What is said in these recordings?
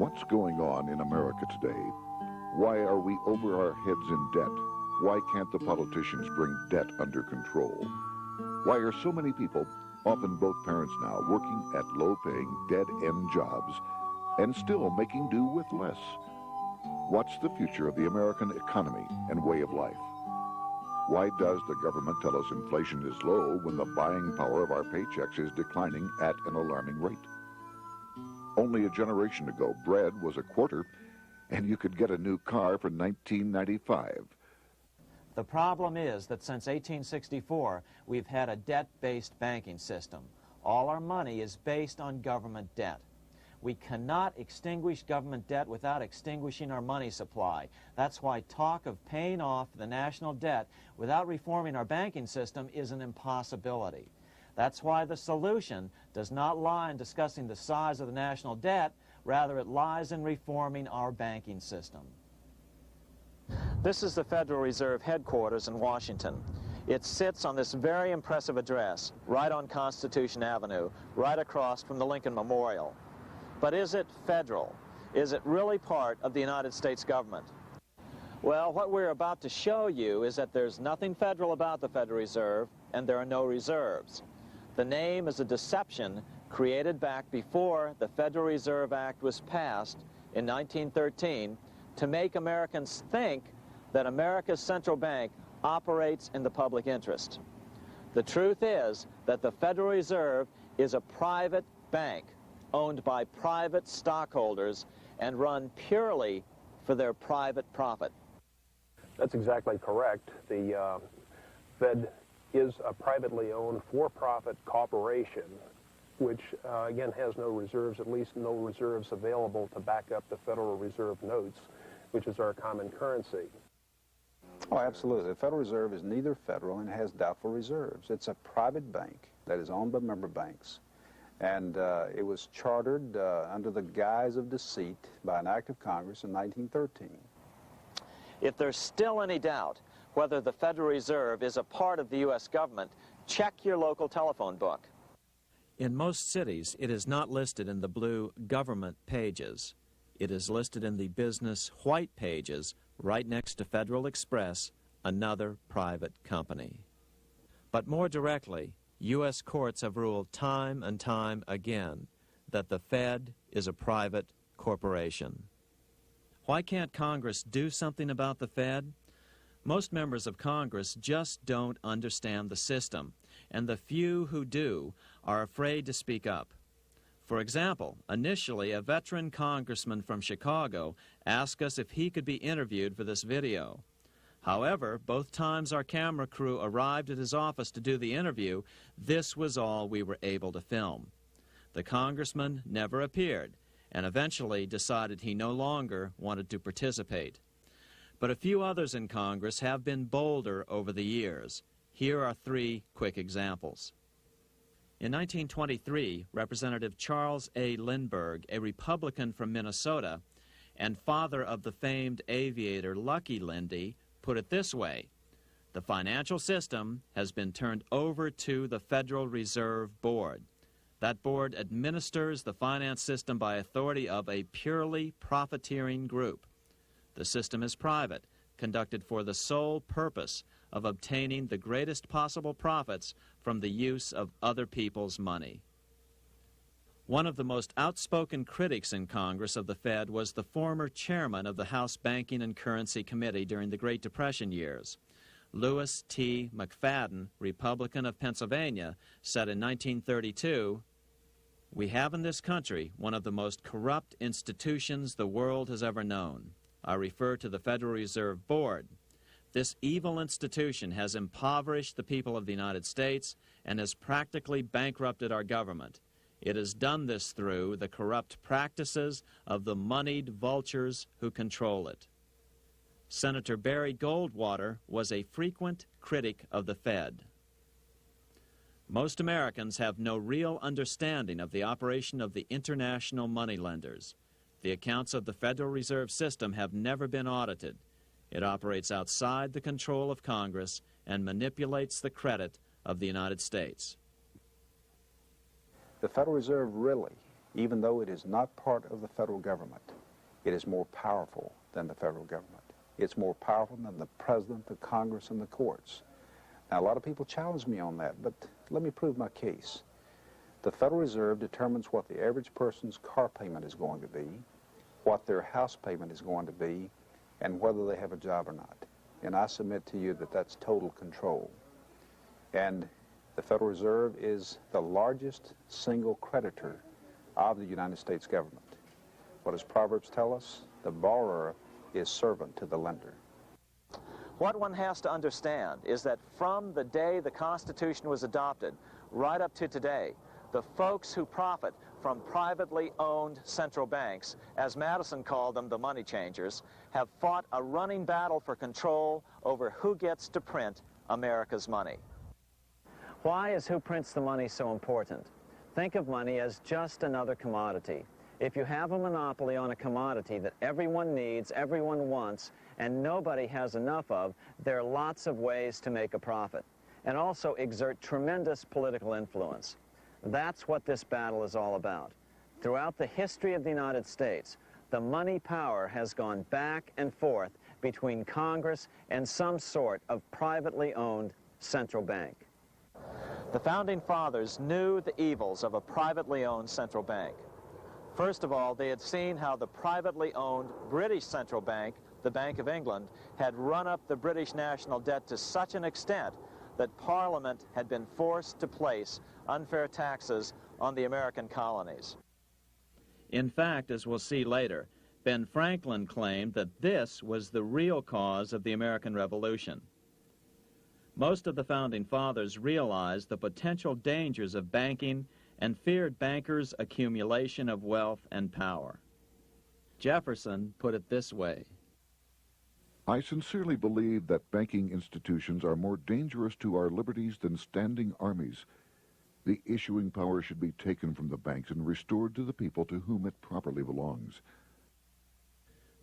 What's going on in America today? Why are we over our heads in debt? Why can't the politicians bring debt under control? Why are so many people, often both parents now, working at low-paying, dead-end jobs and still making do with less? What's the future of the American economy and way of life? Why does the government tell us inflation is low when the buying power of our paychecks is declining at an alarming rate? Only a generation ago, bread was a quarter, and you could get a new car for $19.95. The problem is that since 1864, we've had a debt-based banking system. All our money is based on government debt. We cannot extinguish government debt without extinguishing our money supply. That's why talk of paying off the national debt without reforming our banking system is an impossibility. That's why the solution does not lie in discussing the size of the national debt, rather it lies in reforming our banking system. This is the Federal Reserve headquarters in Washington. It sits on this very impressive address, right on Constitution Avenue, right across from the Lincoln Memorial. But is it federal? Is it really part of the United States government? Well, what we're about to show you is that there's nothing federal about the Federal Reserve, and there are no reserves. The name is a deception created back before the Federal Reserve Act was passed in 1913 to make Americans think that America's central bank operates in the public interest. The truth is that the Federal Reserve is a private bank owned by private stockholders and run purely for their private profit. That's exactly correct. The Fed is a privately owned for-profit corporation which, again, has no reserves, at least no reserves available to back up the Federal Reserve notes, which is our common currency. Oh, absolutely. The Federal Reserve is neither federal and has doubtful reserves. It's a private bank that is owned by member banks. And it was chartered under the guise of deceit by an act of Congress in 1913. If there's still any doubt whether the Federal Reserve is a part of the U.S. government, check your local telephone book. In most cities, it is not listed in the blue government pages. It is listed in the business white pages right next to Federal Express, another private company. But more directly, U.S. courts have ruled time and time again that the Fed is a private corporation. Why can't Congress do something about the Fed? Most members of Congress just don't understand the system, and the few who do are afraid to speak up. For example, initially a veteran congressman from Chicago asked us if he could be interviewed for this video. However, both times our camera crew arrived at his office to do the interview, this was all we were able to film. The congressman never appeared, and eventually decided he no longer wanted to participate. But a few others in Congress have been bolder over the years. Here are 3 quick examples. In 1923, Representative Charles A. Lindbergh, a Republican from Minnesota, and father of the famed aviator Lucky Lindy, put it this way: the financial system has been turned over to the Federal Reserve Board. That board administers the finance system by authority of a purely profiteering group. The system is private, conducted for the sole purpose of obtaining the greatest possible profits from the use of other people's money. One of the most outspoken critics in Congress of the Fed was the former chairman of the House Banking and Currency Committee during the Great Depression years. Lewis T. McFadden, Republican of Pennsylvania, said in 1932, "We have in this country one of the most corrupt institutions the world has ever known. I refer to the Federal Reserve Board. This evil institution has impoverished the people of the United States and has practically bankrupted our government. It has done this through the corrupt practices of the moneyed vultures who control it." Senator Barry Goldwater was a frequent critic of the Fed. Most Americans have no real understanding of the operation of the international moneylenders. The accounts of the Federal Reserve System have never been audited. It operates outside the control of Congress and manipulates the credit of the United States. The Federal Reserve really even though it is not part of the federal government, it is more powerful than the federal government. It's more powerful than the president, the Congress, and the courts. Now, a lot of people challenge me on that, but let me prove my case. The Federal Reserve determines what the average person's car payment is going to be, what their house payment is going to be, and whether they have a job or not. And I submit to you that that's total control. And the Federal Reserve is the largest single creditor of the United States government. What does Proverbs tell us? The borrower is servant to the lender. What one has to understand is that from the day the Constitution was adopted right up to today, the folks who profit from privately owned central banks, as Madison called them, the money changers, have fought a running battle for control over who gets to print America's money. Why is who prints the money so important? Think of money as just another commodity. If you have a monopoly on a commodity that everyone needs, everyone wants, and nobody has enough of, there are lots of ways to make a profit, and also exert tremendous political influence. That's what this battle is all about. Throughout the history of the United States, the money power has gone back and forth between Congress and some sort of privately owned central bank. The Founding Fathers knew the evils of a privately owned central bank. First of all, they had seen how the privately owned British central bank, the Bank of England, had run up the British national debt to such an extent that Parliament had been forced to place unfair taxes on the American colonies. In fact, as we'll see later, Ben Franklin claimed that this was the real cause of the American Revolution. Most of the Founding Fathers realized the potential dangers of banking and feared bankers' accumulation of wealth and power. Jefferson put it this way: I sincerely believe that banking institutions are more dangerous to our liberties than standing armies. The issuing power should be taken from the banks and restored to the people to whom it properly belongs.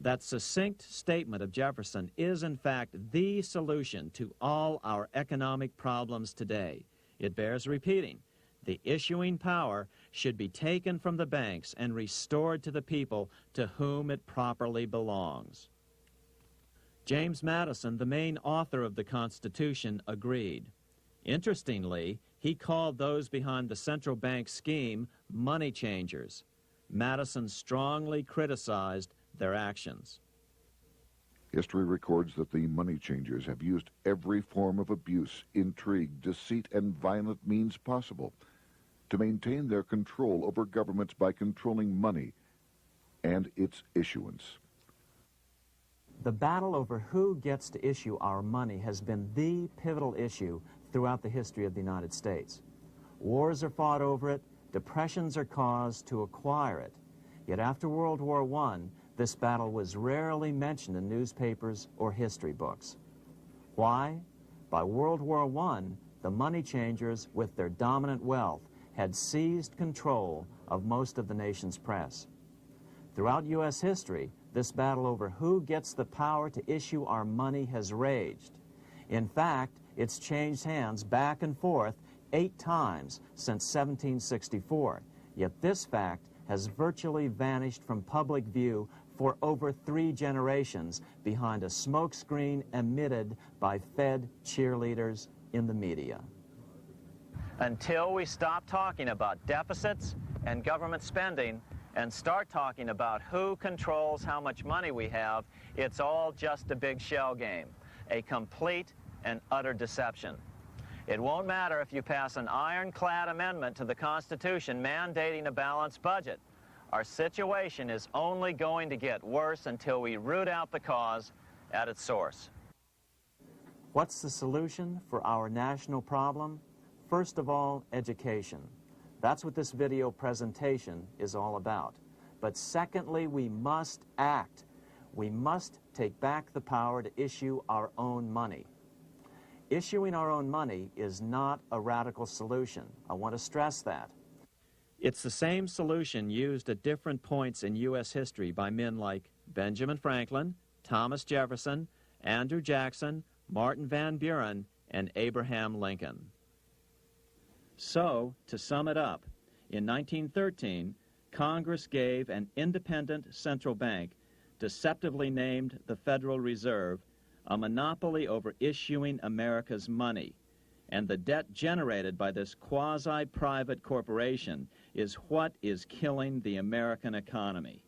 That succinct statement of Jefferson is, in fact, the solution to all our economic problems today. It bears repeating. The issuing power should be taken from the banks and restored to the people to whom it properly belongs. James Madison, the main author of the Constitution, agreed. Interestingly, he called those behind the central bank scheme money changers. Madison strongly criticized their actions. History records that the money changers have used every form of abuse, intrigue, deceit, and violent means possible to maintain their control over governments by controlling money and its issuance. The battle over who gets to issue our money has been the pivotal issue throughout the history of the United States. Wars are fought over it, depressions are caused to acquire it. Yet after World War I, this battle was rarely mentioned in newspapers or history books. Why? By World War I, the money changers, with their dominant wealth, had seized control of most of the nation's press. Throughout U.S. history, this battle over who gets the power to issue our money has raged. In fact, it's changed hands back and forth 8 times since 1764, yet this fact has virtually vanished from public view for over 3 generations behind a smokescreen emitted by Fed cheerleaders in the media. Until we stop talking about deficits and government spending and start talking about who controls how much money we have, it's all just a big shell game, a complete and utter deception. It won't matter if you pass an ironclad amendment to the Constitution mandating a balanced budget. Our situation is only going to get worse until we root out the cause at its source. What's the solution for our national problem? First of all, education. That's what this video presentation is all about. But secondly, we must act. We must take back the power to issue our own money. Issuing our own money is not a radical solution. I want to stress that. It's the same solution used at different points in U.S. history by men like Benjamin Franklin, Thomas Jefferson, Andrew Jackson, Martin Van Buren, and Abraham Lincoln. So, to sum it up, in 1913, Congress gave an independent central bank, deceptively named the Federal Reserve, a monopoly over issuing America's money, and the debt generated by this quasi-private corporation is what is killing the American economy.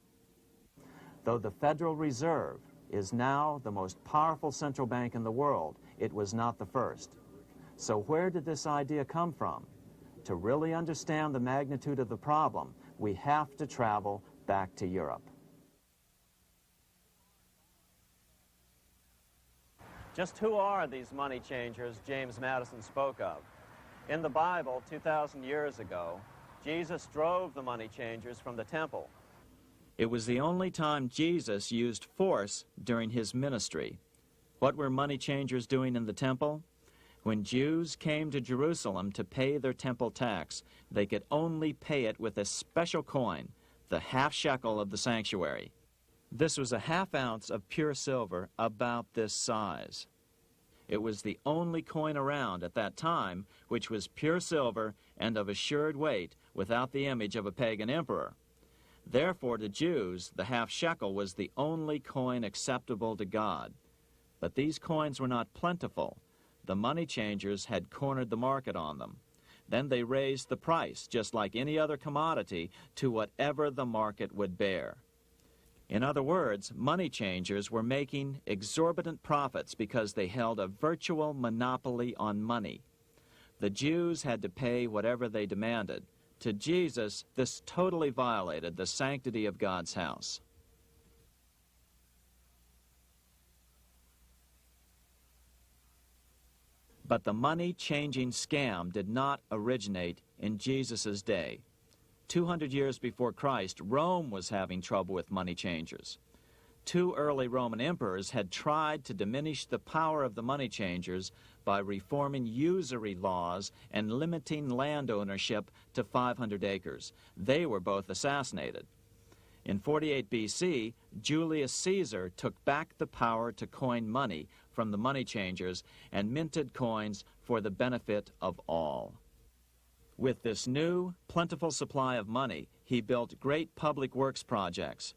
Though the Federal Reserve is now the most powerful central bank in the world, it was not the first. So where did this idea come from? To really understand the magnitude of the problem, we have to travel back to Europe. Just who are these money changers James Madison spoke of? In the Bible, 2,000 years ago, Jesus drove the money changers from the temple. It was the only time Jesus used force during his ministry. What were money changers doing in the temple? When Jews came to Jerusalem to pay their temple tax, they could only pay it with a special coin, the half shekel of the sanctuary. This was a half ounce of pure silver about this size. It was the only coin around at that time which was pure silver and of assured weight without the image of a pagan emperor. Therefore, to Jews, the half shekel was the only coin acceptable to God. But these coins were not plentiful. The money changers had cornered the market on them. Then they raised the price, just like any other commodity, to whatever the market would bear. In other words, money changers were making exorbitant profits because they held a virtual monopoly on money. The Jews had to pay whatever they demanded. To Jesus, this totally violated the sanctity of God's house. But the money-changing scam did not originate in Jesus' day. 200 years before Christ, Rome was having trouble with money changers. 2 early Roman emperors had tried to diminish the power of the money changers by reforming usury laws and limiting land ownership to 500 acres. They were both assassinated. In 48 BC, Julius Caesar took back the power to coin money from the money changers and minted coins for the benefit of all. With this new, plentiful supply of money, he built great public works projects.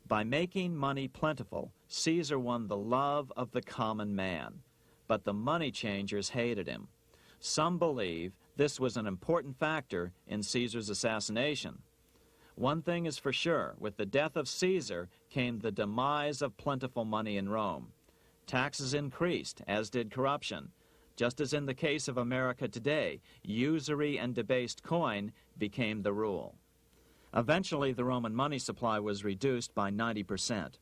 By making money plentiful, Caesar won the love of the common man. But the money changers hated him. Some believe this was an important factor in Caesar's assassination. One thing is for sure, with the death of Caesar came the demise of plentiful money in Rome. Taxes increased, as did corruption. Just as in the case of America today, usury and debased coin became the rule. Eventually, the Roman money supply was reduced by 90%.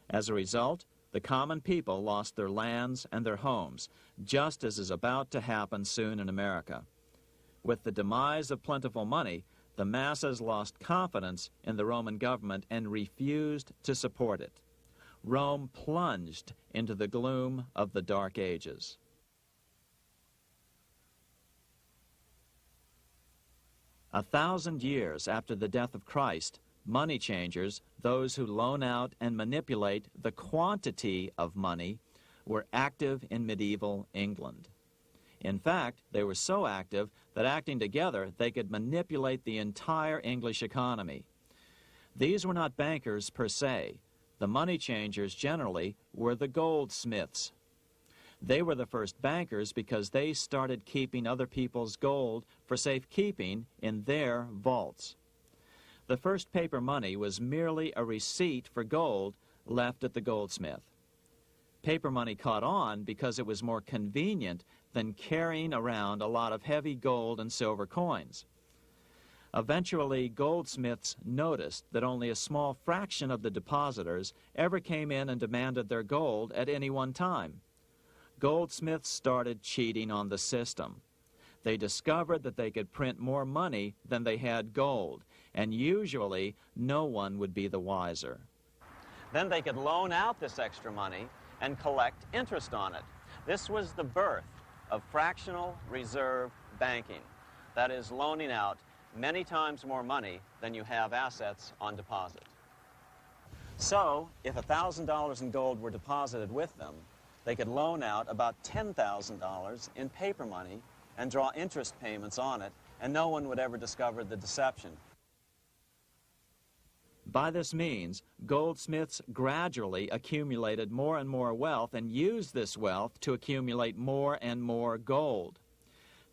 As a result, the common people lost their lands and their homes, just as is about to happen soon in America. With the demise of plentiful money, the masses lost confidence in the Roman government and refused to support it. Rome plunged into the gloom of the Dark Ages. A 1,000 years after the death of Christ, money changers, those who loan out and manipulate the quantity of money, were active in medieval England. In fact, they were so active that acting together, they could manipulate the entire English economy. These were not bankers per se. The money changers generally were the goldsmiths. They were the first bankers because they started keeping other people's gold for safekeeping in their vaults. The first paper money was merely a receipt for gold left at the goldsmith. Paper money caught on because it was more convenient than carrying around a lot of heavy gold and silver coins. Eventually, goldsmiths noticed that only a small fraction of the depositors ever came in and demanded their gold at any one time. Goldsmiths started cheating on the system. They discovered that they could print more money than they had gold, and usually no one would be the wiser. Then they could loan out this extra money and collect interest on it. This was the birth of fractional reserve banking. That is, loaning out many times more money than you have assets on deposit. So, if $1,000 in gold were deposited with them, they could loan out about $10,000 in paper money and draw interest payments on it, and no one would ever discover the deception. By this means, goldsmiths gradually accumulated more and more wealth and used this wealth to accumulate more and more gold.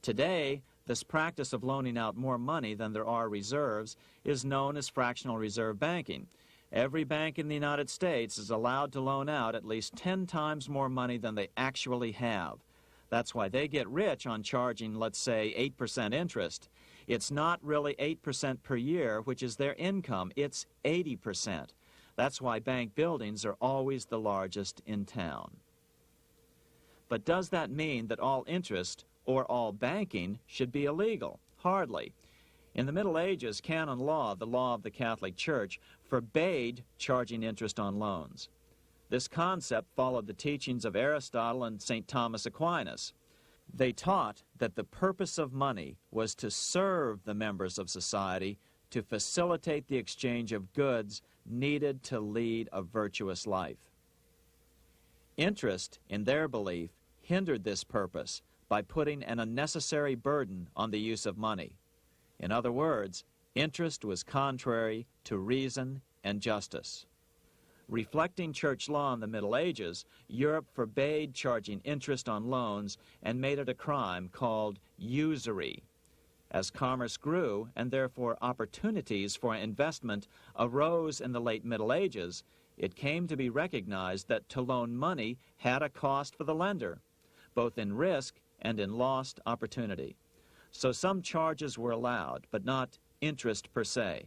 Today, this practice of loaning out more money than there are reserves is known as fractional reserve banking. Every bank in the United States is allowed to loan out at least 10 times more money than they actually have. That's why they get rich on charging, let's say, 8% interest. It's not really 8% per year, which is their income. It's 80%. That's why bank buildings are always the largest in town. But does that mean that all interest or all banking should be illegal? Hardly. In the Middle Ages, canon law, the law of the Catholic Church, forbade charging interest on loans. This concept followed the teachings of Aristotle and St. Thomas Aquinas. They taught that the purpose of money was to serve the members of society, to facilitate the exchange of goods needed to lead a virtuous life. Interest, in their belief, hindered this purpose by putting an unnecessary burden on the use of money. In other words, interest was contrary to reason and justice. Reflecting church law in the Middle Ages, Europe forbade charging interest on loans and made it a crime called usury. As commerce grew, and therefore opportunities for investment arose in the late Middle Ages, it came to be recognized that to loan money had a cost for the lender, both in risk and in lost opportunity. So some charges were allowed, but not interest per se.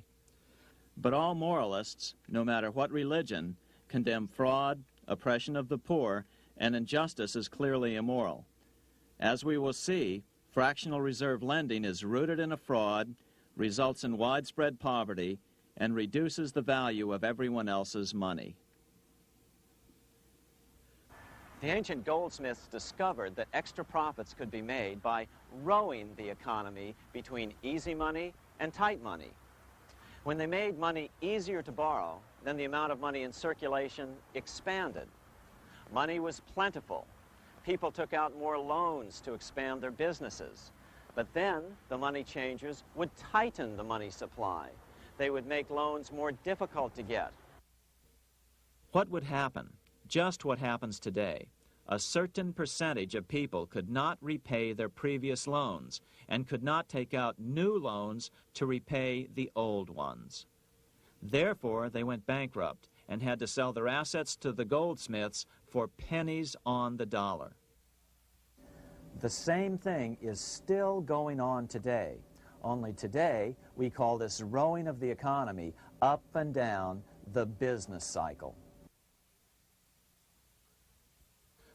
But all moralists, no matter what religion, condemn fraud, oppression of the poor, and injustice as clearly immoral. As we will see, fractional reserve lending is rooted in a fraud, results in widespread poverty, and reduces the value of everyone else's money. The ancient goldsmiths discovered that extra profits could be made by rowing the economy between easy money and tight money. When they made money easier to borrow, then the amount of money in circulation expanded. Money was plentiful. People took out more loans to expand their businesses. But then the money changers would tighten the money supply. They would make loans more difficult to get. What would happen? Just what happens today. A certain percentage of people could not repay their previous loans and could not take out new loans to repay the old ones. Therefore, they went bankrupt and had to sell their assets to the goldsmiths for pennies on the dollar. The same thing is still going on today. Only today, we call this rowing of the economy up and down the business cycle.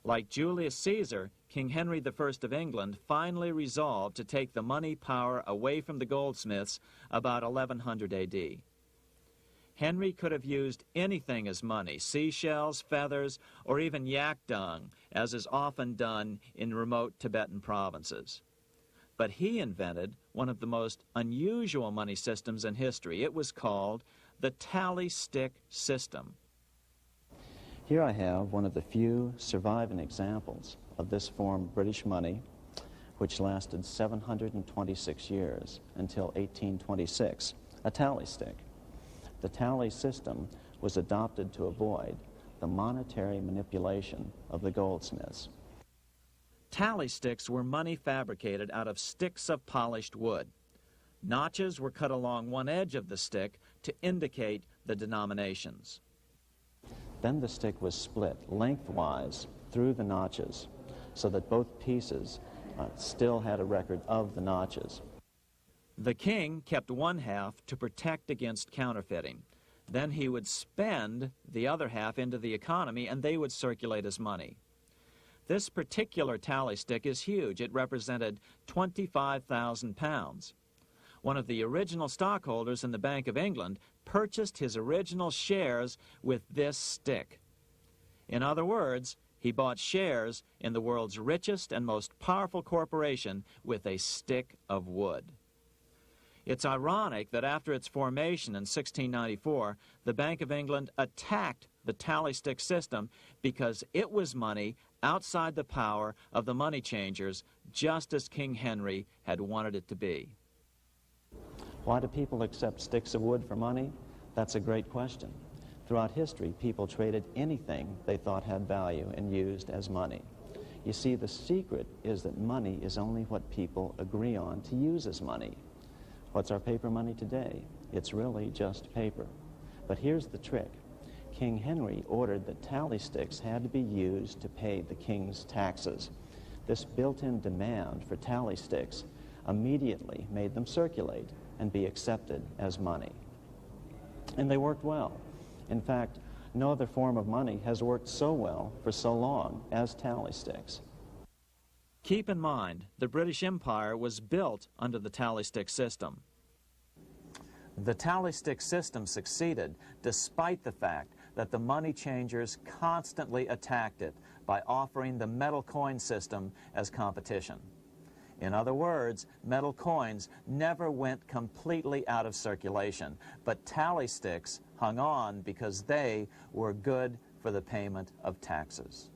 Like Julius Caesar, King Henry I of England finally resolved to take the money power away from the goldsmiths about 1100 A.D. Henry could have used anything as money, seashells, feathers, or even yak dung, as is often done in remote Tibetan provinces. But he invented one of the most unusual money systems in history. It was called the tally stick system. Here I have one of the few surviving examples of this form of British money, which lasted 726 years until 1826, a tally stick. The tally system was adopted to avoid the monetary manipulation of the goldsmiths. Tally sticks were money fabricated out of sticks of polished wood. Notches were cut along one edge of the stick to indicate the denominations. Then the stick was split lengthwise through the notches so that both pieces still had a record of the notches. The king kept one half to protect against counterfeiting. Then he would spend the other half into the economy, and they would circulate as money. This particular tally stick is huge. It represented 25,000 pounds. One of the original stockholders in the Bank of England purchased his original shares with this stick. In other words, he bought shares in the world's richest and most powerful corporation with a stick of wood. It's ironic that after its formation in 1694, the Bank of England attacked the tally stick system because it was money outside the power of the money changers, just as King Henry had wanted it to be. Why do people accept sticks of wood for money? That's a great question. Throughout history, people traded anything they thought had value and used as money. You see, the secret is that money is only what people agree on to use as money. What's our paper money today? It's really just paper. But here's the trick. King Henry ordered that tally sticks had to be used to pay the king's taxes. This built-in demand for tally sticks immediately made them circulate and be accepted as money. And they worked well. In fact, no other form of money has worked so well for so long as tally sticks. Keep in mind, the British Empire was built under the tally stick system. The tally stick system succeeded despite the fact that the money changers constantly attacked it by offering the metal coin system as competition. In other words, metal coins never went completely out of circulation, but tally sticks hung on because they were good for the payment of taxes.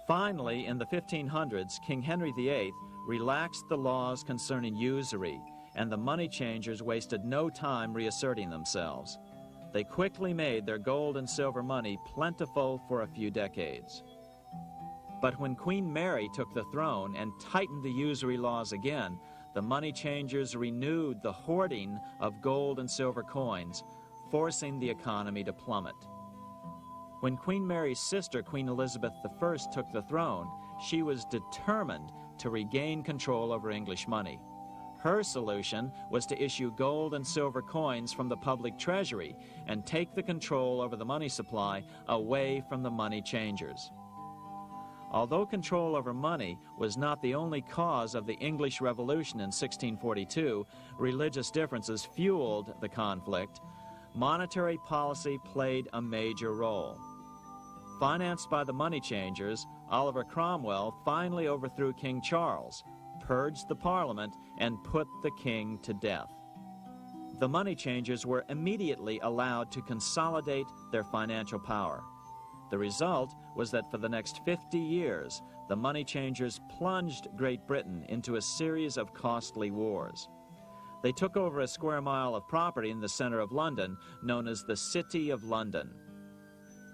Finally, in the 1500s, King Henry VIII relaxed the laws concerning usury, and the money changers wasted no time reasserting themselves. They quickly made their gold and silver money plentiful for a few decades. But when Queen Mary took the throne and tightened the usury laws again, the money changers renewed the hoarding of gold and silver coins, forcing the economy to plummet. When Queen Mary's sister, Queen Elizabeth I, took the throne, she was determined to regain control over English money. Her solution was to issue gold and silver coins from the public treasury and take the control over the money supply away from the money changers. Although control over money was not the only cause of the English Revolution in 1642, religious differences fueled the conflict. Monetary policy played a major role. Financed by the money changers, Oliver Cromwell finally overthrew King Charles, purged the Parliament, and put the king to death. The money changers were immediately allowed to consolidate their financial power. The result was that for the next 50 years, the money changers plunged Great Britain into a series of costly wars. They took over a square mile of property in the center of London, known as the City of London.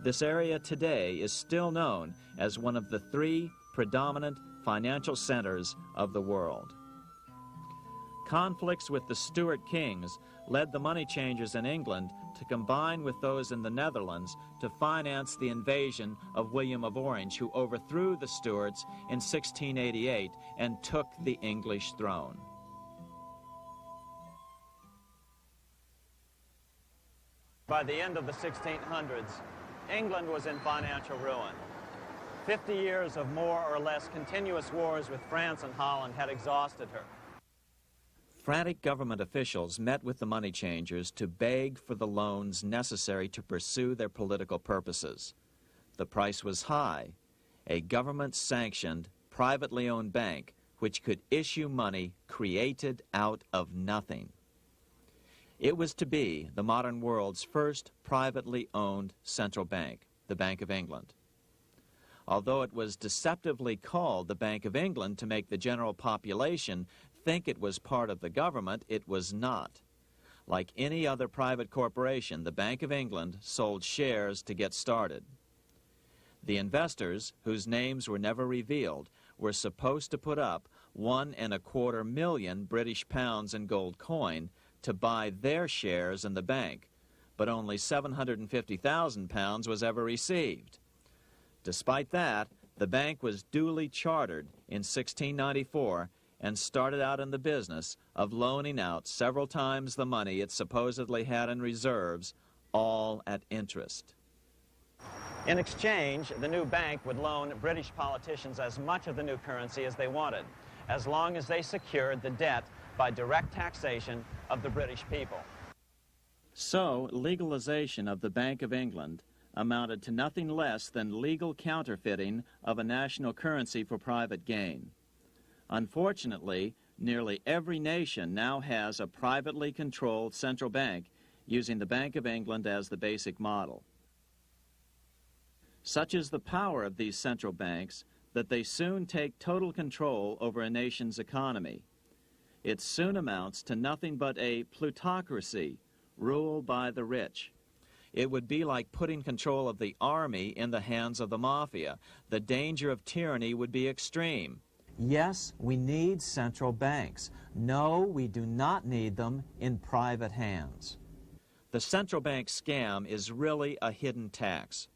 This area today is still known as one of the 3 predominant financial centers of the world. Conflicts with the Stuart kings led the money changers in England to combine with those in the Netherlands to finance the invasion of William of Orange, who overthrew the Stuarts in 1688 and took the English throne. By the end of the 1600s, England was in financial ruin. 50 years of more or less continuous wars with France and Holland had exhausted her. Frantic government officials met with the money changers to beg for the loans necessary to pursue their political purposes. The price was high: a government-sanctioned, privately owned bank which could issue money created out of nothing. It was to be the modern world's first privately owned central bank, the Bank of England. Although it was deceptively called the Bank of England to make the general population think it was part of the government, it was not. Like any other private corporation, the Bank of England sold shares to get started. The investors, whose names were never revealed, were supposed to put up £1.25 million British pounds in gold coin to buy their shares in the bank, but only £750,000 was ever received. Despite that, the bank was duly chartered in 1694 and started out in the business of loaning out several times the money it supposedly had in reserves, all at interest. In exchange, the new bank would loan British politicians as much of the new currency as they wanted, as long as they secured the debt by direct taxation of the British people. So, legalization of the Bank of England amounted to nothing less than legal counterfeiting of a national currency for private gain. Unfortunately, nearly every nation now has a privately controlled central bank using the Bank of England as the basic model. Such is the power of these central banks that they soon take total control over a nation's economy. It soon amounts to nothing but a plutocracy, rule by the rich. It would be like putting control of the army in the hands of the mafia. The danger of tyranny would be extreme. Yes, we need central banks. No, we do not need them in private hands. The central bank scam is really a hidden tax.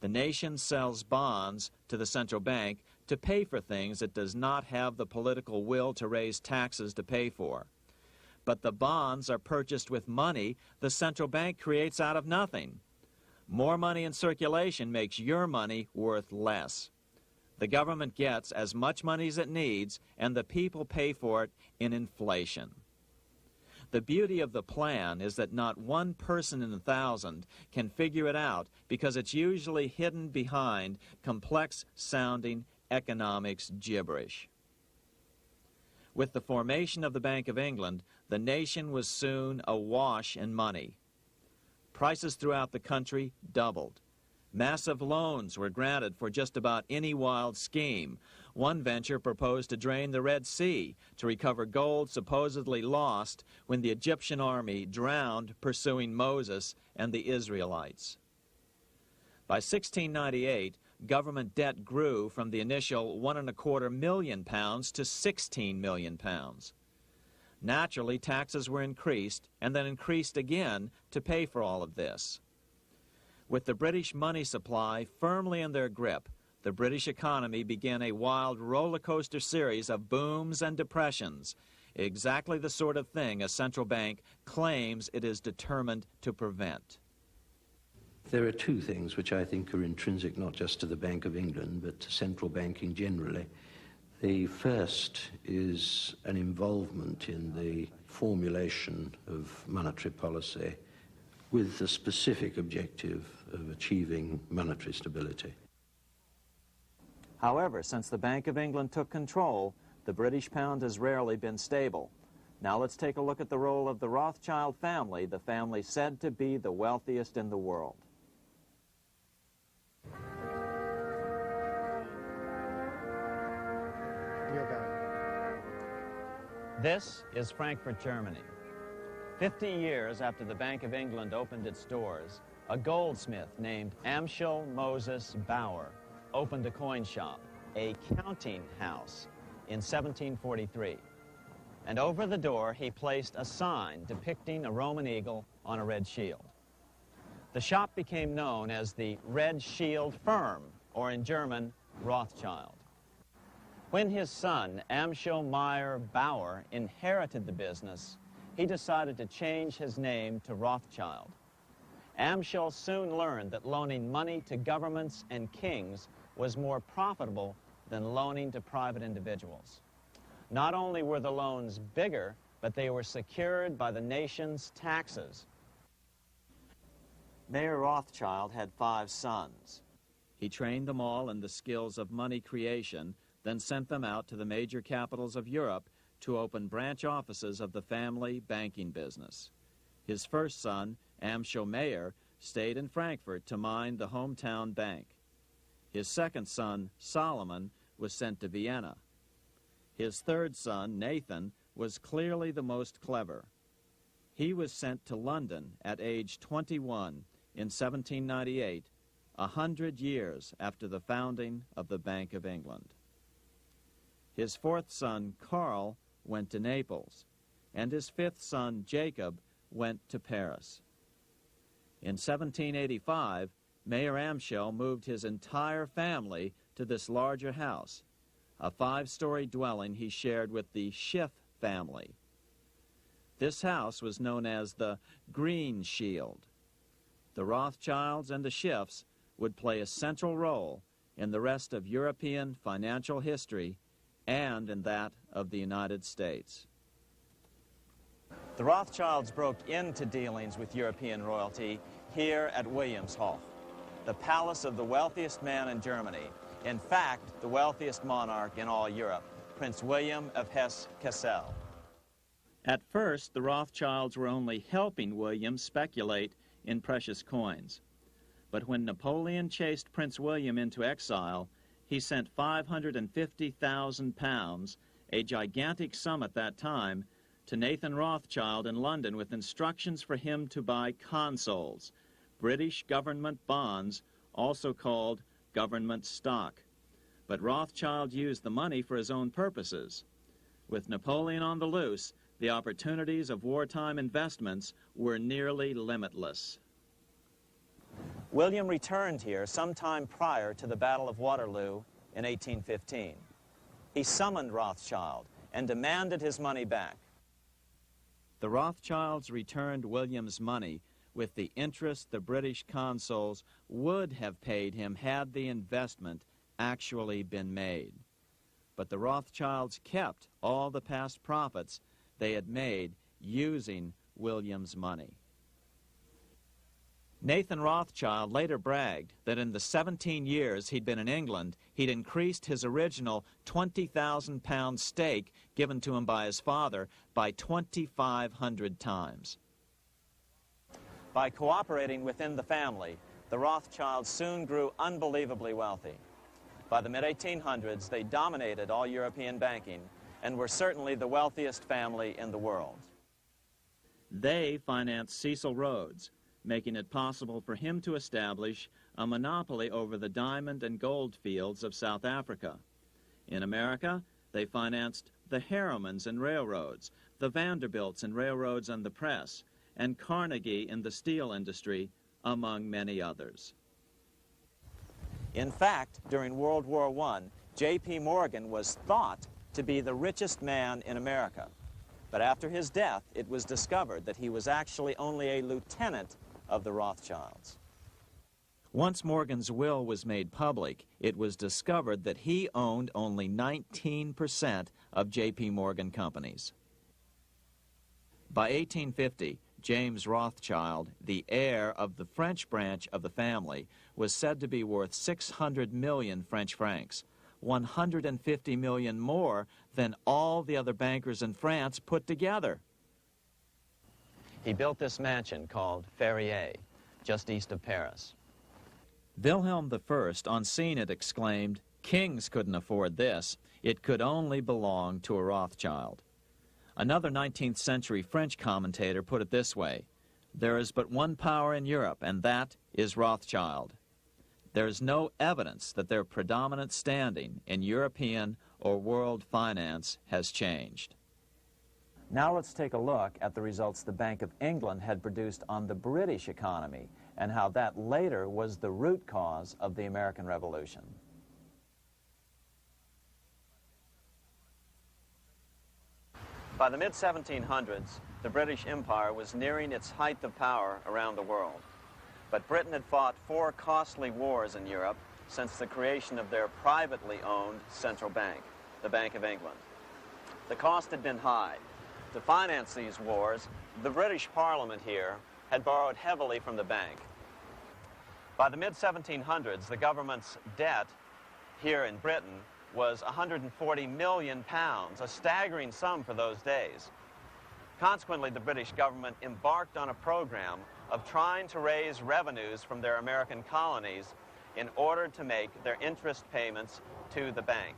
The nation sells bonds to the central bank to pay for things it does not have the political will to raise taxes to pay for. But the bonds are purchased with money the central bank creates out of nothing. More money in circulation makes your money worth less. The government gets as much money as it needs, and the people pay for it in inflation. The beauty of the plan is that not one person in 1,000 can figure it out because it's usually hidden behind complex-sounding economics gibberish. With the formation of the Bank of England, the nation was soon awash in money. Prices throughout the country doubled. Massive loans were granted for just about any wild scheme. One venture proposed to drain the Red Sea to recover gold supposedly lost when the Egyptian army drowned pursuing Moses and the Israelites. By 1698, government debt grew from the initial £1.25 million to £16 million. Naturally, taxes were increased and then increased again to pay for all of this. With the British money supply firmly in their grip, the British economy began a wild roller coaster series of booms and depressions, exactly the sort of thing a central bank claims it is determined to prevent. There are two things which I think are intrinsic not just to the Bank of England, but to central banking generally. The first is an involvement in the formulation of monetary policy with the specific objective of achieving monetary stability. However, since the Bank of England took control, the British pound has rarely been stable. Now let's take a look at the role of the Rothschild family, the family said to be the wealthiest in the world. This is Frankfurt, Germany. 50 years after the Bank of England opened its doors, a goldsmith named Amschel Moses Bauer opened a coin shop, a counting house, in 1743. And over the door, he placed a sign depicting a Roman eagle on a red shield. The shop became known as the Red Shield Firm, or in German, Rothschild. When his son, Amschel Meyer Bauer, inherited the business, he decided to change his name to Rothschild. Amschel soon learned that loaning money to governments and kings was more profitable than loaning to private individuals. Not only were the loans bigger, but they were secured by the nation's taxes. Mayer Rothschild had 5 sons. He trained them all in the skills of money creation, then sent them out to the major capitals of Europe to open branch offices of the family banking business. His first son, Amschel Meyer, stayed in Frankfurt to mind the hometown bank. His second son, Solomon, was sent to Vienna. His third son, Nathan, was clearly the most clever. He was sent to London at age 21 in 1798, 100 years after the founding of the Bank of England. His fourth son, Karl, went to Naples, and his fifth son, Jacob, went to Paris. In 1785, Mayer Amschel moved his entire family to this larger house, a 5-story dwelling he shared with the Schiff family. This house was known as the Green Shield. The Rothschilds and the Schiffs would play a central role in the rest of European financial history and in that of the United States. The Rothschilds broke into dealings with European royalty here at Wilhelmshof, the palace of the wealthiest man in Germany. In fact, the wealthiest monarch in all Europe, Prince William of Hesse-Kassel. At first, the Rothschilds were only helping William speculate in precious coins. But when Napoleon chased Prince William into exile, he sent £550,000, a gigantic sum at that time, to Nathan Rothschild in London with instructions for him to buy consols, British government bonds, also called government stock. But Rothschild used the money for his own purposes. With Napoleon on the loose, the opportunities of wartime investments were nearly limitless. William returned here sometime prior to the Battle of Waterloo in 1815. He summoned Rothschild and demanded his money back. The Rothschilds returned William's money with the interest the British consuls would have paid him had the investment actually been made. But the Rothschilds kept all the past profits they had made using William's money. Nathan Rothschild later bragged that in the 17 years he'd been in England, he'd increased his original 20,000 pound stake given to him by his father by 2,500 times. By cooperating within the family, the Rothschilds soon grew unbelievably wealthy. By the mid-1800s, they dominated all European banking and were certainly the wealthiest family in the world. They financed Cecil Rhodes, making it possible for him to establish a monopoly over the diamond and gold fields of South Africa. In America, they financed the Harrimans and railroads, the Vanderbilts and railroads and the press, and Carnegie in the steel industry, among many others. In fact, during World War I, J.P. Morgan was thought to be the richest man in America. But after his death, it was discovered that he was actually only a lieutenant of the Rothschilds. Once Morgan's will was made public, it was discovered that he owned only 19% of J.P. Morgan companies. By 1850, James Rothschild, the heir of the French branch of the family, was said to be worth 600 million French francs, 150 million more than all the other bankers in France put together. He built this mansion called Ferrier, just east of Paris. Wilhelm I, on seeing it, exclaimed, "Kings couldn't afford this. It could only belong to a Rothschild." Another 19th century French commentator put it this way: "There is but one power in Europe, and that is Rothschild." There is no evidence that their predominant standing in European or world finance has changed. Now let's take a look at the results the Bank of England had produced on the British economy and how that later was the root cause of the American Revolution. By the mid-1700s, the British Empire was nearing its height of power around the world. But Britain had fought 4 costly wars in Europe since the creation of their privately owned central bank, the Bank of England. The cost had been high. To finance these wars, the British Parliament here had borrowed heavily from the bank. By the mid-1700s, the government's debt here in Britain was 140 million pounds, a staggering sum for those days. Consequently, the British government embarked on a program of trying to raise revenues from their American colonies in order to make their interest payments to the bank.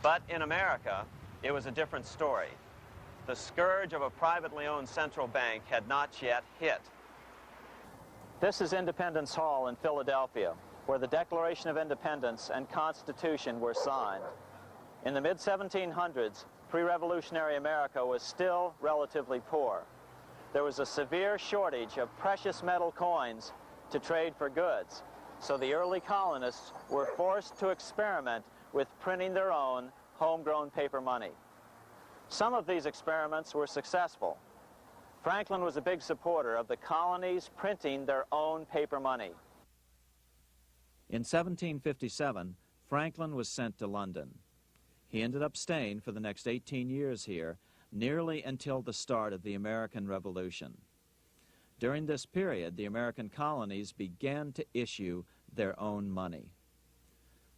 But in America, it was a different story. The scourge of a privately owned central bank had not yet hit. This is Independence Hall in Philadelphia, where the Declaration of Independence and Constitution were signed. In the mid-1700s, pre-revolutionary America was still relatively poor. There was a severe shortage of precious metal coins to trade for goods, so the early colonists were forced to experiment with printing their own homegrown paper money. Some of these experiments were successful. Franklin was a big supporter of the colonies printing their own paper money. In 1757, Franklin was sent to London. He ended up staying for the next 18 years here, nearly until the start of the American Revolution. During this period, the American colonies began to issue their own money.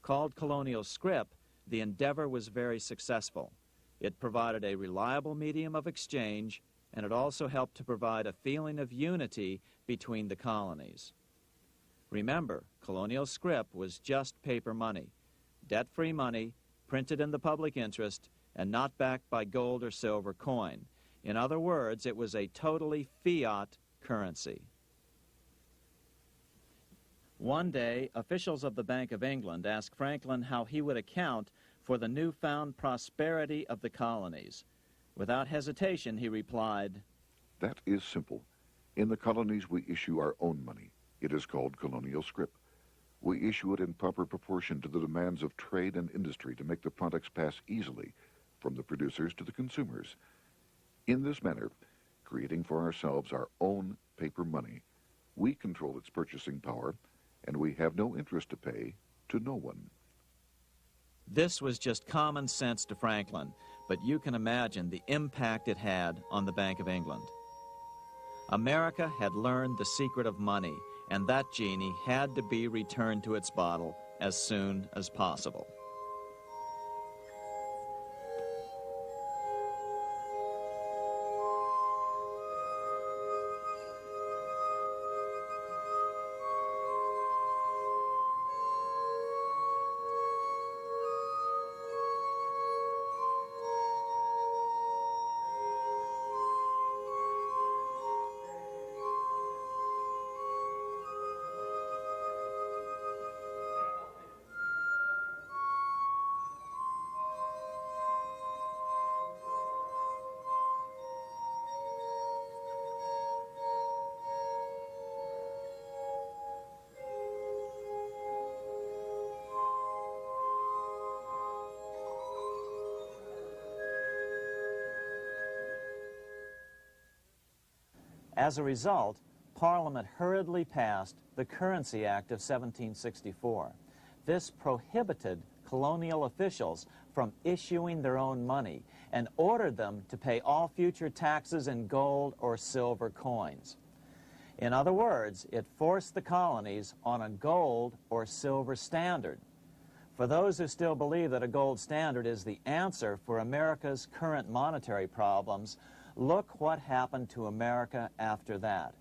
Called colonial scrip, the endeavor was very successful. It provided a reliable medium of exchange, and it also helped to provide a feeling of unity between the colonies. Remember, colonial scrip was just paper money, debt-free money, printed in the public interest, and not backed by gold or silver coin. In other words, it was a totally fiat currency. One day, officials of the Bank of England asked Franklin how he would account for the newfound prosperity of the colonies. Without hesitation, he replied, "That is simple. In the colonies, we issue our own money. It is called colonial scrip. We issue it in proper proportion to the demands of trade and industry to make the products pass easily from the producers to the consumers. In this manner, creating for ourselves our own paper money, we control its purchasing power, and we have no interest to pay to no one." This was just common sense to Franklin, but you can imagine the impact it had on the Bank of England. America had learned the secret of money, and that genie had to be returned to its bottle as soon as possible. As a result, Parliament hurriedly passed the Currency Act of 1764. This prohibited colonial officials from issuing their own money and ordered them to pay all future taxes in gold or silver coins. In other words, it forced the colonies on a gold or silver standard. For those who still believe that a gold standard is the answer for America's current monetary problems, look what happened to America after that.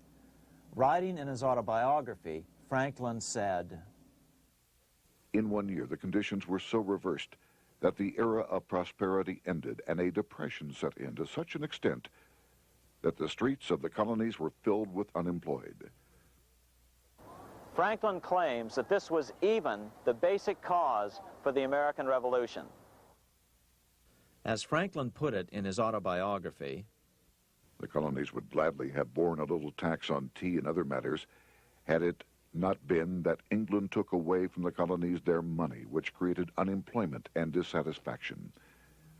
Writing in his autobiography, Franklin said, "In 1 year, the conditions were so reversed that the era of prosperity ended and a depression set in to such an extent that the streets of the colonies were filled with unemployed." Franklin claims that this was even the basic cause for the American Revolution. As Franklin put it in his autobiography, The colonies would gladly have borne a little tax on tea and other matters had it not been that England took away from the colonies their money, which created unemployment and dissatisfaction.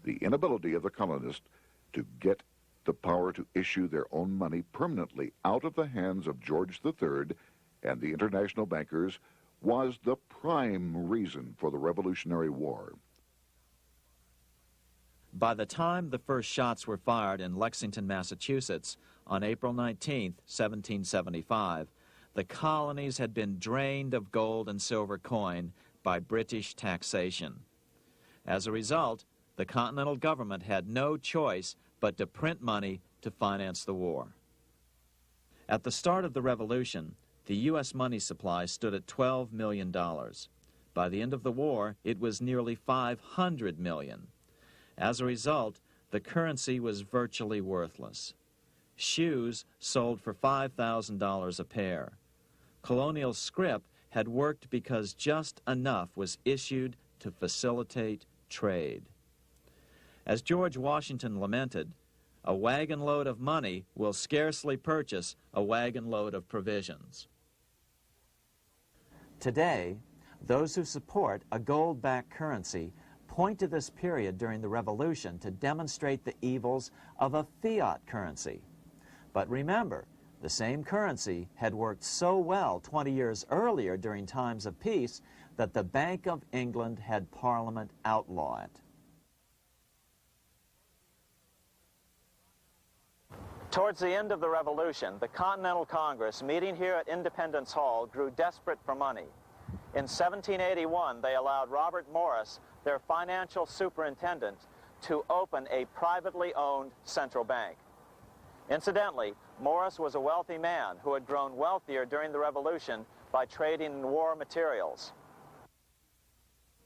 The inability of the colonists to get the power to issue their own money permanently out of the hands of George III and the international bankers was the prime reason for the Revolutionary War. by the time the first shots were fired in Lexington, Massachusetts, on April 19, 1775, the colonies had been drained of gold and silver coin by British taxation. As a result, the Continental government had no choice but to print money to finance the war. At the start of the Revolution, the U.S. money supply stood at $12 million. By the end of the war, it was nearly $500 million. As a result, the currency was virtually worthless. Shoes sold for $5,000 a pair. Colonial scrip had worked because just enough was issued to facilitate trade. As George Washington lamented, a wagon load of money will scarcely purchase a wagon load of provisions. Today, those who support a gold-backed currency point to this period during the Revolution to demonstrate the evils of a fiat currency. But remember, the same currency had worked so well 20 years earlier during times of peace that the Bank of England had Parliament outlaw it. Towards the end of the Revolution, the Continental Congress, meeting here at Independence Hall, grew desperate for money. In 1781, they allowed Robert Morris, their financial superintendent, to open a privately owned central bank. Incidentally, Morris was a wealthy man who had grown wealthier during the Revolution by trading in war materials.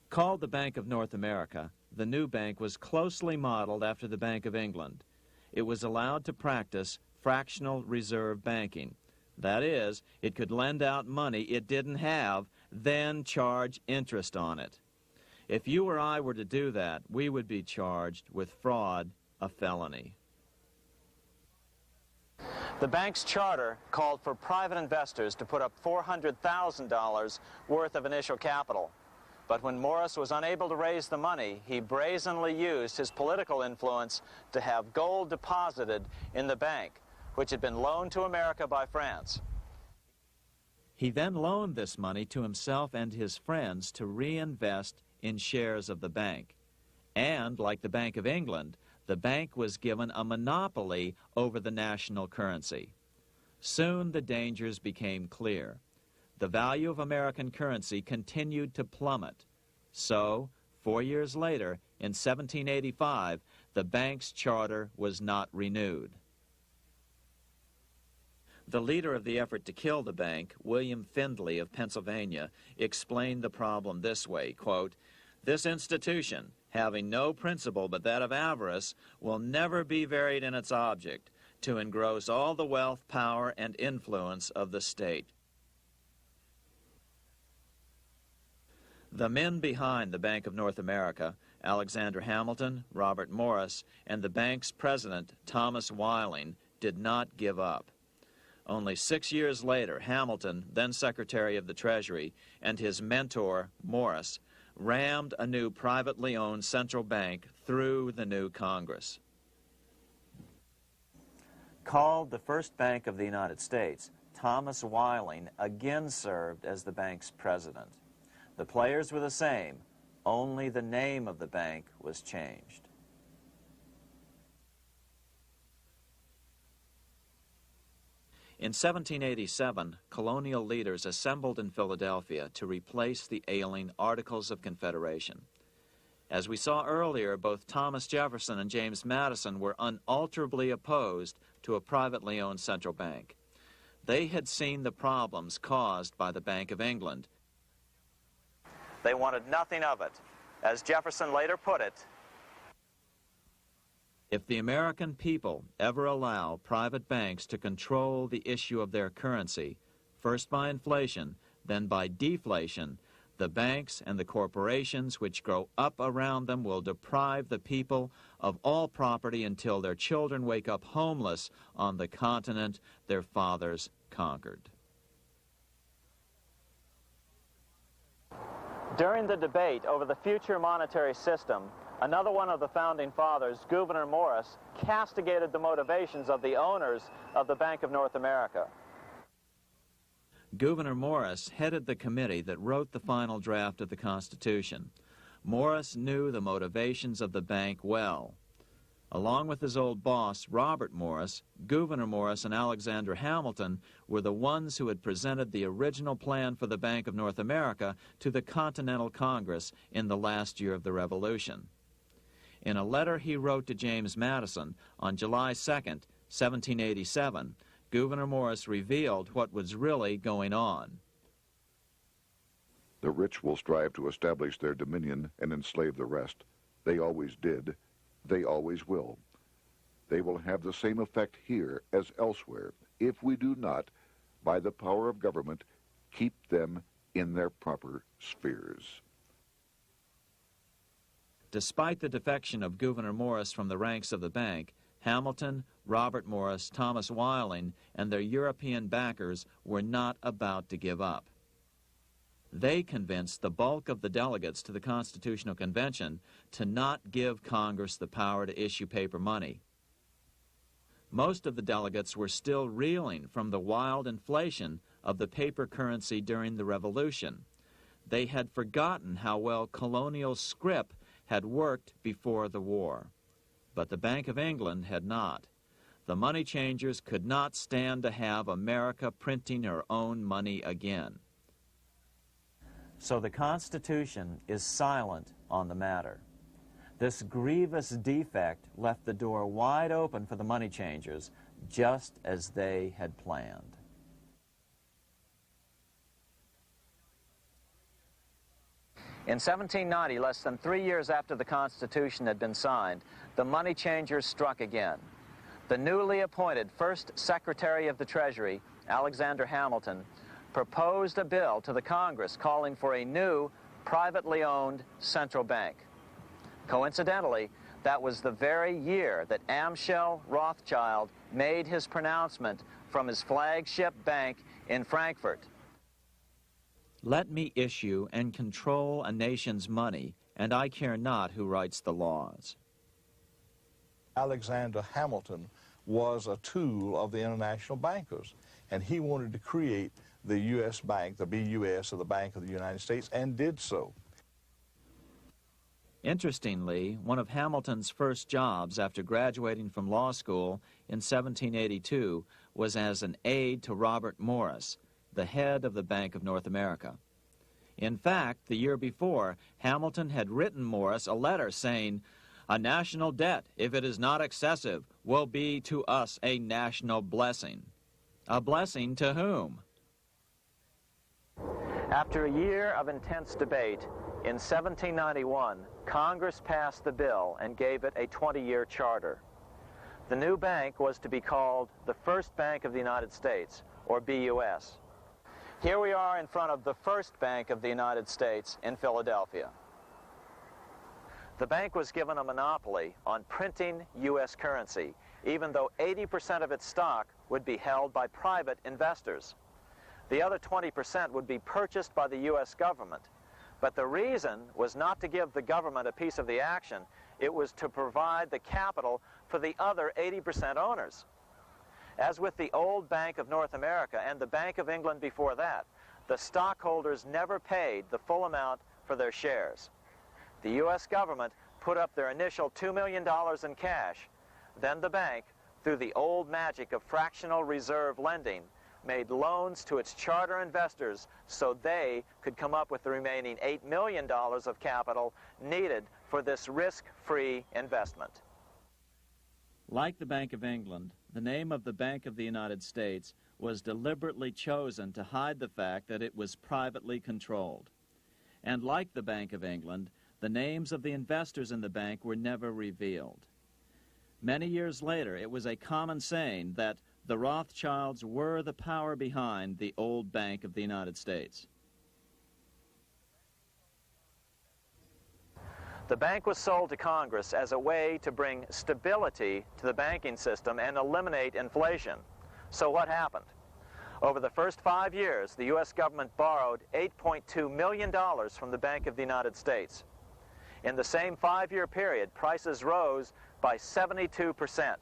Called the Bank of North America, the new bank was closely modeled after the Bank of England. It was allowed to practice fractional reserve banking. That is, it could lend out money it didn't have, then charge interest on it. If you or I were to do that, we would be charged with fraud, a felony. The bank's charter called for private investors to put up $400,000 worth of initial capital. But when Morris was unable to raise the money, he brazenly used his political influence to have gold deposited in the bank, which had been loaned to America by France. He then loaned this money to himself and his friends to reinvest in shares of the bank. And, like the Bank of England, the bank was given a monopoly over the national currency. Soon the dangers became clear. The value of American currency continued to plummet. So, 4 years later, in 1785, the bank's charter was not renewed. The leader of the effort to kill the bank, William Findley of Pennsylvania, explained the problem this way, quote, "This institution, having no principle but that of avarice, will never be varied in its object, to engross all the wealth, power, and influence of the state." The men behind the Bank of North America, Alexander Hamilton, Robert Morris, and the bank's president, Thomas Whiling, did not give up. Only 6 years later, Hamilton, then Secretary of the Treasury, and his mentor, Morris, rammed a new privately owned central bank through the new Congress. Called the first bank of the United States, Thomas Whiling again served as the bank's president. The players were the same, only the name of the bank was changed. In 1787, colonial leaders assembled in Philadelphia to replace the ailing Articles of Confederation. As we saw earlier, both Thomas Jefferson and James Madison were unalterably opposed to a privately owned central bank. They had seen the problems caused by the Bank of England. They wanted nothing of it. As Jefferson later put it, "If the American people ever allow private banks to control the issue of their currency, first by inflation, then by deflation, the banks and the corporations which grow up around them will deprive the people of all property until their children wake up homeless on the continent their fathers conquered." During the debate over the future monetary system, another one of the founding fathers, Gouverneur Morris, castigated the motivations of the owners of the Bank of North America. Gouverneur Morris headed the committee that wrote the final draft of the Constitution. Morris knew the motivations of the bank well. Along with his old boss, Robert Morris, Gouverneur Morris and Alexander Hamilton were the ones who had presented the original plan for the Bank of North America to the Continental Congress in the last year of the Revolution. In a letter he wrote to James Madison on July 2nd, 1787, Gouverneur Morris revealed what was really going on. "The rich will strive to establish their dominion and enslave the rest. They always did. They always will. They will have the same effect here as elsewhere if we do not, by the power of government, keep them in their proper spheres." Despite the defection of Gouverneur Morris from the ranks of the bank, Hamilton, Robert Morris, Thomas Whiling, and their European backers were not about to give up. They convinced the bulk of the delegates to the Constitutional Convention to not give Congress the power to issue paper money. Most of the delegates were still reeling from the wild inflation of the paper currency during the Revolution. They had forgotten how well colonial scrip had worked before the war. But the Bank of England had not. The money changers could not stand to have America printing her own money again. So the Constitution is silent on the matter. This grievous defect left the door wide open for the money changers, just as they had planned. In 1790, less than 3 years after the Constitution had been signed, the money changers struck again. The newly appointed first Secretary of the Treasury, Alexander Hamilton, proposed a bill to the Congress calling for a new, privately owned central bank. Coincidentally, that was the very year that Amschel Rothschild made his pronouncement from his flagship bank in Frankfurt. Let me issue and control a nation's money, and I care not who writes the laws. Alexander Hamilton was a tool of the international bankers, and he wanted to create the U.S. Bank, the BUS, or the Bank of the United States, and did so. Interestingly, one of Hamilton's first jobs after graduating from law school in 1782 was as an aide to Robert Morris, the head of the Bank of North America. In fact, the year before, Hamilton had written Morris a letter saying, "A national debt, if it is not excessive, will be to us a national blessing." A blessing to whom? After a year of intense debate, in 1791, Congress passed the bill and gave it a 20-year charter. The new bank was to be called the First Bank of the United States, or BUS. Here we are in front of the First Bank of the United States in Philadelphia. The bank was given a monopoly on printing U.S. currency, even though 80% of its stock would be held by private investors. The other 20% would be purchased by the U.S. government. But the reason was not to give the government a piece of the action. It was to provide the capital for the other 80% owners. As with the old Bank of North America and the Bank of England before that, the stockholders never paid the full amount for their shares. The U.S. government put up their initial $2 million in cash. Then the bank, through the old magic of fractional reserve lending, made loans to its charter investors so they could come up with the remaining $8 million of capital needed for this risk-free investment. Like the Bank of England, the name of the Bank of the United States was deliberately chosen to hide the fact that it was privately controlled. And like the Bank of England, the names of the investors in the bank were never revealed. Many years later, it was a common saying that the Rothschilds were the power behind the old Bank of the United States. The bank was sold to Congress as a way to bring stability to the banking system and eliminate inflation. So what happened? Over the first 5 years, the U.S. government borrowed $8.2 million from the Bank of the United States. In the same 5-year period, prices rose by 72%.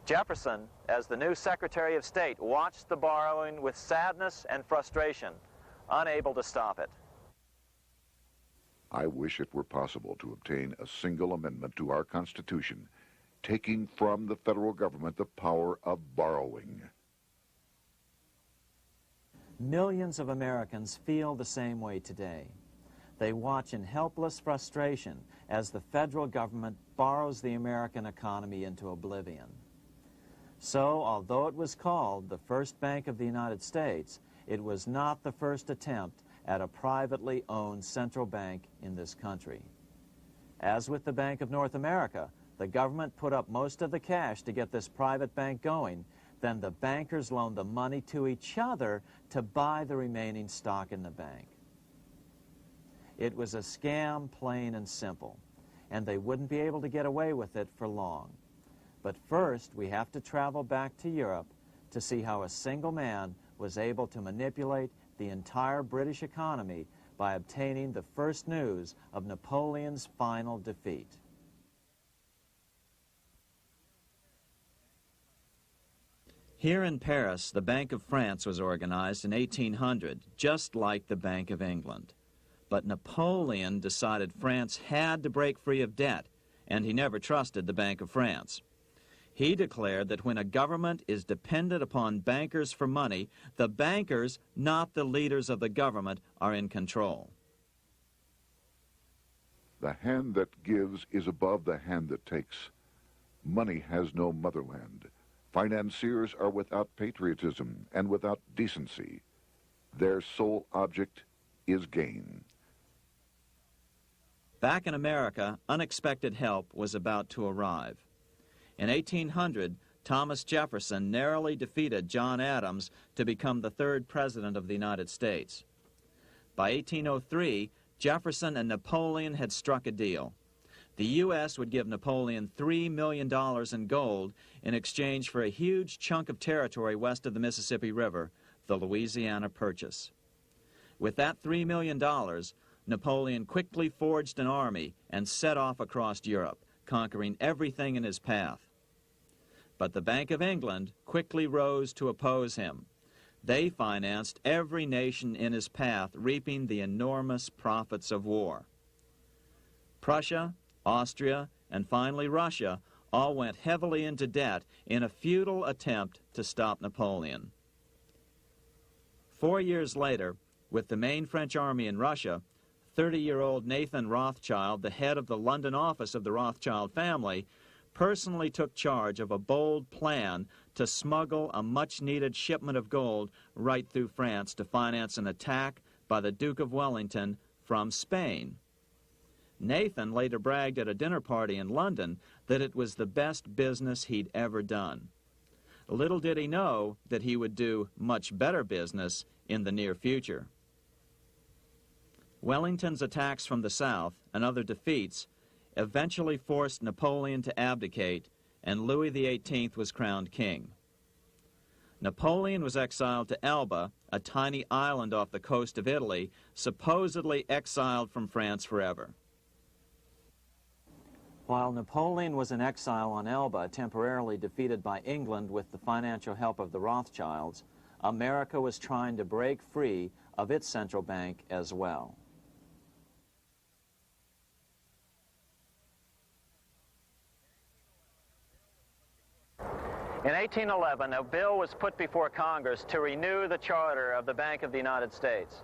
Jefferson, as the new Secretary of State, watched the borrowing with sadness and frustration, unable to stop it. I wish it were possible to obtain a single amendment to our Constitution, taking from the federal government the power of borrowing. Millions of Americans feel the same way today. They watch in helpless frustration as the federal government borrows the American economy into oblivion. So, although it was called the First Bank of the United States, it was not the first attempt at a privately owned central bank in this country. As with the Bank of North America, the government put up most of the cash to get this private bank going, then the bankers loaned the money to each other to buy the remaining stock in the bank. It was a scam, plain and simple, and they wouldn't be able to get away with it for long. But first, we have to travel back to Europe to see how a single man was able to manipulate the entire British economy by obtaining the first news of Napoleon's final defeat. Here in Paris, the Bank of France was organized in 1800, just like the Bank of England. But Napoleon decided France had to break free of debt, and he never trusted the Bank of France. He declared that when a government is dependent upon bankers for money, the bankers, not the leaders of the government, are in control. The hand that gives is above the hand that takes. Money has no motherland. Financiers are without patriotism and without decency. Their sole object is gain. Back in America, unexpected help was about to arrive. In 1800, Thomas Jefferson narrowly defeated John Adams to become the third president of the United States. By 1803, Jefferson and Napoleon had struck a deal. The U.S. would give Napoleon $3 million in gold in exchange for a huge chunk of territory west of the Mississippi River, the Louisiana Purchase. With that $3 million, Napoleon quickly forged an army and set off across Europe, conquering everything in his path. But the Bank of England quickly rose to oppose him. They financed every nation in his path, reaping the enormous profits of war. Prussia, Austria, and finally Russia all went heavily into debt in a futile attempt to stop Napoleon. 4 years later, with the main French army in Russia, 30-year-old Nathan Rothschild, the head of the London office of the Rothschild family, personally took charge of a bold plan to smuggle a much-needed shipment of gold right through France to finance an attack by the Duke of Wellington from Spain. Nathan later bragged at a dinner party in London that it was the best business he'd ever done. Little did he know that he would do much better business in the near future. Wellington's attacks from the south and other defeats eventually forced Napoleon to abdicate, and Louis XVIII was crowned king. Napoleon was exiled to Elba, a tiny island off the coast of Italy, supposedly exiled from France forever. While Napoleon was in exile on Elba, temporarily defeated by England with the financial help of the Rothschilds, America was trying to break free of its central bank as well. In 1811, a bill was put before Congress to renew the charter of the Bank of the United States.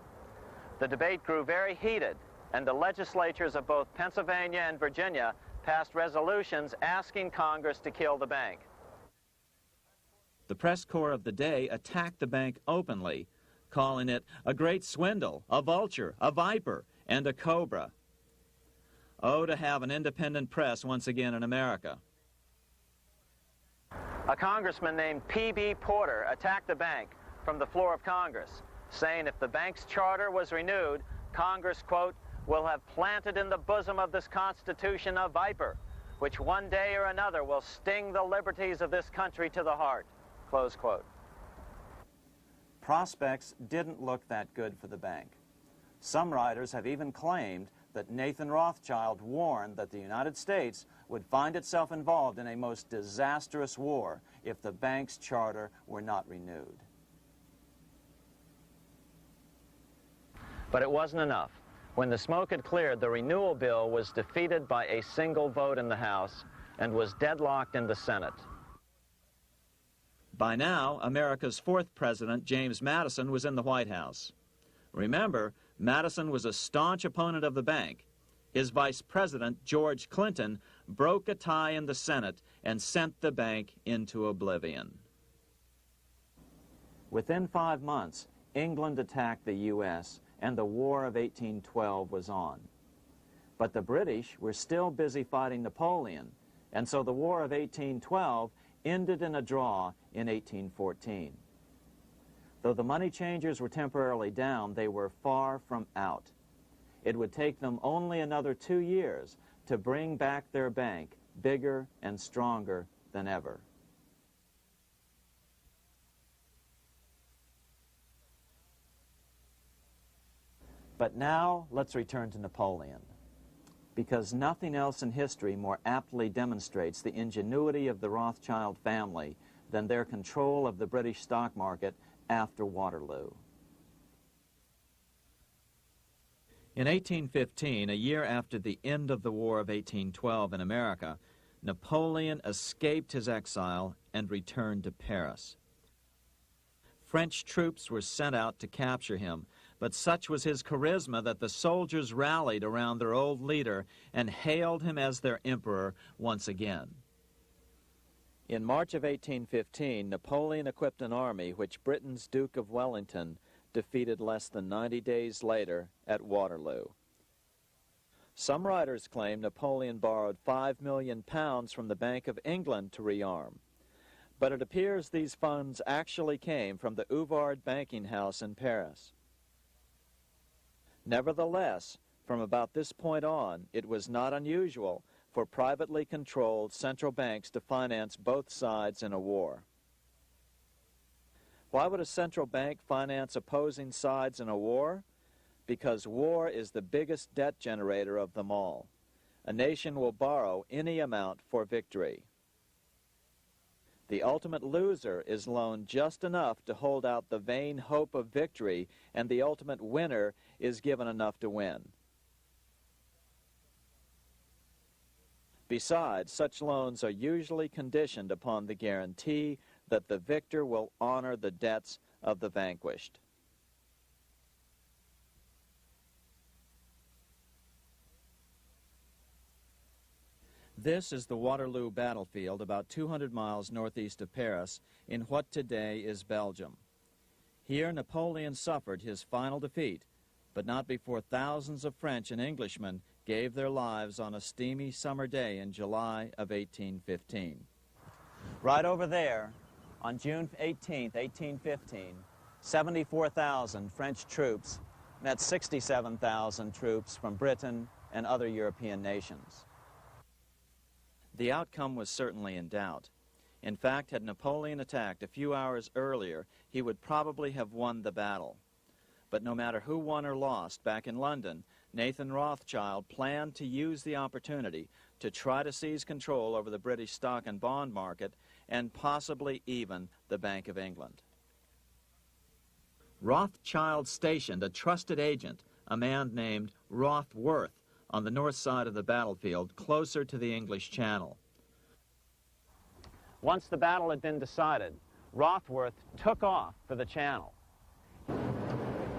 The debate grew very heated, and the legislatures of both Pennsylvania and Virginia passed resolutions asking Congress to kill the bank. The press corps of the day attacked the bank openly, calling it a great swindle, a vulture, a viper, and a cobra. Oh, to have an independent press once again in America. A congressman named P.B. Porter attacked the bank from the floor of Congress, saying if the bank's charter was renewed, Congress, quote, will have planted in the bosom of this Constitution a viper, which one day or another will sting the liberties of this country to the heart, close quote. Prospects didn't look that good for the bank. Some writers have even claimed that Nathan Rothschild warned that the United States would find itself involved in a most disastrous war if the bank's charter were not renewed. But it wasn't enough. When the smoke had cleared, the renewal bill was defeated by a single vote in the House and was deadlocked in the Senate. By now, America's fourth president, James Madison, was in the White House. Remember, Madison was a staunch opponent of the bank. His vice president, George Clinton, broke a tie in the Senate and sent the bank into oblivion. Within 5 months, England attacked the U.S., and the War of 1812 was on. But the British were still busy fighting Napoleon, and so the War of 1812 ended in a draw in 1814. Though the money changers were temporarily down, they were far from out. It would take them only another 2 years to bring back their bank bigger and stronger than ever. But now let's return to Napoleon, because nothing else in history more aptly demonstrates the ingenuity of the Rothschild family than their control of the British stock market after Waterloo. In 1815, a year after the end of the War of 1812 in America, Napoleon escaped his exile and returned to Paris. French troops were sent out to capture him, but such was his charisma that the soldiers rallied around their old leader and hailed him as their emperor once again. In March of 1815, Napoleon equipped an army which Britain's Duke of Wellington defeated less than 90 days later at Waterloo. Some writers claim Napoleon borrowed £5 million from the Bank of England to rearm. But it appears these funds actually came from the Ouvard banking house in Paris. Nevertheless, from about this point on, it was not unusual for privately controlled central banks to finance both sides in a war. Why would a central bank finance opposing sides in a war? Because war is the biggest debt generator of them all. A nation will borrow any amount for victory. The ultimate loser is loaned just enough to hold out the vain hope of victory, and the ultimate winner is given enough to win. Besides, such loans are usually conditioned upon the guarantee that the victor will honor the debts of the vanquished. This is the Waterloo battlefield about 200 miles northeast of Paris in what today is Belgium. Here Napoleon suffered his final defeat, but not before thousands of French and Englishmen gave their lives on a steamy summer day in July of 1815. Right over there, on June 18, 1815, 74,000 French troops met 67,000 troops from Britain and other European nations. The outcome was certainly in doubt. In fact, had Napoleon attacked a few hours earlier, he would probably have won the battle. But no matter who won or lost, back in London, Nathan Rothschild planned to use the opportunity to try to seize control over the British stock and bond market and possibly even the Bank of England. Rothschild stationed a trusted agent, a man named Rothworth, on the north side of the battlefield, closer to the English Channel. Once the battle had been decided, Rothworth took off for the Channel.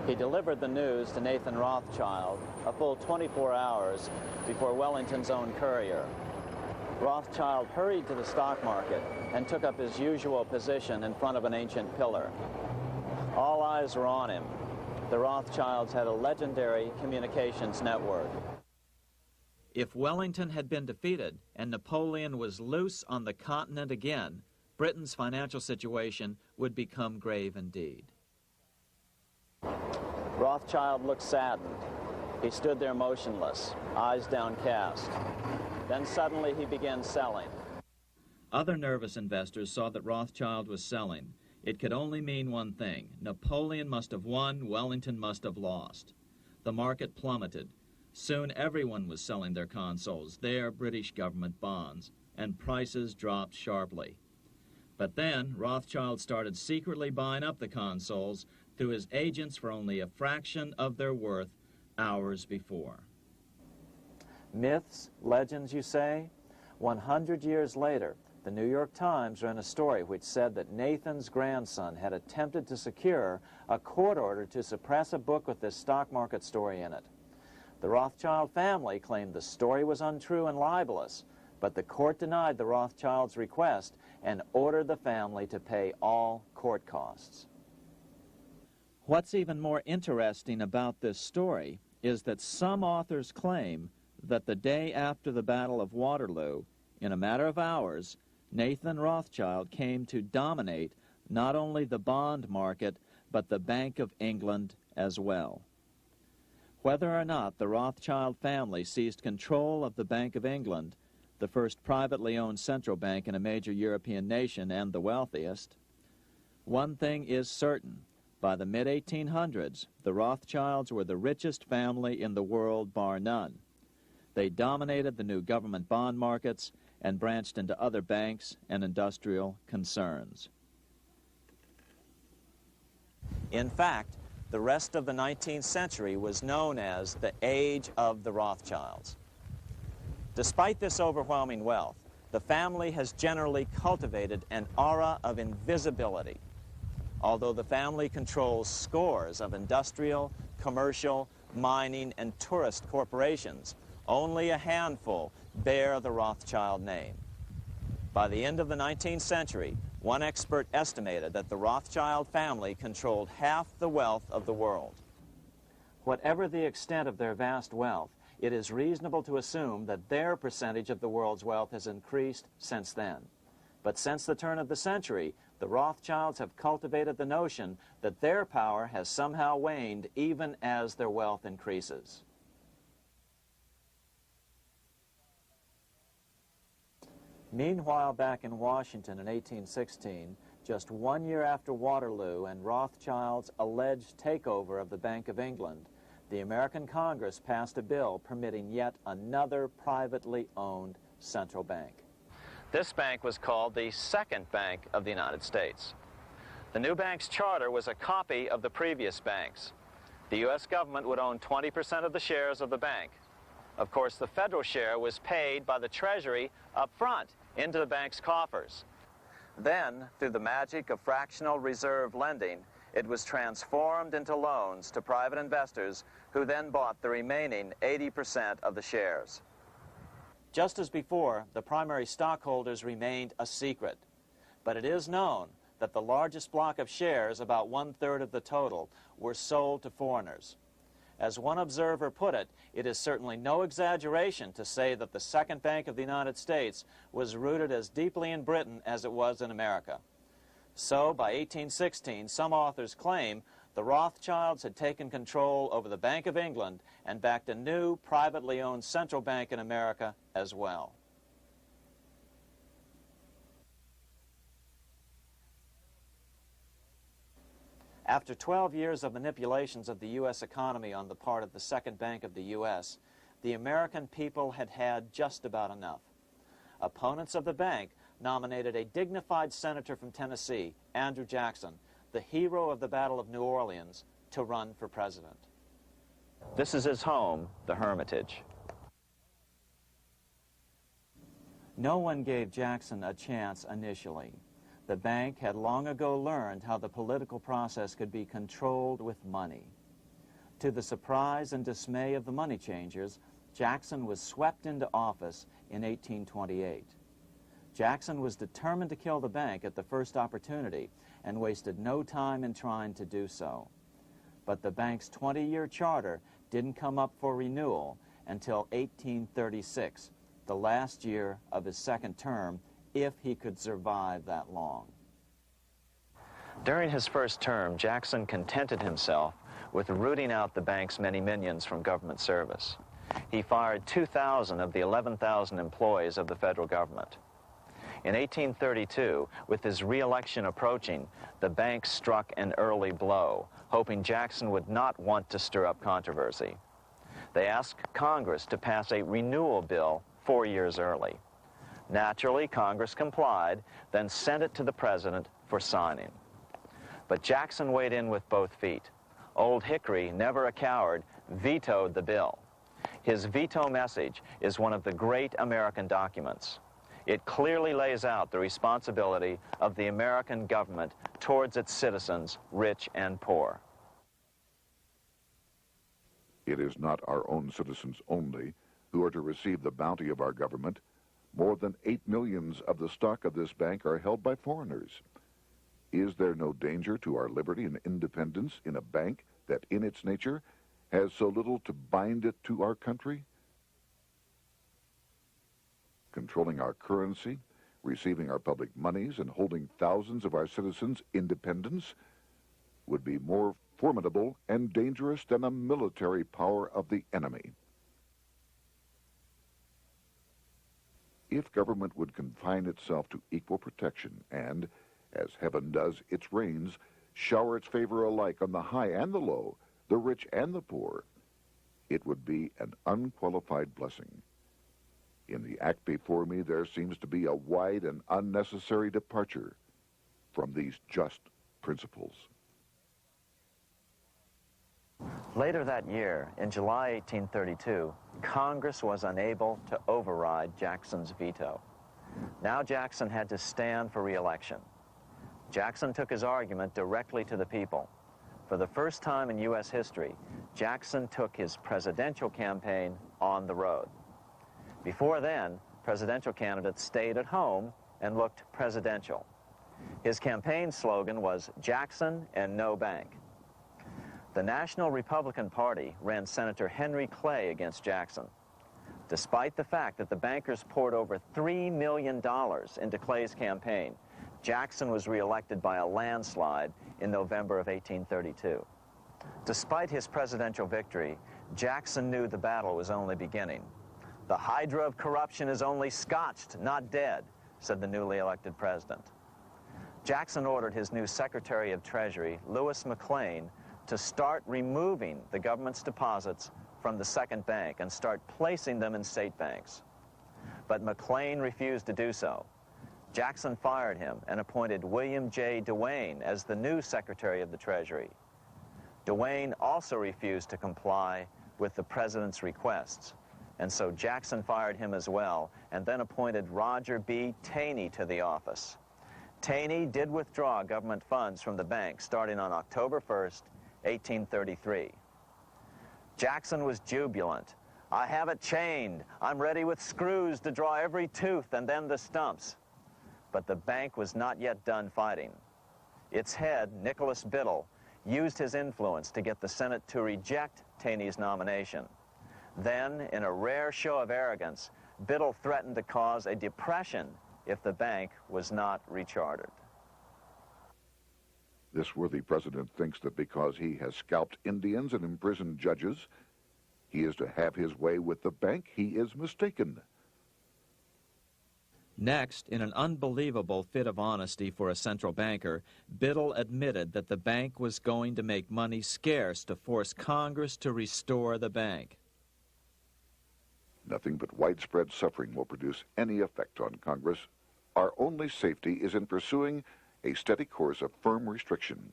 He delivered the news to Nathan Rothschild a full 24 hours before Wellington's own courier. Rothschild hurried to the stock market and took up his usual position in front of an ancient pillar. All eyes were on him. The Rothschilds had a legendary communications network. If Wellington had been defeated and Napoleon was loose on the continent again, Britain's financial situation would become grave indeed. Rothschild looked saddened. He stood there motionless, eyes downcast. Then suddenly he began selling. Other nervous investors saw that Rothschild was selling. It could only mean one thing. Napoleon must have won, Wellington must have lost. The market plummeted. Soon everyone was selling their consols, their British government bonds, and prices dropped sharply. But then Rothschild started secretly buying up the consols through his agents for only a fraction of their worth hours before. Myths, legends, you say? 100 years later, the New York Times ran a story which said that Nathan's grandson had attempted to secure a court order to suppress a book with this stock market story in it. The Rothschild family claimed the story was untrue and libelous, but the court denied the Rothschilds' request and ordered the family to pay all court costs. What's even more interesting about this story is that some authors claim that the day after the Battle of Waterloo, in a matter of hours, Nathan Rothschild came to dominate not only the bond market, but the Bank of England as well. Whether or not the Rothschild family seized control of the Bank of England, the first privately owned central bank in a major European nation and the wealthiest, one thing is certain. By the mid-1800s, the Rothschilds were the richest family in the world, bar none. They dominated the new government bond markets and branched into other banks and industrial concerns. In fact, the rest of the 19th century was known as the Age of the Rothschilds. Despite this overwhelming wealth, the family has generally cultivated an aura of invisibility. Although the family controls scores of industrial, commercial, mining, and tourist corporations, only a handful bear the Rothschild name. By the end of the 19th century, one expert estimated that the Rothschild family controlled half the wealth of the world. Whatever the extent of their vast wealth, it is reasonable to assume that their percentage of the world's wealth has increased since then. But since the turn of the century, the Rothschilds have cultivated the notion that their power has somehow waned even as their wealth increases. Meanwhile, back in Washington in 1816, just 1 year after Waterloo and Rothschild's alleged takeover of the Bank of England, the American Congress passed a bill permitting yet another privately owned central bank. This bank was called the Second Bank of the United States. The new bank's charter was a copy of the previous bank's. The U.S. government would own 20% of the shares of the bank. Of course, the federal share was paid by the Treasury up front into the bank's coffers. Then, through the magic of fractional reserve lending, it was transformed into loans to private investors who then bought the remaining 80% of the shares. Just as before, the primary stockholders remained a secret. But it is known that the largest block of shares, about 1/3 of the total, were sold to foreigners. As one observer put it, it is certainly no exaggeration to say that the Second Bank of the United States was rooted as deeply in Britain as it was in America. So, by 1816, some authors claim the Rothschilds had taken control over the Bank of England and backed a new privately owned central bank in America as well. After 12 years of manipulations of the U.S. economy on the part of the Second Bank of the U.S., the American people had had just about enough. Opponents of the bank nominated a dignified senator from Tennessee, Andrew Jackson, the hero of the Battle of New Orleans, to run for president. This is his home, the Hermitage. No one gave Jackson a chance initially. The bank had long ago learned how the political process could be controlled with money. To the surprise and dismay of the money changers, Jackson was swept into office in 1828. Jackson was determined to kill the bank at the first opportunity and wasted no time in trying to do so. But the bank's 20-year charter didn't come up for renewal until 1836, the last year of his second term, if he could survive that long. During his first term, Jackson contented himself with rooting out the bank's many minions from government service. He fired 2,000 of the 11,000 employees of the federal government. In 1832, with his re-election approaching, the bank struck an early blow, hoping Jackson would not want to stir up controversy. They asked Congress to pass a renewal bill 4 years early. Naturally, Congress complied, then sent it to the president for signing. But Jackson weighed in with both feet. Old Hickory, never a coward, vetoed the bill. His veto message is one of the great American documents. It clearly lays out the responsibility of the American government towards its citizens, rich and poor. It is not our own citizens only who are to receive the bounty of our government. More than 8 million of the stock of this bank are held by foreigners. Is there no danger to our liberty and independence in a bank that in its nature has so little to bind it to our country? Controlling our currency, receiving our public monies, and holding thousands of our citizens' independence would be more formidable and dangerous than a military power of the enemy. If government would confine itself to equal protection and, as heaven does its rains, shower its favor alike on the high and the low, the rich and the poor, it would be an unqualified blessing. In the act before me, there seems to be a wide and unnecessary departure from these just principles. Later that year, in July 1832, Congress was unable to override Jackson's veto. Now Jackson had to stand for re-election. Jackson took his argument directly to the people. For the first time in U.S. history, Jackson took his presidential campaign on the road. Before then, presidential candidates stayed at home and looked presidential. His campaign slogan was "Jackson and no bank." The National Republican Party ran Senator Henry Clay against Jackson. Despite the fact that the bankers poured over $3 million into Clay's campaign, Jackson was reelected by a landslide in November of 1832. Despite his presidential victory, Jackson knew the battle was only beginning. "The hydra of corruption is only scotched, not dead," said the newly elected president. Jackson ordered his new Secretary of Treasury, Lewis McLean, to start removing the government's deposits from the second bank and start placing them in state banks. But McLean refused to do so. Jackson fired him and appointed William J. Duane as the new Secretary of the Treasury. Duane also refused to comply with the president's requests, and so Jackson fired him as well and then appointed Roger B. Taney to the office. Taney did withdraw government funds from the bank starting on October 1st, 1833. Jackson was jubilant. "I have it chained. I'm ready with screws to draw every tooth and then the stumps." But the bank was not yet done fighting. Its head, Nicholas Biddle, used his influence to get the Senate to reject Taney's nomination. Then, in a rare show of arrogance, Biddle threatened to cause a depression if the bank was not rechartered. This worthy president thinks that because he has scalped Indians and imprisoned judges, he is to have his way with the bank. He is mistaken. Next, in an unbelievable fit of honesty for a central banker, Biddle admitted that the bank was going to make money scarce to force Congress to restore the bank. Nothing but widespread suffering will produce any effect on Congress. Our only safety is in pursuing a steady course of firm restriction,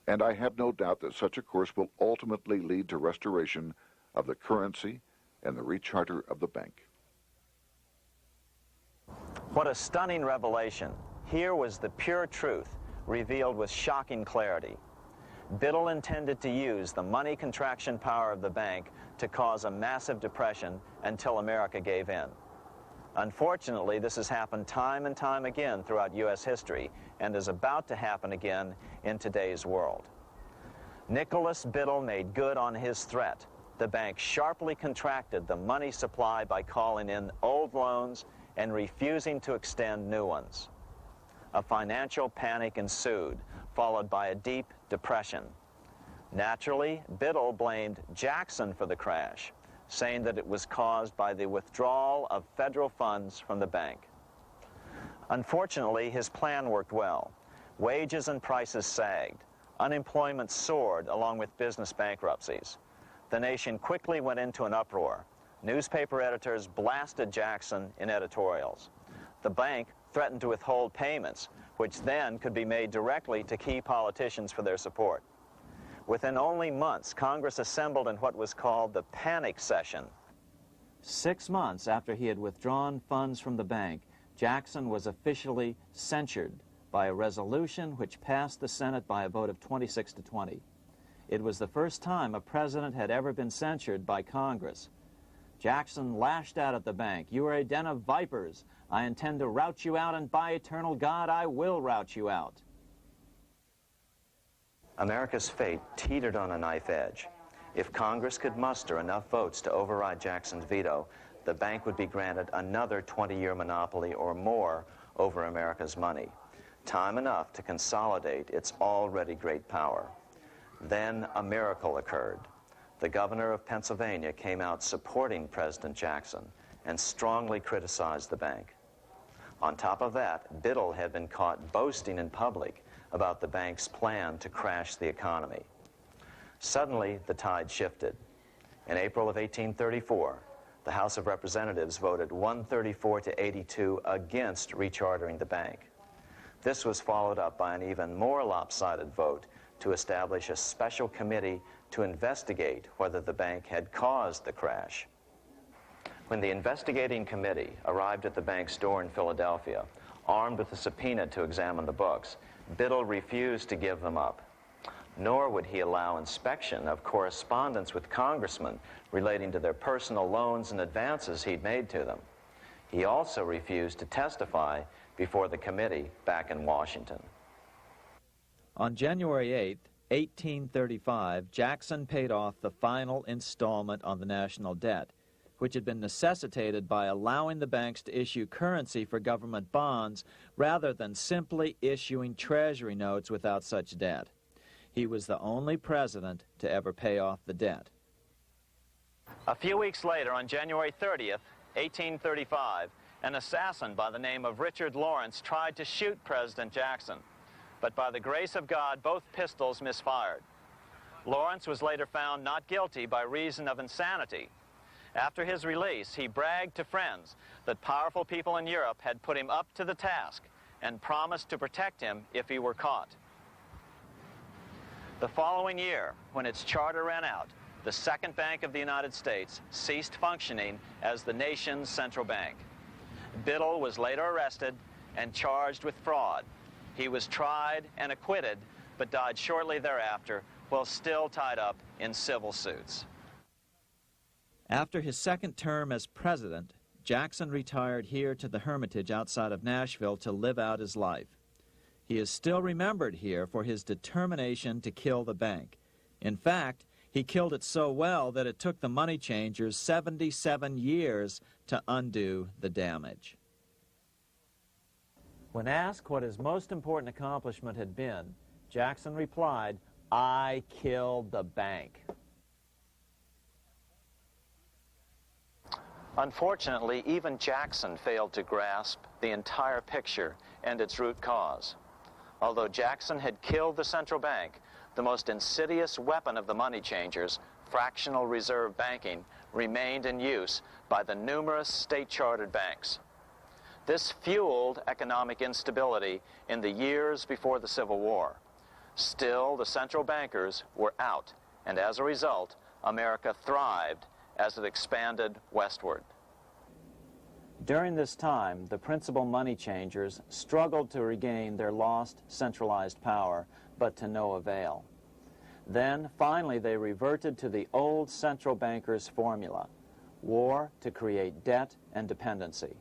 and I have no doubt that such a course will ultimately lead to restoration of the currency and the recharter of the bank. What a stunning revelation. Here was the pure truth, revealed with shocking clarity. Biddle intended to use the money contraction power of the bank to cause a massive depression until America gave in. Unfortunately, this has happened time and time again throughout U.S. history and is about to happen again in today's world. Nicholas Biddle made good on his threat. The bank sharply contracted the money supply by calling in old loans and refusing to extend new ones. A financial panic ensued, followed by a deep depression. Naturally, Biddle blamed Jackson for the crash, saying that it was caused by the withdrawal of federal funds from the bank. Unfortunately, his plan worked well. Wages and prices sagged. Unemployment soared along with business bankruptcies. The nation quickly went into an uproar. Newspaper editors blasted Jackson in editorials. The bank threatened to withhold payments, which then could be made directly to key politicians for their support. Within only months, Congress assembled in what was called the panic session. 6 months after he had withdrawn funds from the bank, Jackson was officially censured by a resolution which passed the Senate by a vote of 26 to 20. It was the first time a president had ever been censured by Congress. Jackson lashed out at the bank. "You are a den of vipers. I intend to rout you out, and by eternal God, I will rout you out." America's fate teetered on a knife edge. If Congress could muster enough votes to override Jackson's veto, the bank would be granted another 20-year monopoly or more over America's money, time enough to consolidate its already great power. Then a miracle occurred. The governor of Pennsylvania came out supporting President Jackson and strongly criticized the bank. On top of that, Biddle had been caught boasting in public about the bank's plan to crash the economy. Suddenly, the tide shifted. In April of 1834, the House of Representatives voted 134 to 82 against rechartering the bank. This was followed up by an even more lopsided vote to establish a special committee to investigate whether the bank had caused the crash. When the investigating committee arrived at the bank's door in Philadelphia, armed with a subpoena to examine the books, Biddle refused to give them up. Nor would he allow inspection of correspondence with congressmen relating to their personal loans and advances he'd made to them. He also refused to testify before the committee back in Washington. On January 8th, 1835, Jackson paid off the final installment on the national debt, which had been necessitated by allowing the banks to issue currency for government bonds rather than simply issuing treasury notes without such debt. He was the only president to ever pay off the debt. A few weeks later, on January 30th, 1835, an assassin by the name of Richard Lawrence tried to shoot President Jackson, but by the grace of God, both pistols misfired. Lawrence was later found not guilty by reason of insanity. After his release, he bragged to friends that powerful people in Europe had put him up to the task and promised to protect him if he were caught. The following year, when its charter ran out, the Second Bank of the United States ceased functioning as the nation's central bank. Biddle was later arrested and charged with fraud. He was tried and acquitted, but died shortly thereafter while still tied up in civil suits. After his second term as president, Jackson retired here to the Hermitage outside of Nashville to live out his life. He is still remembered here for his determination to kill the bank. In fact, he killed it so well that it took the money changers 77 years to undo the damage. When asked what his most important accomplishment had been, Jackson replied, "I killed the bank." Unfortunately, even Jackson failed to grasp the entire picture and its root cause. Although Jackson had killed the central bank, the most insidious weapon of the money changers, fractional reserve banking, remained in use by the numerous state-chartered banks. This fueled economic instability in the years before the Civil War. Still, the central bankers were out, and as a result, America thrived as it expanded westward. During this time, the principal money changers struggled to regain their lost centralized power, but to no avail. Then, finally, they reverted to the old central bankers' formula: war to create debt and dependency.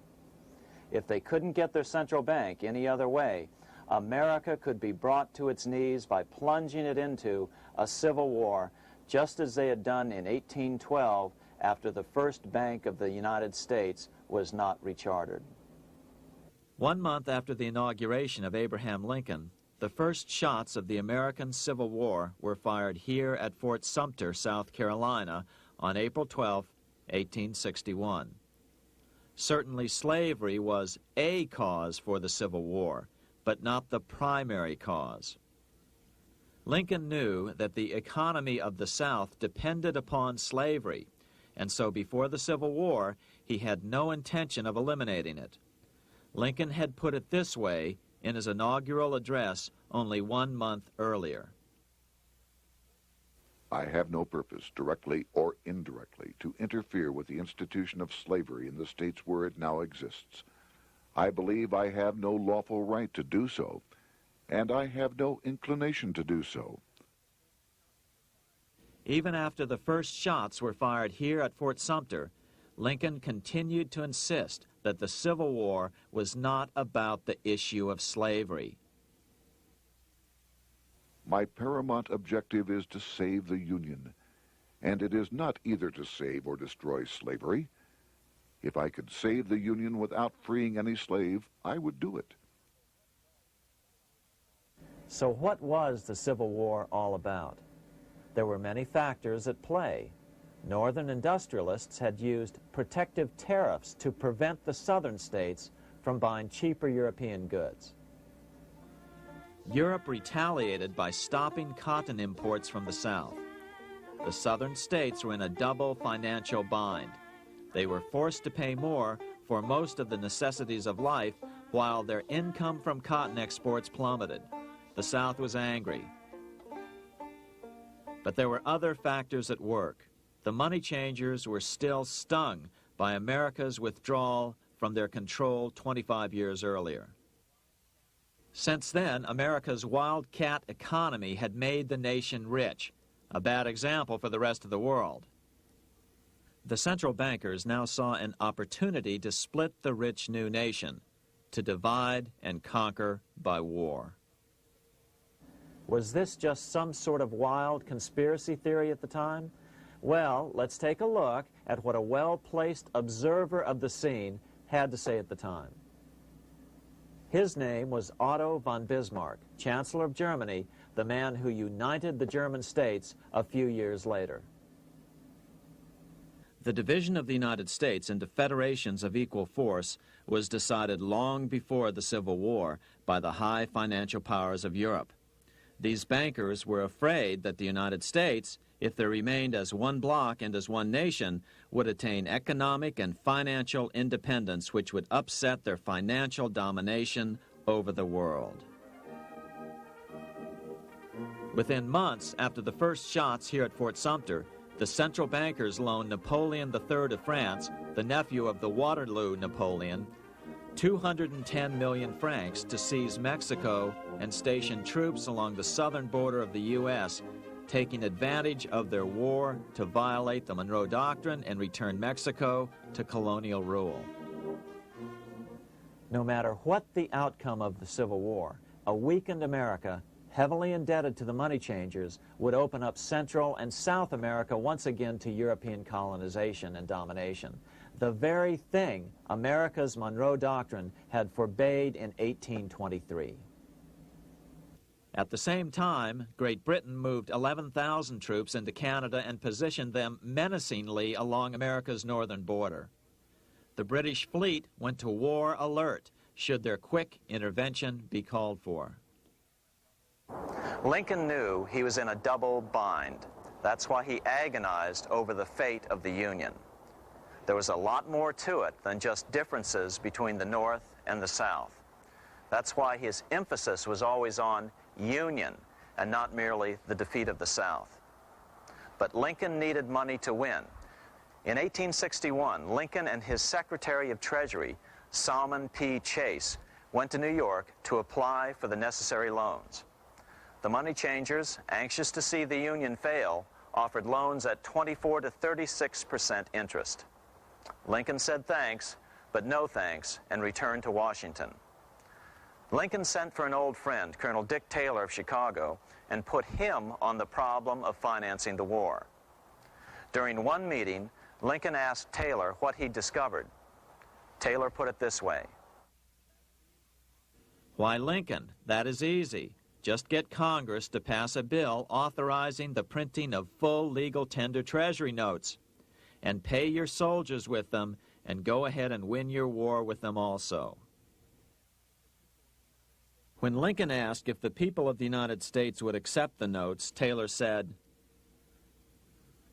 If they couldn't get their central bank any other way, America could be brought to its knees by plunging it into a civil war, just as they had done in 1812 after the first Bank of the United States was not rechartered. 1 month after the inauguration of Abraham Lincoln, the first shots of the American Civil War were fired here at Fort Sumter, South Carolina, on April 12, 1861. Certainly slavery was a cause for the Civil War, but not the primary cause. Lincoln knew that the economy of the South depended upon slavery, and so before the Civil War, he had no intention of eliminating it. Lincoln had put it this way in his inaugural address only 1 month earlier. I have no purpose, directly or indirectly, to interfere with the institution of slavery in the states where it now exists. I believe I have no lawful right to do so, and I have no inclination to do so. Even after the first shots were fired here at Fort Sumter, Lincoln continued to insist that the Civil War was not about the issue of slavery. My paramount objective is to save the Union, and it is not either to save or destroy slavery. If I could save the Union without freeing any slave, I would do it. So what was the Civil War all about? There were many factors at play. Northern industrialists had used protective tariffs to prevent the southern states from buying cheaper European goods. Europe retaliated by stopping cotton imports from the South. The southern states were in a double financial bind. They were forced to pay more for most of the necessities of life, while their income from cotton exports plummeted. The South was angry. But there were other factors at work. The money changers were still stung by America's withdrawal from their control 25 years earlier. Since then, America's wildcat economy had made the nation rich, a bad example for the rest of the world. The central bankers now saw an opportunity to split the rich new nation, to divide and conquer by war. Was this just some sort of wild conspiracy theory at the time? Well, let's take a look at what a well-placed observer of the scene had to say at the time. His name was Otto von Bismarck, Chancellor of Germany, the man who united the German states a few years later. The division of the United States into federations of equal force was decided long before the Civil War by the high financial powers of Europe. These bankers were afraid that the United States, if they remained as one bloc and as one nation, would attain economic and financial independence which would upset their financial domination over the world. Within months after the first shots here at Fort Sumter, the central bankers loaned Napoleon III of France, the nephew of the Waterloo Napoleon, 210 million francs to seize Mexico and station troops along the southern border of the U.S., taking advantage of their war to violate the Monroe Doctrine and return Mexico to colonial rule. No matter what the outcome of the Civil War, a weakened America, heavily indebted to the money changers, would open up Central and South America once again to European colonization and domination. The very thing America's Monroe Doctrine had forbade in 1823. At the same time, Great Britain moved 11,000 troops into Canada and positioned them menacingly along America's northern border. The British fleet went to war alert should their quick intervention be called for. Lincoln knew he was in a double bind. That's why he agonized over the fate of the Union. There was a lot more to it than just differences between the North and the South. That's why his emphasis was always on union and not merely the defeat of the South. But Lincoln needed money to win. In 1861, Lincoln and his Secretary of Treasury, Salmon P. Chase, went to New York to apply for the necessary loans. The money changers, anxious to see the Union fail, offered loans at 24 to 36% interest. Lincoln said thanks, but no thanks, and returned to Washington. Lincoln sent for an old friend, Colonel Dick Taylor of Chicago, and put him on the problem of financing the war. During one meeting, Lincoln asked Taylor what he'd discovered. Taylor put it this way. Why, Lincoln, that is easy. Just get Congress to pass a bill authorizing the printing of full legal tender Treasury notes, and pay your soldiers with them, and go ahead and win your war with them also. When Lincoln asked if the people of the United States would accept the notes, Taylor said,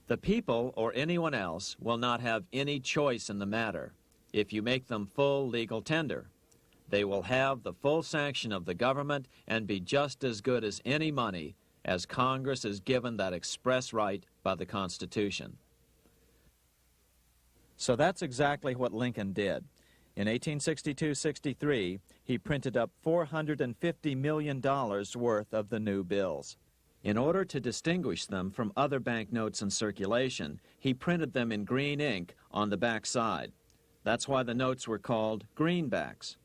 "The people or anyone else will not have any choice in the matter if you make them full legal tender. They will have the full sanction of the government and be just as good as any money, as Congress is given that express right by the Constitution." So that's exactly what Lincoln did. In 1862-63, he printed up $450 million worth of the new bills. In order to distinguish them from other banknotes in circulation, he printed them in green ink on the back side. That's why the notes were called greenbacks.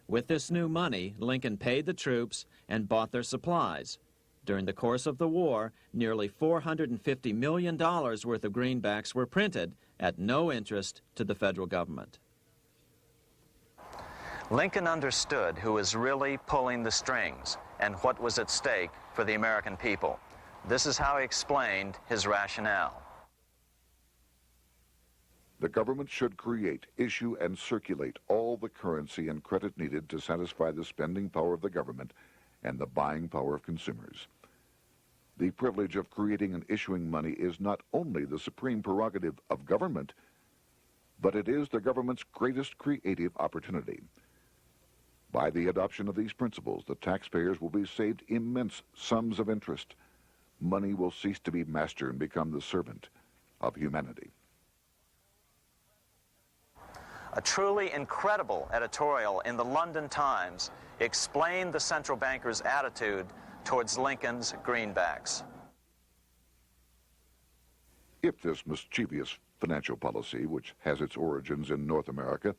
With this new money, Lincoln paid the troops and bought their supplies. During the course of the war, nearly $450 million worth of greenbacks were printed at no interest to the federal government. Lincoln understood who was really pulling the strings and what was at stake for the American people. This is how he explained his rationale. The government should create, issue, and circulate all the currency and credit needed to satisfy the spending power of the government and the buying power of consumers. The privilege of creating and issuing money is not only the supreme prerogative of government, but it is the government's greatest creative opportunity. By the adoption of these principles, the taxpayers will be saved immense sums of interest. Money will cease to be master and become the servant of humanity. A truly incredible editorial in the London Times explained the central bankers' attitude towards Lincoln's greenbacks. If this mischievous financial policy, which has its origins in North America,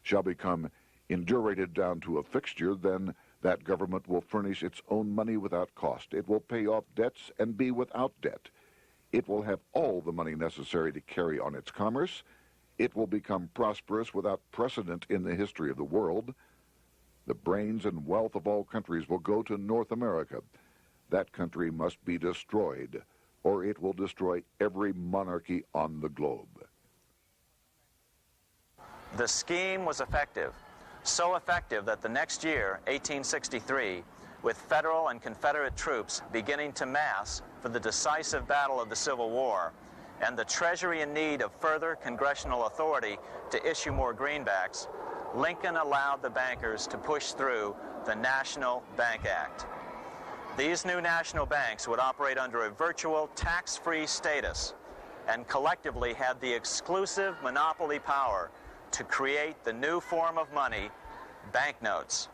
shall become indurated down to a fixture, then That government will furnish its own money without cost. It will pay off debts and be without debt. It will have all the money necessary to carry on its commerce. It will become prosperous without precedent in the history of the world. The brains and wealth of all countries will go to North America. That country must be destroyed, or it will destroy every monarchy on the globe. The scheme was effective, so effective that the next year, 1863, with Federal and Confederate troops beginning to mass for the decisive battle of the Civil War, and the Treasury in need of further congressional authority to issue more greenbacks, Lincoln allowed the bankers to push through the National Bank Act. These new national banks would operate under a virtual tax-free status and collectively had the exclusive monopoly power to create the new form of money, banknotes.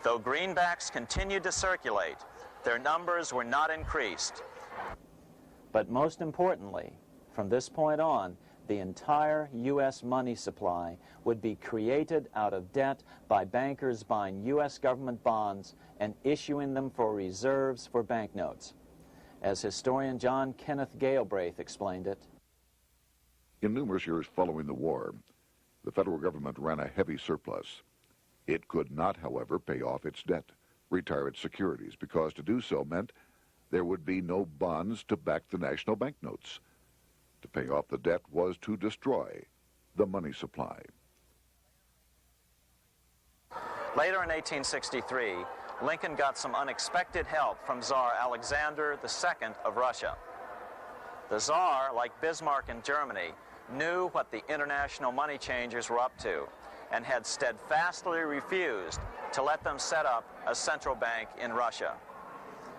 Though greenbacks continued to circulate, their numbers were not increased. But most importantly, from this point on, the entire U.S. money supply would be created out of debt by bankers buying U.S. government bonds and issuing them for reserves for banknotes. As historian John Kenneth Galbraith explained it, in numerous years following the war, the federal government ran a heavy surplus. It could not, however, pay off its debt, retire its securities, because to do so meant there would be no bonds to back the national banknotes. To pay off the debt was to destroy the money supply. Later in 1863, Lincoln got some unexpected help from Tsar Alexander II of Russia. The Tsar, like Bismarck in Germany, knew what the international money changers were up to and had steadfastly refused to let them set up a central bank in Russia.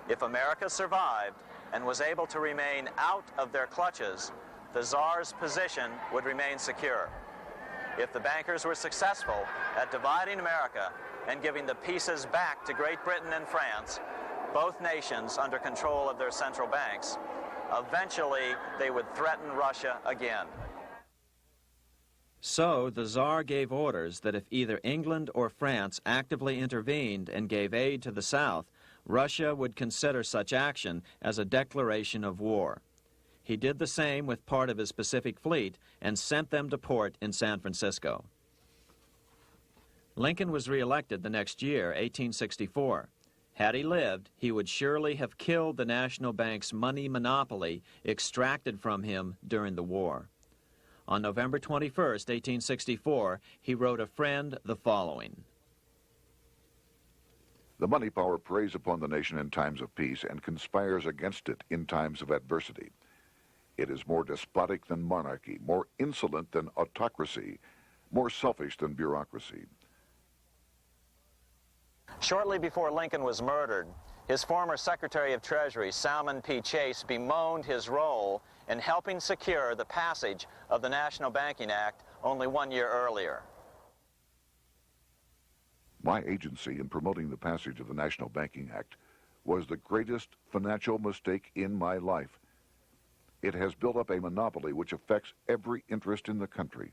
If America survived and was able to remain out of their clutches, the Tsar's position would remain secure. If the bankers were successful at dividing America and giving the pieces back to Great Britain and France, both nations under control of their central banks, eventually they would threaten Russia again. So the Tsar gave orders that if either England or France actively intervened and gave aid to the South, Russia would consider such action as a declaration of war. He did the same with part of his Pacific Fleet and sent them to port in San Francisco. Lincoln was reelected the next year, 1864. Had he lived, he would surely have killed the national bank's money monopoly extracted from him during the war. On November 21, 1864, he wrote a friend the following. The money power preys upon the nation in times of peace and conspires against it in times of adversity. It is more despotic than monarchy, more insolent than autocracy, more selfish than bureaucracy. Shortly before Lincoln was murdered, his former Secretary of Treasury, Salmon P. Chase, bemoaned his role in helping secure the passage of the National Banking Act only 1 year earlier. My agency in promoting the passage of the National Banking Act was the greatest financial mistake in my life. It has built up a monopoly which affects every interest in the country.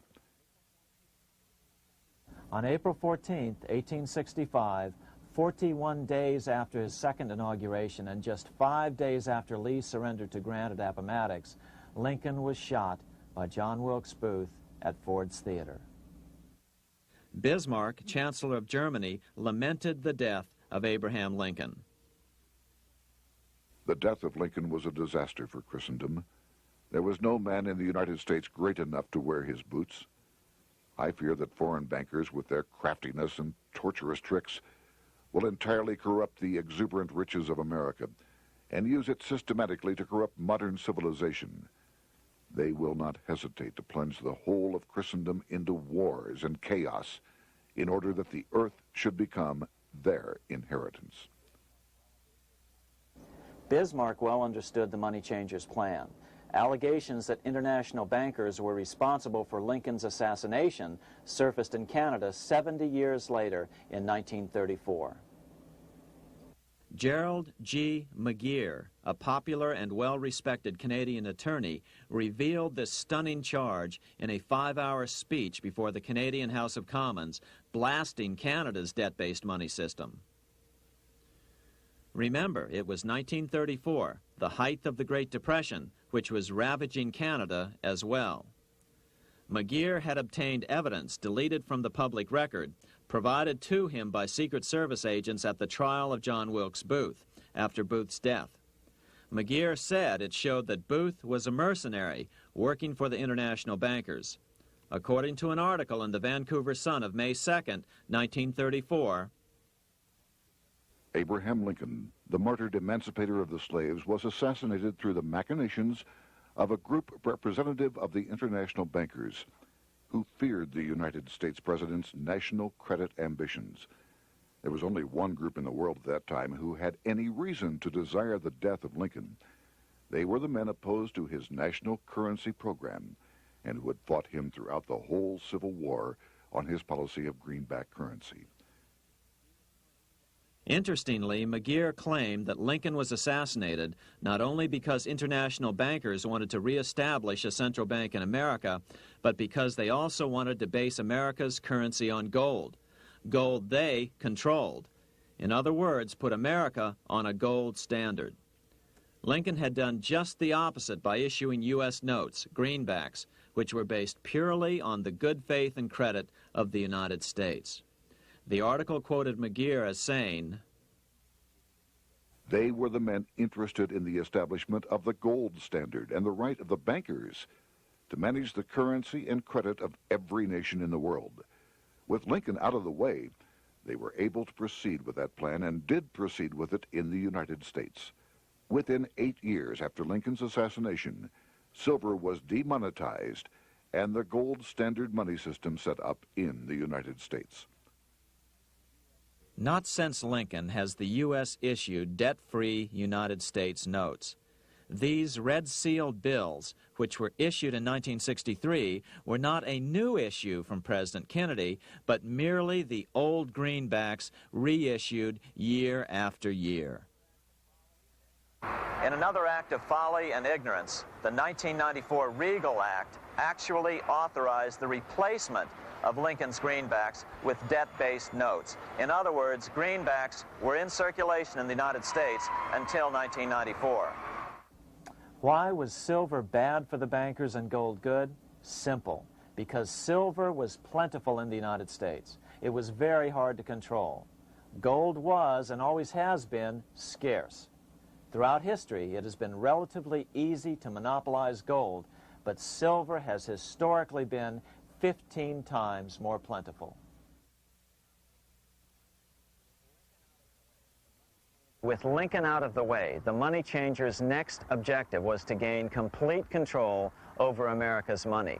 On April 14, 1865, 41 days after his second inauguration and just 5 days after Lee surrendered to Grant at Appomattox, Lincoln was shot by John Wilkes Booth at Ford's Theater. Bismarck, Chancellor of Germany, lamented the death of Abraham Lincoln. The death of Lincoln was a disaster for Christendom. There was no man in the United States great enough to wear his boots. I fear that foreign bankers, with their craftiness and torturous tricks, will entirely corrupt the exuberant riches of America and use it systematically to corrupt modern civilization. They will not hesitate to plunge the whole of Christendom into wars and chaos in order that the earth should become their inheritance. Bismarck well understood the money changers' plan. Allegations that international bankers were responsible for Lincoln's assassination surfaced in Canada 70 years later in 1934. Gerald G. McGeer, a popular and well-respected Canadian attorney, revealed this stunning charge in a 5-hour speech before the Canadian House of Commons, blasting Canada's debt-based money system. Remember, it was 1934, the height of the Great Depression, which was ravaging Canada as well. McGeer had obtained evidence deleted from the public record, provided to him by Secret Service agents at the trial of John Wilkes Booth after Booth's death. McGeer said it showed that Booth was a mercenary working for the international bankers. According to an article in the Vancouver Sun of May 2nd, 1934, Abraham Lincoln, the martyred emancipator of the slaves, was assassinated through the machinations of a group representative of the international bankers who feared the United States president's national credit ambitions. There was only one group in the world at that time who had any reason to desire the death of Lincoln. They were the men opposed to his national currency program and who had fought him throughout the whole Civil War on his policy of greenback currency. Interestingly, McGeer claimed that Lincoln was assassinated not only because international bankers wanted to reestablish a central bank in America, but because they also wanted to base America's currency on gold. Gold they controlled. In other words, put America on a gold standard. Lincoln had done just the opposite by issuing U.S. notes, greenbacks, which were based purely on the good faith and credit of the United States. The article quoted McGeer as saying, "They were the men interested in the establishment of the gold standard and the right of the bankers to manage the currency and credit of every nation in the world. With Lincoln out of the way, they were able to proceed with that plan and did proceed with it in the United States. Within 8 years after Lincoln's assassination, silver was demonetized and the gold standard money system set up in the United States." Not since Lincoln has the U.S. issued debt-free United States notes. These red-sealed bills, which were issued in 1963, were not a new issue from President Kennedy, but merely the old greenbacks reissued year after year. In another act of folly and ignorance, the 1994 Regal Act actually authorized the replacement of Lincoln's greenbacks with debt-based notes. In other words, greenbacks were in circulation in the United States until 1994. Why was silver bad for the bankers and gold good? Simple. Because silver was plentiful in the United States. It was very hard to control. Gold was, and always has been, scarce. Throughout history, it has been relatively easy to monopolize gold, but silver has historically been 15 times more plentiful. With Lincoln out of the way, the money changers' next objective was to gain complete control over America's money.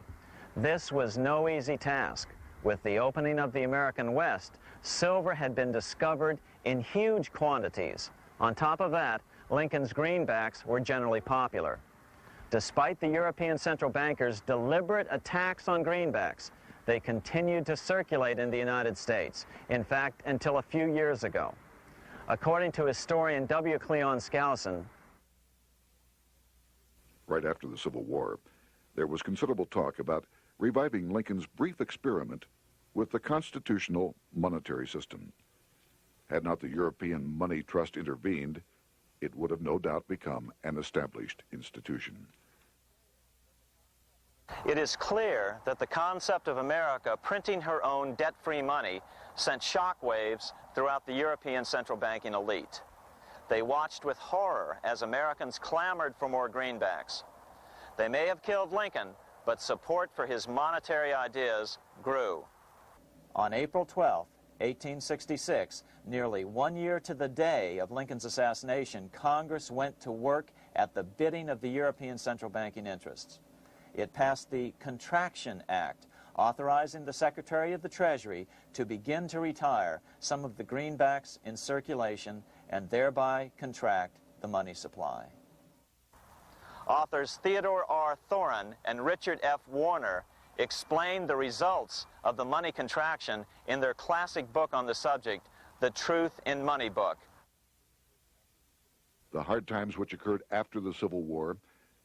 This was no easy task. With the opening of the American West, silver had been discovered in huge quantities. On top of that, Lincoln's greenbacks were generally popular. Despite the European central bankers' deliberate attacks on greenbacks, they continued to circulate in the United States, in fact, until a few years ago. According to historian W. Cleon Skousen, right after the Civil War, there was considerable talk about reviving Lincoln's brief experiment with the constitutional monetary system. Had not the European Money Trust intervened, it would have no doubt become an established institution. It is clear that the concept of America printing her own debt-free money sent shockwaves throughout the European central banking elite. They watched with horror as Americans clamored for more greenbacks. They may have killed Lincoln, but support for his monetary ideas grew. On April 12, 1866, nearly 1 year to the day of Lincoln's assassination, Congress went to work at the bidding of the European central banking interests. It passed the Contraction Act, authorizing the Secretary of the Treasury to begin to retire some of the greenbacks in circulation and thereby contract the money supply. Authors Theodore R. Thorin and Richard F. Warner explained the results of the money contraction in their classic book on the subject, The Truth in Money Book. The hard times which occurred after the Civil War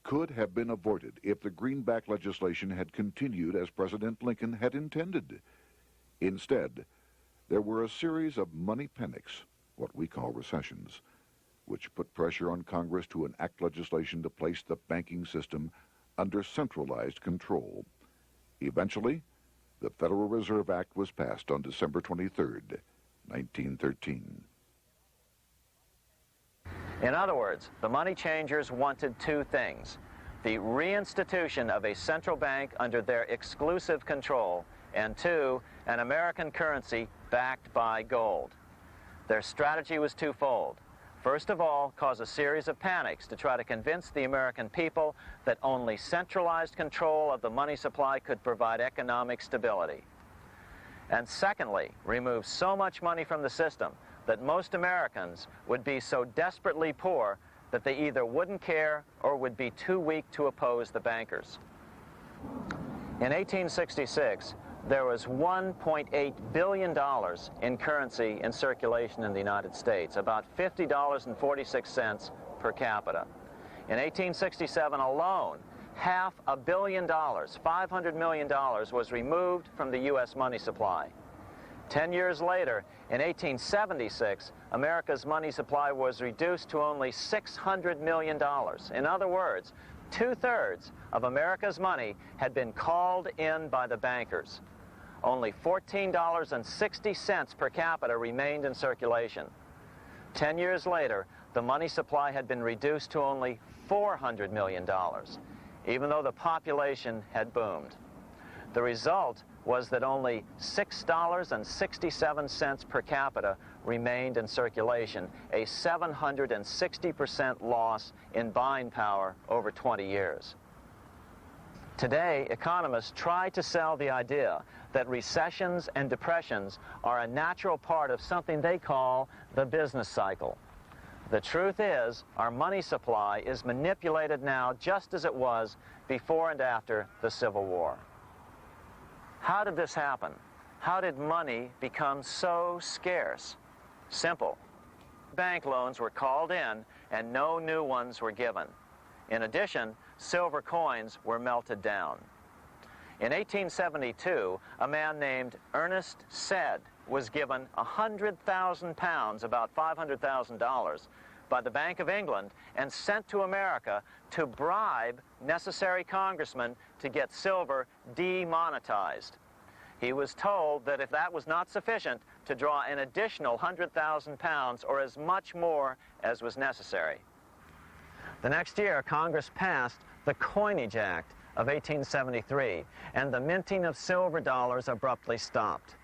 could have been avoided if the greenback legislation had continued as President Lincoln had intended. Instead, there were a series of money panics, what we call recessions, which put pressure on Congress to enact legislation to place the banking system under centralized control. Eventually, the Federal Reserve Act was passed on December 23rd, 1913. In other words, the money changers wanted two things: the reinstitution of a central bank under their exclusive control, and two, an American currency backed by gold. Their strategy was twofold. First of all, cause a series of panics to try to convince the American people that only centralized control of the money supply could provide economic stability. And secondly, remove so much money from the system that most Americans would be so desperately poor that they either wouldn't care or would be too weak to oppose the bankers. In 1866, there was $1.8 billion in currency in circulation in the United States, about $50.46 per capita. In 1867 alone, $500 million, $500 million, was removed from the U.S. money supply. 10 years later, in 1876, America's money supply was reduced to only $600 million. In other words, 2/3 of America's money had been called in by the bankers. Only $14.60 per capita remained in circulation. 10 years later, the money supply had been reduced to only $400 million, even though the population had boomed. The result was that only $6.67 per capita remained in circulation, a 760% loss in buying power over 20 years. Today, economists try to sell the idea that recessions and depressions are a natural part of something they call the business cycle. The truth is, our money supply is manipulated now just as it was before and after the Civil War. How did this happen? How did money become so scarce? Simple. Bank loans were called in and no new ones were given. In addition, silver coins were melted down. In 1872, a man named Ernest Sed was given 100,000 pounds, about $500,000, by the Bank of England and sent to America to bribe necessary congressmen to get silver demonetized. He was told that if that was not sufficient, to draw an additional 100,000 pounds or as much more as was necessary. The next year, Congress passed the Coinage Act of 1873, and the minting of silver dollars abruptly stopped.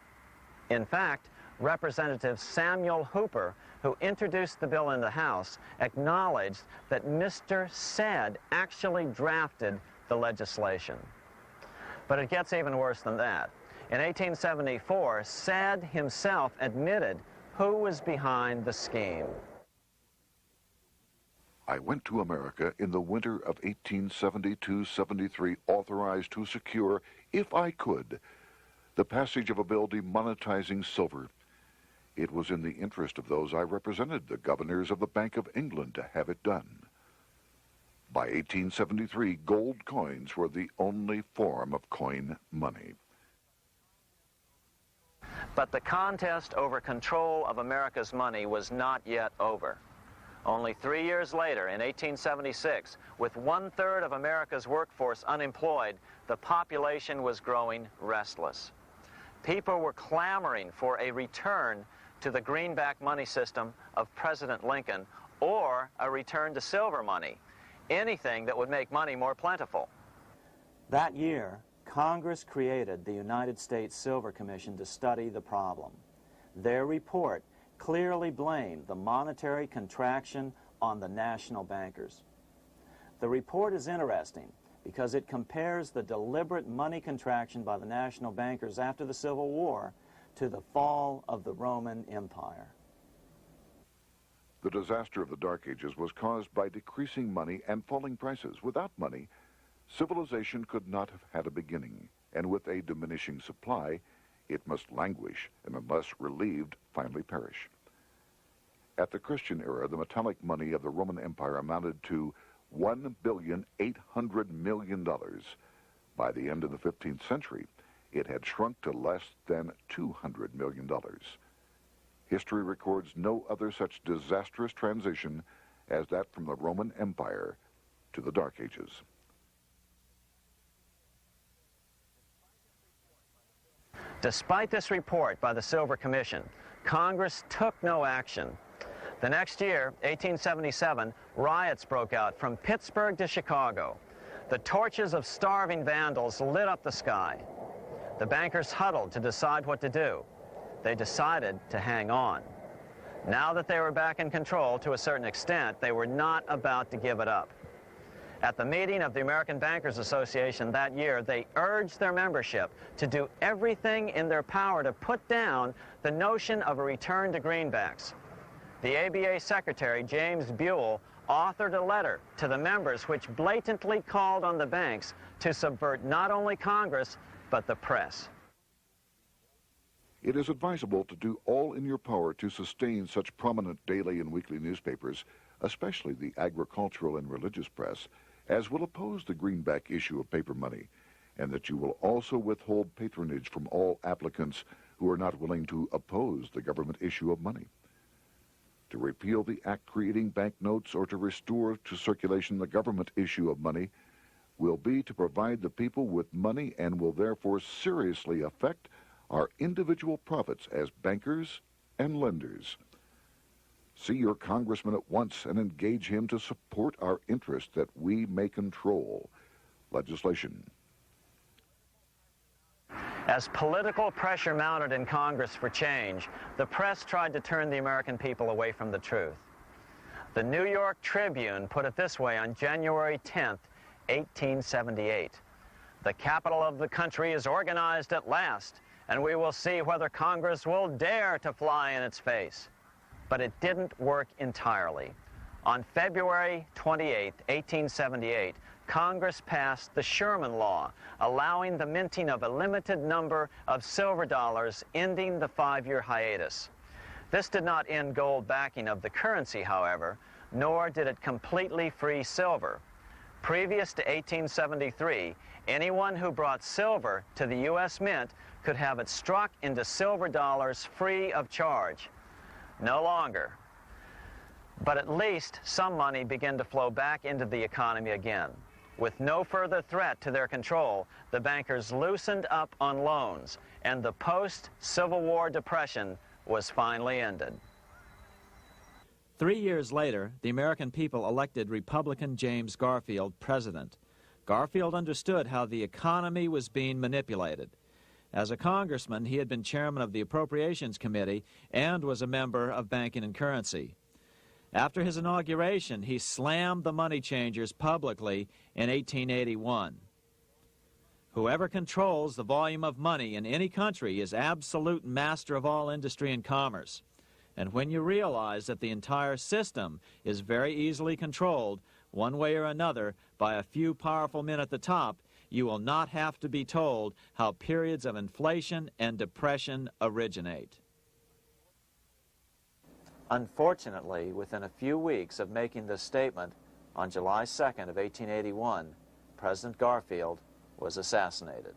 In fact, Representative Samuel Hooper, who introduced the bill in the House, acknowledged that Mr. Sed actually drafted the legislation. But it gets even worse than that. In 1874, Sed himself admitted who was behind the scheme. I went to America in the winter of 1872-73, authorized to secure, if I could, the passage of a bill demonetizing silver. It was in the interest of those I represented, the governors of the Bank of England, to have it done. By 1873, gold coins were the only form of coin money. But the contest over control of America's money was not yet over. Only 3 years later, in 1876, with 1/3 of America's workforce unemployed, the population was growing restless. People were clamoring for a return to the greenback money system of President Lincoln, or a return to silver money, anything that would make money more plentiful. That year, Congress created the United States Silver Commission to study the problem. Their report clearly blamed the monetary contraction on the national bankers. The report is interesting because it compares the deliberate money contraction by the national bankers after the Civil War to the fall of the Roman Empire. The disaster of the Dark Ages was caused by decreasing money and falling prices. Without money, civilization could not have had a beginning, and with a diminishing supply, it must languish and unless relieved, finally perish. At the Christian era, the metallic money of the Roman Empire amounted to $1,800,000,000. By the end of the 15th century, it had shrunk to less than $200 million. History records no other such disastrous transition as that from the Roman Empire to the Dark Ages. Despite this report by the Silver Commission, Congress took no action. The next year, 1877, riots broke out from Pittsburgh to Chicago. The torches of starving vandals lit up the sky. The bankers huddled to decide what to do. They decided to hang on. Now that they were back in control to a certain extent, they were not about to give it up. At the meeting of the American Bankers Association that year, they urged their membership to do everything in their power to put down the notion of a return to greenbacks. The ABA Secretary, James Buell, authored a letter to the members which blatantly called on the banks to subvert not only Congress, but the press. It is advisable to do all in your power to sustain such prominent daily and weekly newspapers, especially the agricultural and religious press, as will oppose the greenback issue of paper money, and that you will also withhold patronage from all applicants who are not willing to oppose the government issue of money. To repeal the act creating banknotes or to restore to circulation the government issue of money will be to provide the people with money and will therefore seriously affect our individual profits as bankers and lenders. See your congressman at once and engage him to support our interest that we may control legislation. As political pressure mounted in Congress for change, the press tried to turn the American people away from the truth. The New York Tribune put it this way on January 10th, 1878. "The capital of the country is organized at last, and we will see whether Congress will dare to fly in its face." But it didn't work entirely. On February 28, 1878, Congress passed the Sherman Law, allowing the minting of a limited number of silver dollars, ending the 5-year hiatus. This did not end gold backing of the currency, however, nor did it completely free silver. Previous to 1873, anyone who brought silver to the U.S. Mint could have it struck into silver dollars free of charge. No longer. But at least some money began to flow back into the economy again. With no further threat to their control, the bankers loosened up on loans, and the post-Civil War depression was finally ended. 3 years later, the American people elected Republican James Garfield president. Garfield understood how the economy was being manipulated. As a congressman, he had been chairman of the Appropriations Committee and was a member of Banking and Currency. After his inauguration, he slammed the money changers publicly in 1881. Whoever controls the volume of money in any country is absolute master of all industry and commerce. And when you realize that the entire system is very easily controlled, one way or another, by a few powerful men at the top, you will not have to be told how periods of inflation and depression originate. Unfortunately, within a few weeks of making this statement, on July 2nd of 1881, President Garfield was assassinated.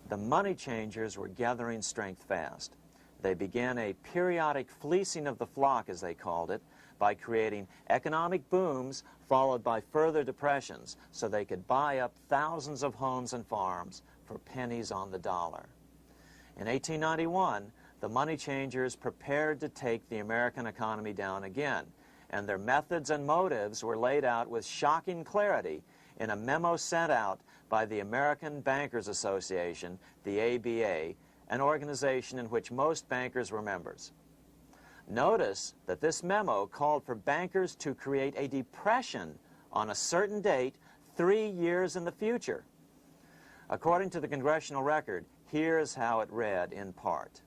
The money changers were gathering strength fast. They began a periodic fleecing of the flock, as they called it, by creating economic booms followed by further depressions so they could buy up thousands of homes and farms for pennies on the dollar. In 1891, the money changers prepared to take the American economy down again, and their methods and motives were laid out with shocking clarity in a memo sent out by the American Bankers Association, the ABA, an organization in which most bankers were members. Notice that this memo called for bankers to create a depression on a certain date 3 years in the future. According to the Congressional Record, here's how it read in part.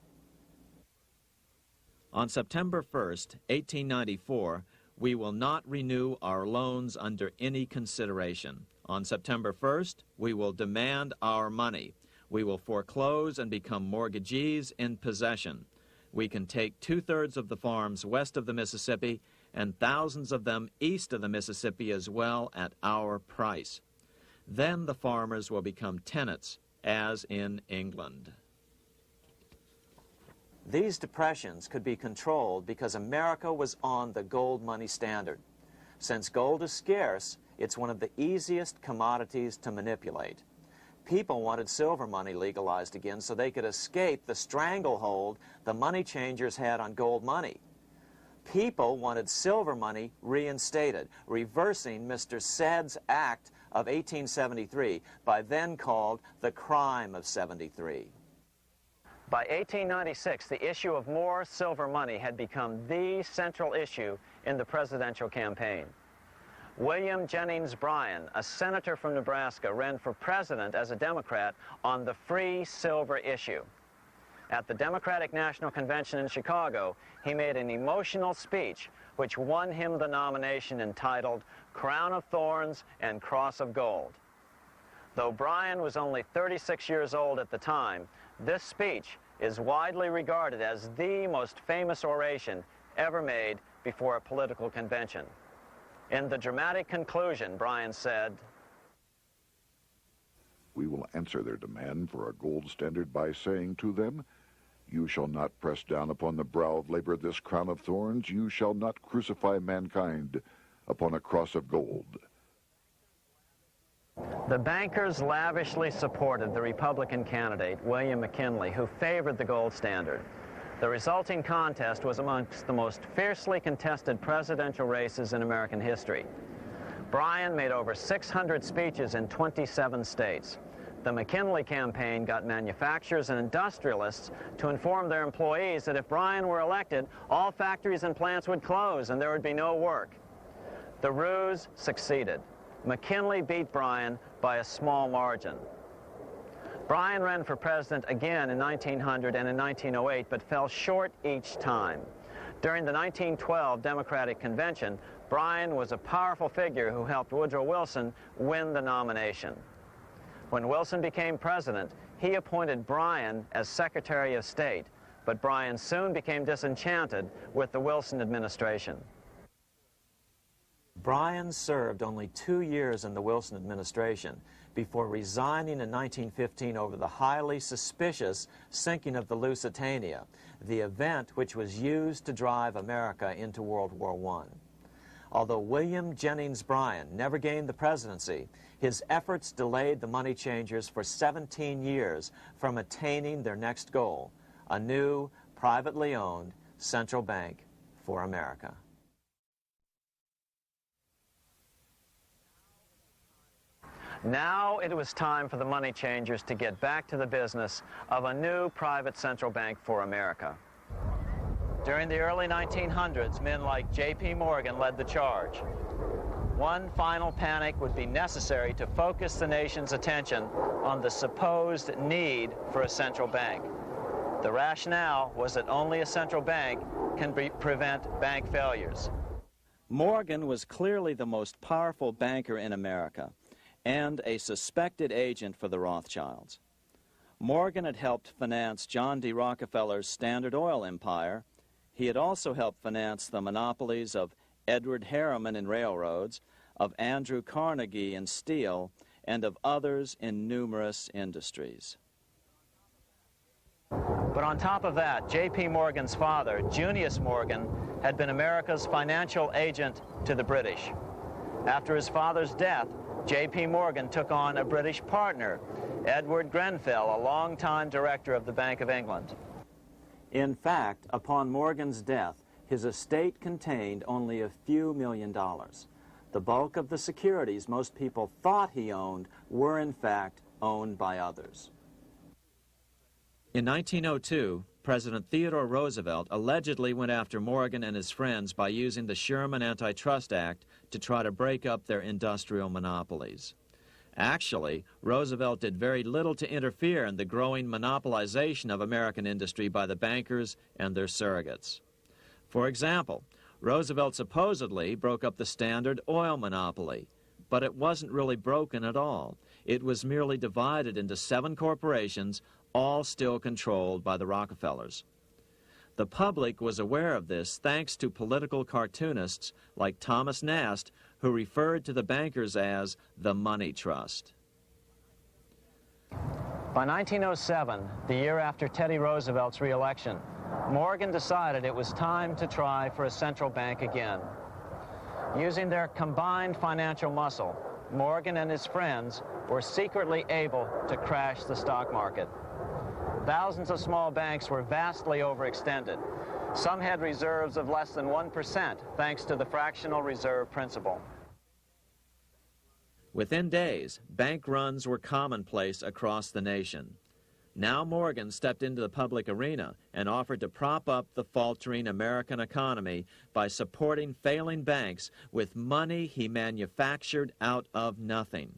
On September 1st, 1894, we will not renew our loans under any consideration. On September 1st, we will demand our money. We will foreclose and become mortgagees in possession. We can take 2/3 of the farms west of the Mississippi and thousands of them east of the Mississippi as well at our price. Then the farmers will become tenants, as in England. These depressions could be controlled because America was on the gold money standard. Since gold is scarce, it's one of the easiest commodities to manipulate. People wanted silver money legalized again so they could escape the stranglehold the money changers had on gold money. People wanted silver money reinstated, reversing Mr. Said's Act of 1873, by then called the Crime of 73. By 1896, the issue of more silver money had become the central issue in the presidential campaign. William Jennings Bryan, a senator from Nebraska, ran for president as a Democrat on the free silver issue. At the Democratic National Convention in Chicago, he made an emotional speech which won him the nomination entitled Crown of Thorns and Cross of Gold. Though Bryan was only 36 years old at the time, this speech is widely regarded as the most famous oration ever made before a political convention. In the dramatic conclusion, Bryan said, "We will answer their demand for a gold standard by saying to them, you shall not press down upon the brow of labor this crown of thorns. You shall not crucify mankind upon a cross of gold." The bankers lavishly supported the Republican candidate, William McKinley, who favored the gold standard. The resulting contest was amongst the most fiercely contested presidential races in American history. Bryan made over 600 speeches in 27 states. The McKinley campaign got manufacturers and industrialists to inform their employees that if Bryan were elected, all factories and plants would close and there would be no work. The ruse succeeded. McKinley beat Bryan by a small margin. Bryan ran for president again in 1900 and in 1908, but fell short each time. During the 1912 Democratic Convention, Bryan was a powerful figure who helped Woodrow Wilson win the nomination. When Wilson became president, he appointed Bryan as Secretary of State, but Bryan soon became disenchanted with the Wilson administration. Bryan served only 2 years in the Wilson administration before resigning in 1915 over the highly suspicious sinking of the Lusitania, the event which was used to drive America into World War I. Although William Jennings Bryan never gained the presidency, his efforts delayed the money changers for 17 years from attaining their next goal, a new, privately owned central bank for America. Now it was time for the money changers to get back to the business of a new private central bank for America. During the early 1900s, men like J.P. Morgan led the charge. One final panic would be necessary to focus the nation's attention on the supposed need for a central bank. The rationale was that only a central bank can prevent bank failures. Morgan was clearly the most powerful banker in America and a suspected agent for the Rothschilds. Morgan had helped finance John D. Rockefeller's Standard Oil empire. He had also helped finance the monopolies of Edward Harriman in railroads, of Andrew Carnegie in steel, and of others in numerous industries. But on top of that, J.P. Morgan's father, Junius Morgan, had been America's financial agent to the British. After his father's death, J.P. Morgan took on a British partner, Edward Grenfell, a longtime director of the Bank of England. In fact, upon Morgan's death, his estate contained only a few $1 million. The bulk of the securities most people thought he owned were, in fact, owned by others. In 1902, President Theodore Roosevelt allegedly went after Morgan and his friends by using the Sherman Antitrust Act to try to break up their industrial monopolies. Actually, Roosevelt did very little to interfere in the growing monopolization of American industry by the bankers and their surrogates. For example, Roosevelt supposedly broke up the Standard Oil monopoly, but it wasn't really broken at all. It was merely divided into 7 corporations, all still controlled by the Rockefellers. The public was aware of this thanks to political cartoonists like Thomas Nast, who referred to the bankers as the money trust. By 1907, the year after Teddy Roosevelt's re-election, Morgan decided it was time to try for a central bank again. Using their combined financial muscle, Morgan and his friends were secretly able to crash the stock market. Thousands of small banks were vastly overextended. Some had reserves of less than 1% thanks to the fractional reserve principle. Within days, bank runs were commonplace across the nation. Now Morgan stepped into the public arena and offered to prop up the faltering American economy by supporting failing banks with money he manufactured out of nothing.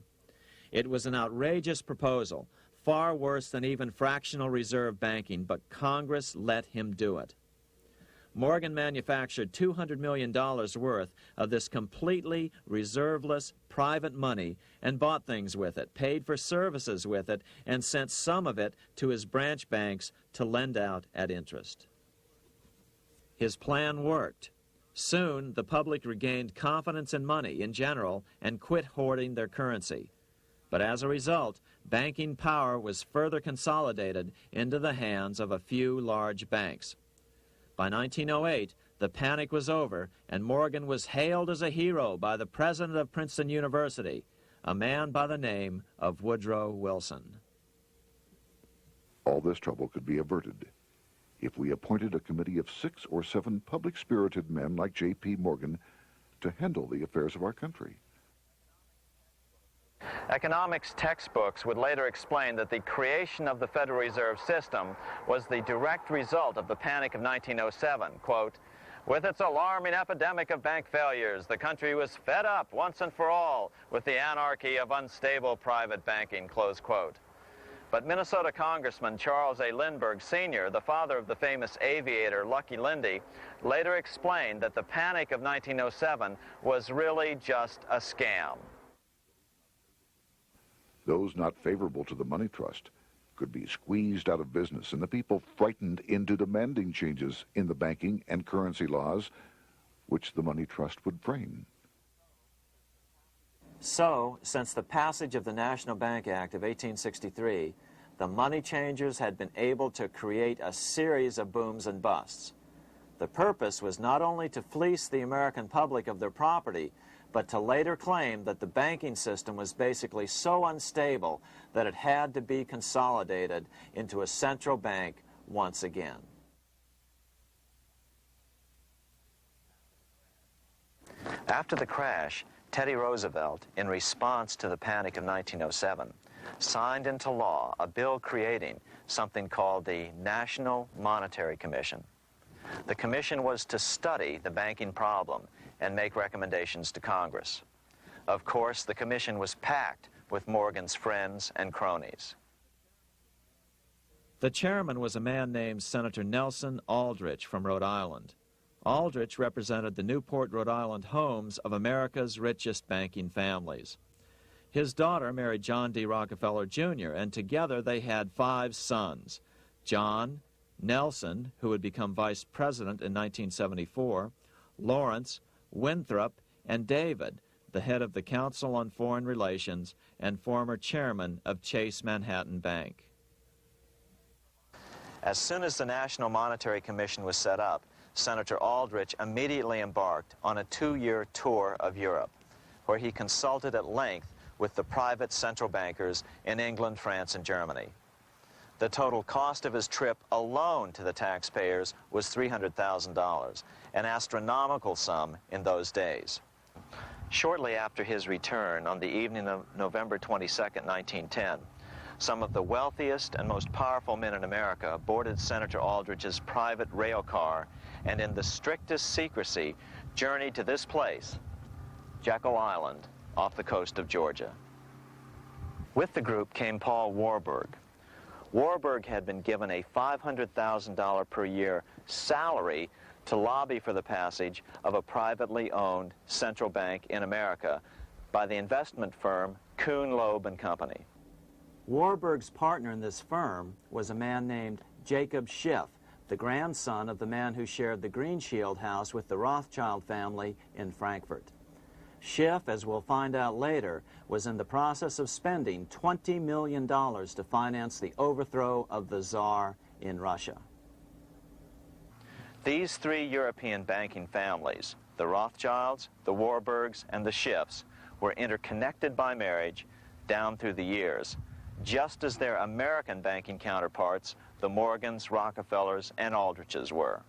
It was an outrageous proposal, far worse than even fractional reserve banking, but Congress let him do it. Morgan manufactured $200 million worth of this completely reserveless private money and bought things with it, paid for services with it, and sent some of it to his branch banks to lend out at interest. His plan worked. Soon, the public regained confidence in money in general and quit hoarding their currency. But as a result, banking power was further consolidated into the hands of a few large banks. By 1908, the panic was over, and Morgan was hailed as a hero by the president of Princeton University, a man by the name of Woodrow Wilson. All this trouble could be averted if we appointed a committee of 6 or 7 public-spirited men like J.P. Morgan to handle the affairs of our country. Economics textbooks would later explain that the creation of the Federal Reserve System was the direct result of the Panic of 1907. Quote, "With its alarming epidemic of bank failures, the country was fed up once and for all with the anarchy of unstable private banking," close quote. But Minnesota Congressman Charles A. Lindbergh Sr., the father of the famous aviator Lucky Lindy, later explained that the Panic of 1907 was really just a scam. Those not favorable to the money trust could be squeezed out of business and the people frightened into demanding changes in the banking and currency laws which the money trust would frame. So, since the passage of the National Bank Act of 1863, the money changers had been able to create a series of booms and busts. The purpose was not only to fleece the American public of their property, but to later claim that the banking system was basically so unstable that it had to be consolidated into a central bank once again. After the crash, Teddy Roosevelt, in response to the Panic of 1907, signed into law a bill creating something called the National Monetary Commission. The commission was to study the banking problem and make recommendations to Congress. Of course, the commission was packed with Morgan's friends and cronies. The chairman was a man named Senator Nelson Aldrich from Rhode Island. Aldrich represented the Newport, Rhode Island homes of America's richest banking families. His daughter married John D. Rockefeller, Jr., and together they had 5 sons: John, Nelson, who would become vice president in 1974, Lawrence, Winthrop, and David, the head of the Council on Foreign Relations and former chairman of Chase Manhattan Bank. As soon as the National Monetary Commission was set up, Senator Aldrich immediately embarked on a 2-year tour of Europe, where he consulted at length with the private central bankers in England, France, and Germany. The total cost of his trip alone to the taxpayers was $300,000, an astronomical sum in those days. Shortly after his return, on the evening of November 22, 1910, some of the wealthiest and most powerful men in America boarded Senator Aldrich's private rail car and in the strictest secrecy journeyed to this place, Jekyll Island, off the coast of Georgia. With the group came Paul Warburg. Warburg had been given a $500,000 per year salary to lobby for the passage of a privately owned central bank in America by the investment firm Kuhn, Loeb and Company. Warburg's partner in this firm was a man named Jacob Schiff, the grandson of the man who shared the Greenshield house with the Rothschild family in Frankfurt. Schiff, as we'll find out later, was in the process of spending $20 million to finance the overthrow of the Tsar in Russia. These three European banking families, the Rothschilds, the Warburgs, and the Schiffs, were interconnected by marriage down through the years, just as their American banking counterparts, the Morgans, Rockefellers, and Aldriches were.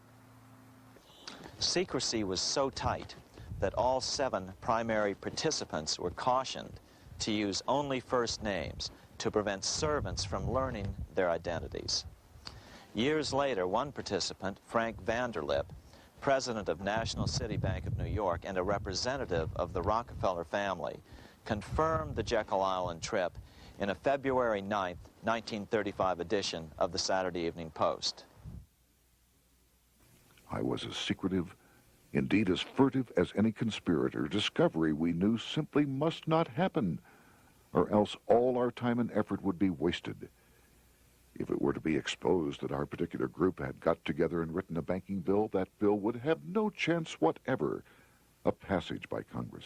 Secrecy was so tight that all 7 primary participants were cautioned to use only first names to prevent servants from learning their identities. Years later, one participant, Frank Vanderlip, president of National City Bank of New York and a representative of the Rockefeller family, confirmed the Jekyll Island trip in a February 9, 1935 edition of the Saturday Evening Post. I was as secretive, indeed as furtive as any conspirator. Discovery, we knew, simply must not happen, or else all our time and effort would be wasted. If it were to be exposed that our particular group had got together and written a banking bill, that bill would have no chance whatever of passage by Congress.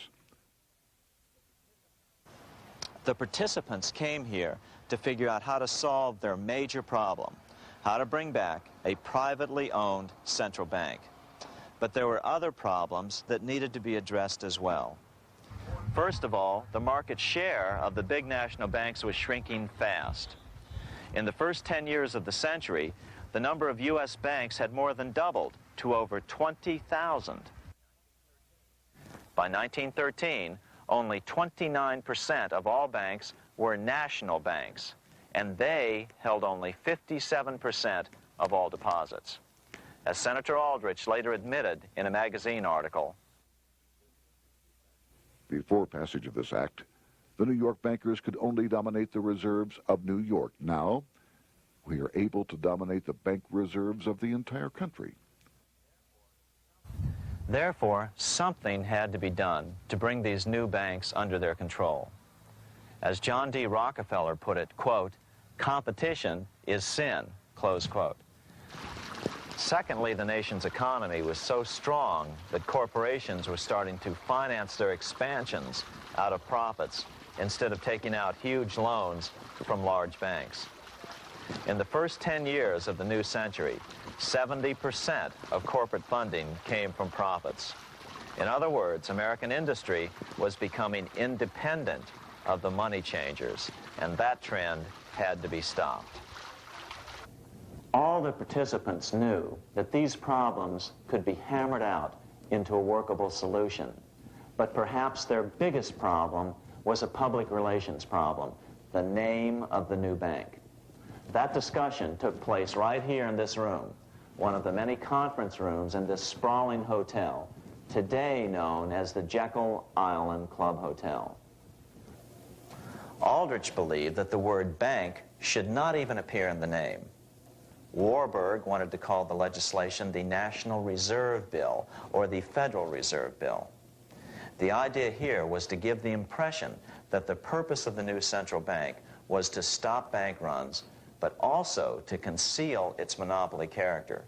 The participants came here to figure out how to solve their major problem, how to bring back a privately owned central bank. But there were other problems that needed to be addressed as well. First of all, the market share of the big national banks was shrinking fast. In the first 10 years of the century, the number of U.S. banks had more than doubled to over 20,000. By 1913, only 29% of all banks were national banks, and they held only 57% of all deposits. As Senator Aldrich later admitted in a magazine article, before passage of this act, the New York bankers could only dominate the reserves of New York. Now, we are able to dominate the bank reserves of the entire country. Therefore, something had to be done to bring these new banks under their control. As John D. Rockefeller put it, quote, "Competition is sin," close quote. Secondly, the nation's economy was so strong that corporations were starting to finance their expansions out of profits instead of taking out huge loans from large banks. In the first 10 years of the new century, 70% of corporate funding came from profits. In other words, American industry was becoming independent of the money changers, and that trend had to be stopped. All the participants knew that these problems could be hammered out into a workable solution, but perhaps their biggest problem was a public relations problem, the name of the new bank. That discussion took place right here in this room, one of the many conference rooms in this sprawling hotel, today known as the Jekyll Island Club Hotel. Aldrich believed that the word bank should not even appear in the name. Warburg wanted to call the legislation the National Reserve Bill or the Federal Reserve Bill. The idea here was to give the impression that the purpose of the new central bank was to stop bank runs, but also to conceal its monopoly character.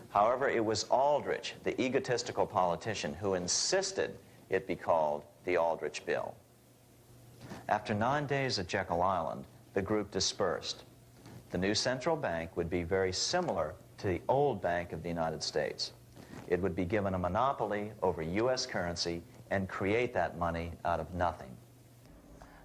However, it was Aldrich, the egotistical politician, who insisted it be called the Aldrich Bill. After 9 days at Jekyll Island, the group dispersed. The new central bank would be very similar to the old Bank of the United States. It would be given a monopoly over U.S. currency and create that money out of nothing.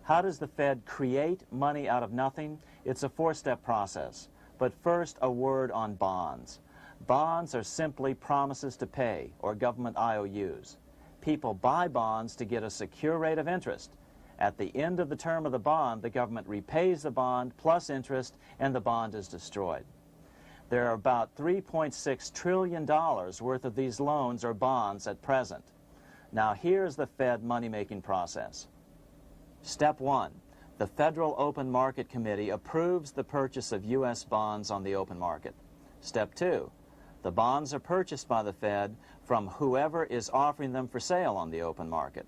How does the Fed create money out of nothing? It's a four-step process. But first, a word on bonds. Bonds are simply promises to pay, or government IOUs. People buy bonds to get a secure rate of interest. At the end of the term of the bond, the government repays the bond plus interest, and the bond is destroyed. There are about $3.6 trillion worth of these loans or bonds at present. Now here's the Fed money-making process. Step 1. The Federal Open Market Committee approves the purchase of U.S. bonds on the open market. Step 2. The bonds are purchased by the Fed from whoever is offering them for sale on the open market.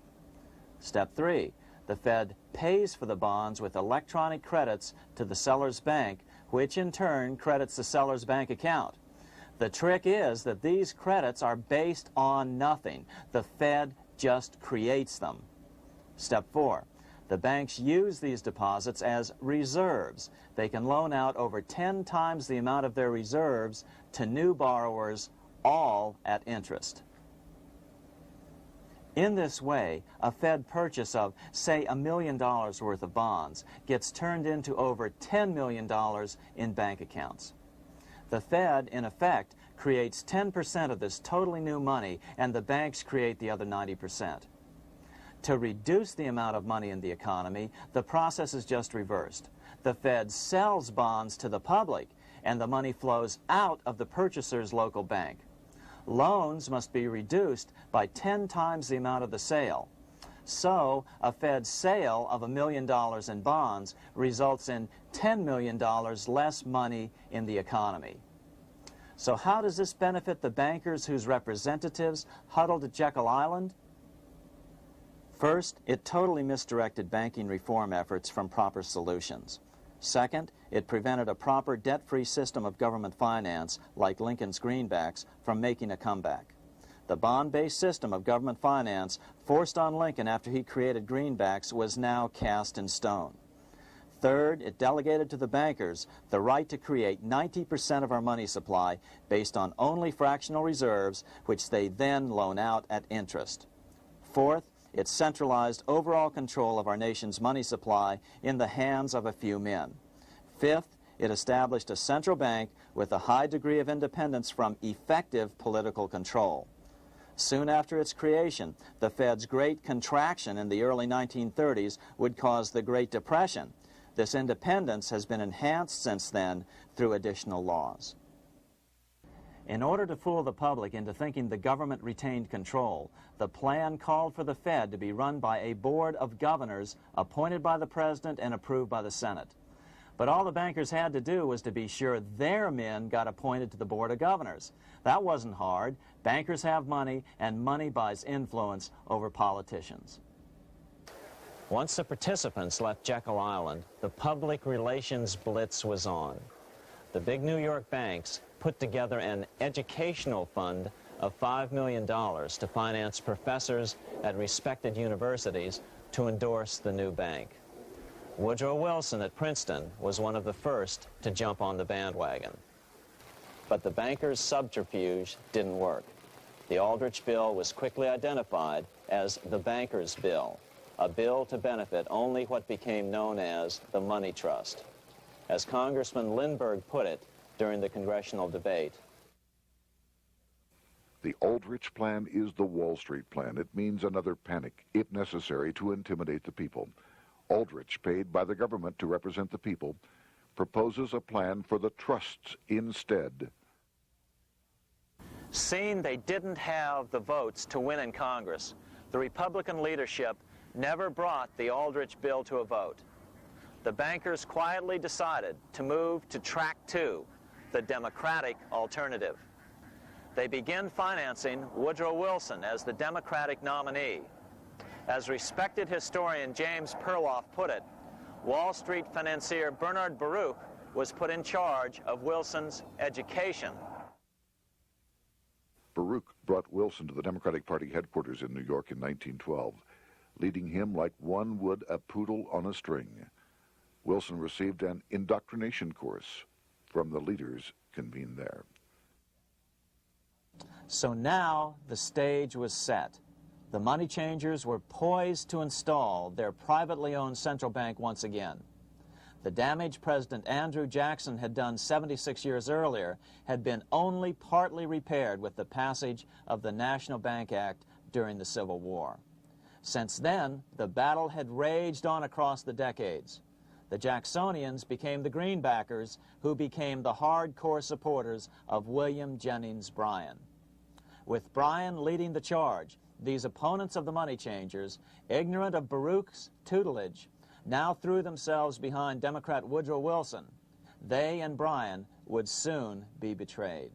Step 3, the Fed pays for the bonds with electronic credits to the seller's bank, which in turn credits the seller's bank account. The trick is that these credits are based on nothing. The Fed just creates them. Step 4, the banks use these deposits as reserves. They can loan out over 10 times the amount of their reserves to new borrowers, all at interest. In this way, a Fed purchase of, say, $1 million worth of bonds gets turned into over $10 million in bank accounts. The Fed, in effect, creates 10% of this totally new money, and the banks create the other 90%. To reduce the amount of money in the economy, the process is just reversed. The Fed sells bonds to the public, and the money flows out of the purchaser's local bank. Loans must be reduced by 10 times the amount of the sale. So, a Fed sale of $1 million in bonds results in $10 million less money in the economy. So how does this benefit the bankers whose representatives huddled at Jekyll Island? First, it totally misdirected banking reform efforts from proper solutions. Second, it prevented a proper debt-free system of government finance, like Lincoln's greenbacks, from making a comeback. The bond-based system of government finance forced on Lincoln after he created greenbacks was now cast in stone. Third, it delegated to the bankers the right to create 90% of our money supply based on only fractional reserves, which they then loan out at interest. Fourth, it centralized overall control of our nation's money supply in the hands of a few men. Fifth, it established a central bank with a high degree of independence from effective political control. Soon after its creation, the Fed's great contraction in the early 1930s would cause the Great Depression. This independence has been enhanced since then through additional laws. In order to fool the public into thinking the government retained control, the plan called for the Fed to be run by a board of governors appointed by the President and approved by the Senate. But all the bankers had to do was to be sure their men got appointed to the board of governors. That wasn't hard. Bankers have money, and money buys influence over politicians. Once the participants left Jekyll Island, the public relations blitz was on. The big New York banks put together an educational fund of $5 million to finance professors at respected universities to endorse the new bank. Woodrow Wilson at Princeton was one of the first to jump on the bandwagon. But the bankers' subterfuge didn't work. The Aldrich Bill was quickly identified as the Bankers' Bill, a bill to benefit only what became known as the money trust. As Congressman Lindbergh put it during the congressional debate, the Aldrich Plan is the Wall Street Plan. It means another panic, if necessary, to intimidate the people. Aldrich, paid by the government to represent the people, proposes a plan for the trusts instead. seeing they didn't have the votes to win in Congress, the Republican leadership never brought the Aldrich bill to a vote. The bankers quietly decided to move to track 2, the Democratic alternative. They began financing Woodrow Wilson as the Democratic nominee. As respected historian James Perloff put it, Wall Street financier Bernard Baruch was put in charge of Wilson's education. Baruch brought Wilson to the Democratic Party headquarters in New York in 1912, leading him like one would a poodle on a string. Wilson received an indoctrination course from the leaders convened there. So now the stage was set. The money changers were poised to install their privately owned central bank once again. The damage President Andrew Jackson had done 76 years earlier had been only partly repaired with the passage of the National Bank Act during the Civil War. Since then, the battle had raged on across the decades. The Jacksonians became the greenbackers, who became the hardcore supporters of William Jennings Bryan. With Bryan leading the charge, these opponents of the money changers, ignorant of Baruch's tutelage, now threw themselves behind Democrat Woodrow Wilson. They and Bryan would soon be betrayed.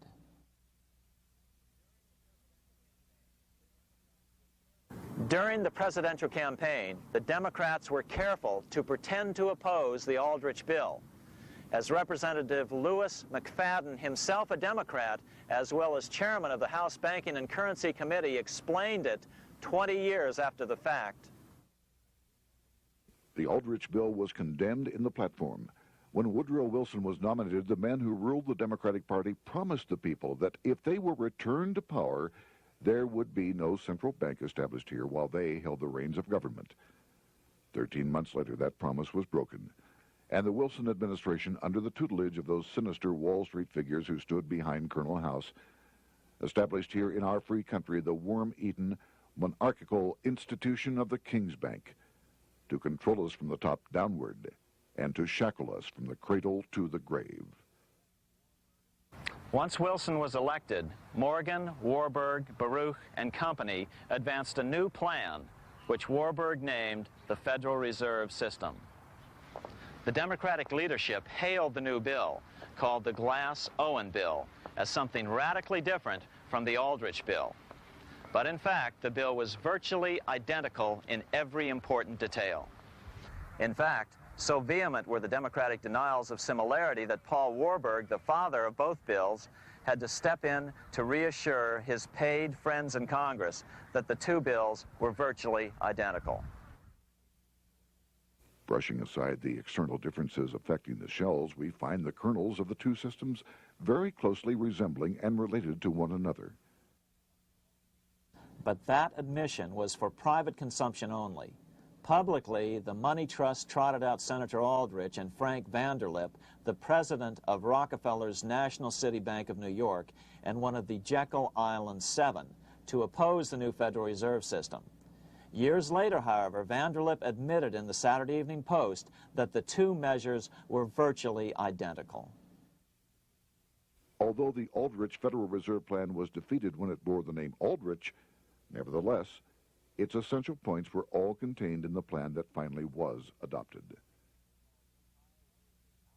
During the presidential campaign, the Democrats were careful to pretend to oppose the Aldrich bill. As Representative Lewis McFadden, himself a Democrat, as well as chairman of the House Banking and Currency Committee, explained it 20 years after the fact. The Aldrich bill was condemned in the platform. When Woodrow Wilson was nominated, the men who ruled the Democratic Party promised the people that if they were returned to power, there would be no central bank established here while they held the reins of government. 13 months later, that promise was broken, and the Wilson administration, under the tutelage of those sinister Wall Street figures who stood behind Colonel House, established here in our free country the worm-eaten, monarchical institution of the King's Bank, to control us from the top downward and to shackle us from the cradle to the grave. Once Wilson was elected, Morgan, Warburg, Baruch, and company advanced a new plan, which Warburg named the Federal Reserve System. The Democratic leadership hailed the new bill, called the Glass-Owen Bill, as something radically different from the Aldrich bill. But in fact, the bill was virtually identical in every important detail. In fact, so vehement were the Democratic denials of similarity that Paul Warburg, the father of both bills, had to step in to reassure his paid friends in Congress that the two bills were virtually identical. Brushing aside the external differences affecting the shells, we find the kernels of the two systems very closely resembling and related to one another. But that admission was for private consumption only. Publicly, the money trust trotted out Senator Aldrich and Frank Vanderlip, the president of Rockefeller's National City Bank of New York and one of the Jekyll Island Seven, to oppose the new Federal Reserve System. Years later, however, Vanderlip admitted in the Saturday Evening Post that the two measures were virtually identical. Although the Aldrich Federal Reserve Plan was defeated when it bore the name Aldrich, nevertheless, its essential points were all contained in the plan that finally was adopted.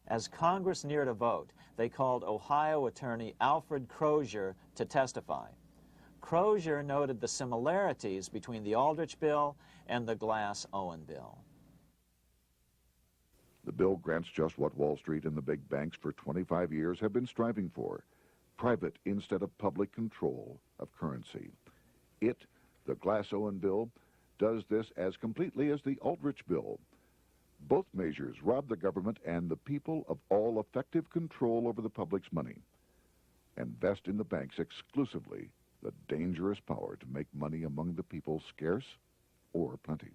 As Congress neared a vote, they called Ohio attorney Alfred Crozier to testify. Crozier noted the similarities between the Aldrich bill and the Glass-Owen bill. The bill grants just what Wall Street and the big banks for 25 years have been striving for: private instead of public control of currency. It, the Glass-Owen bill, does this as completely as the Aldrich bill. Both measures rob the government and the people of all effective control over the public's money and vest in the banks exclusively the dangerous power to make money among the people scarce or plenty.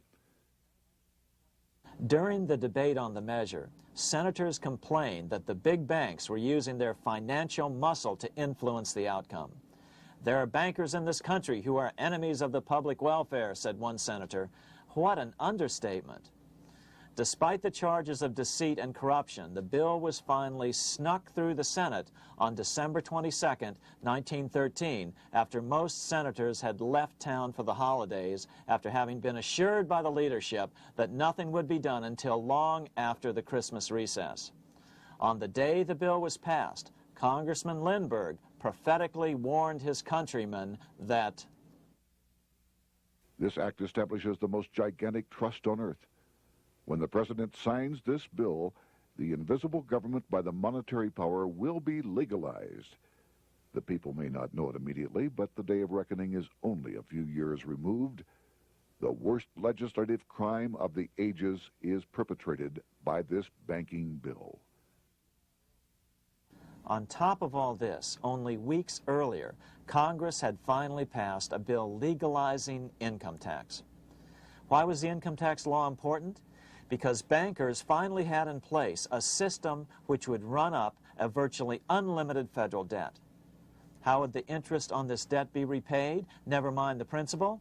During the debate on the measure, senators complained that the big banks were using their financial muscle to influence the outcome. "There are bankers in this country who are enemies of the public welfare," said one senator. What an understatement. Despite the charges of deceit and corruption, the bill was finally snuck through the Senate on December 22, 1913, after most senators had left town for the holidays, after having been assured by the leadership that nothing would be done until long after the Christmas recess. On the day the bill was passed, Congressman Lindbergh prophetically warned his countrymen that this act establishes the most gigantic trust on earth. When the president signs this bill, the invisible government by the monetary power will be legalized. The people may not know it immediately, but the day of reckoning is only a few years removed. The worst legislative crime of the ages is perpetrated by this banking bill. On top of all this, only weeks earlier, Congress had finally passed a bill legalizing income tax. Why was the income tax law important? Because bankers finally had in place a system which would run up a virtually unlimited federal debt. How would the interest on this debt be repaid? Never mind the principal.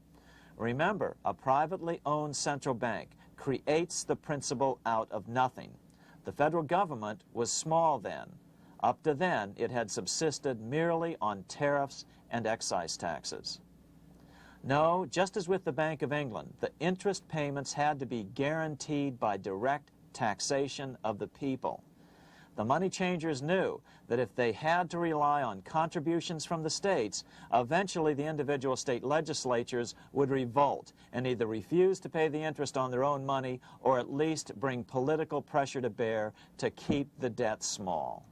Remember, a privately owned central bank creates the principal out of nothing. The federal government was small then. Up to then, it had subsisted merely on tariffs and excise taxes. No, just as with the Bank of England, the interest payments had to be guaranteed by direct taxation of the people. The money changers knew that if they had to rely on contributions from the states, eventually the individual state legislatures would revolt and either refuse to pay the interest on their own money or at least bring political pressure to bear to keep the debt small.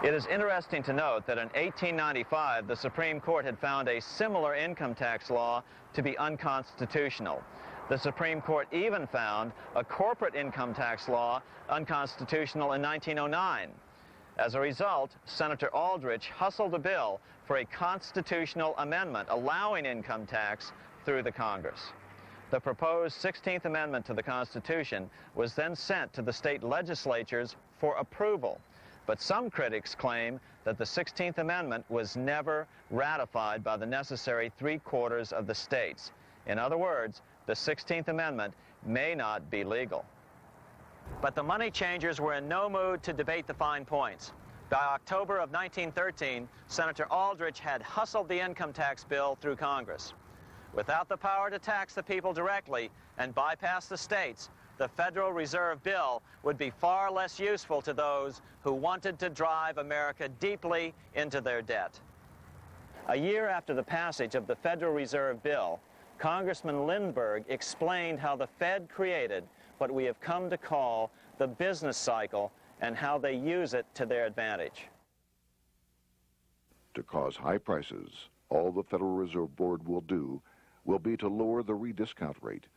It is interesting to note that in 1895, the Supreme Court had found a similar income tax law to be unconstitutional. The Supreme Court even found a corporate income tax law unconstitutional in 1909. As a result, Senator Aldrich hustled a bill for a constitutional amendment allowing income tax through the Congress. The proposed 16th Amendment to the Constitution was then sent to the state legislatures for approval. But some critics claim that the 16th Amendment was never ratified by the necessary 3/4 of the states. In other words, the 16th Amendment may not be legal. But the money changers were in no mood to debate the fine points. By October of 1913, Senator Aldrich had hustled the income tax bill through Congress. Without the power to tax the people directly and bypass the states, the Federal Reserve Bill would be far less useful to those who wanted to drive America deeply into their debt. A year after the passage of the Federal Reserve Bill, Congressman Lindbergh explained how the Fed created what we have come to call the business cycle and how they use it to their advantage. To cause high prices, all the Federal Reserve Board will do will be to lower the rediscount rate,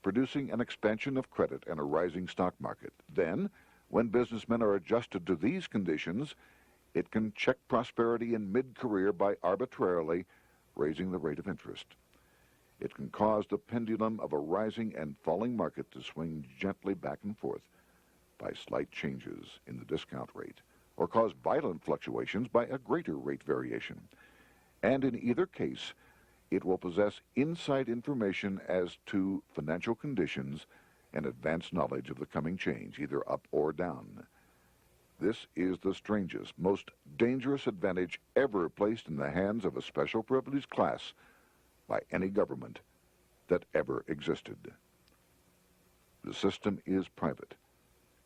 producing an expansion of credit and a rising stock market. Then, when businessmen are adjusted to these conditions, it can check prosperity in mid-career by arbitrarily raising the rate of interest. It can cause the pendulum of a rising and falling market to swing gently back and forth by slight changes in the discount rate, or cause violent fluctuations by a greater rate variation. And in either case, it will possess inside information as to financial conditions and advanced knowledge of the coming change, either up or down. This is the strangest, most dangerous advantage ever placed in the hands of a special privileged class by any government that ever existed. The system is private,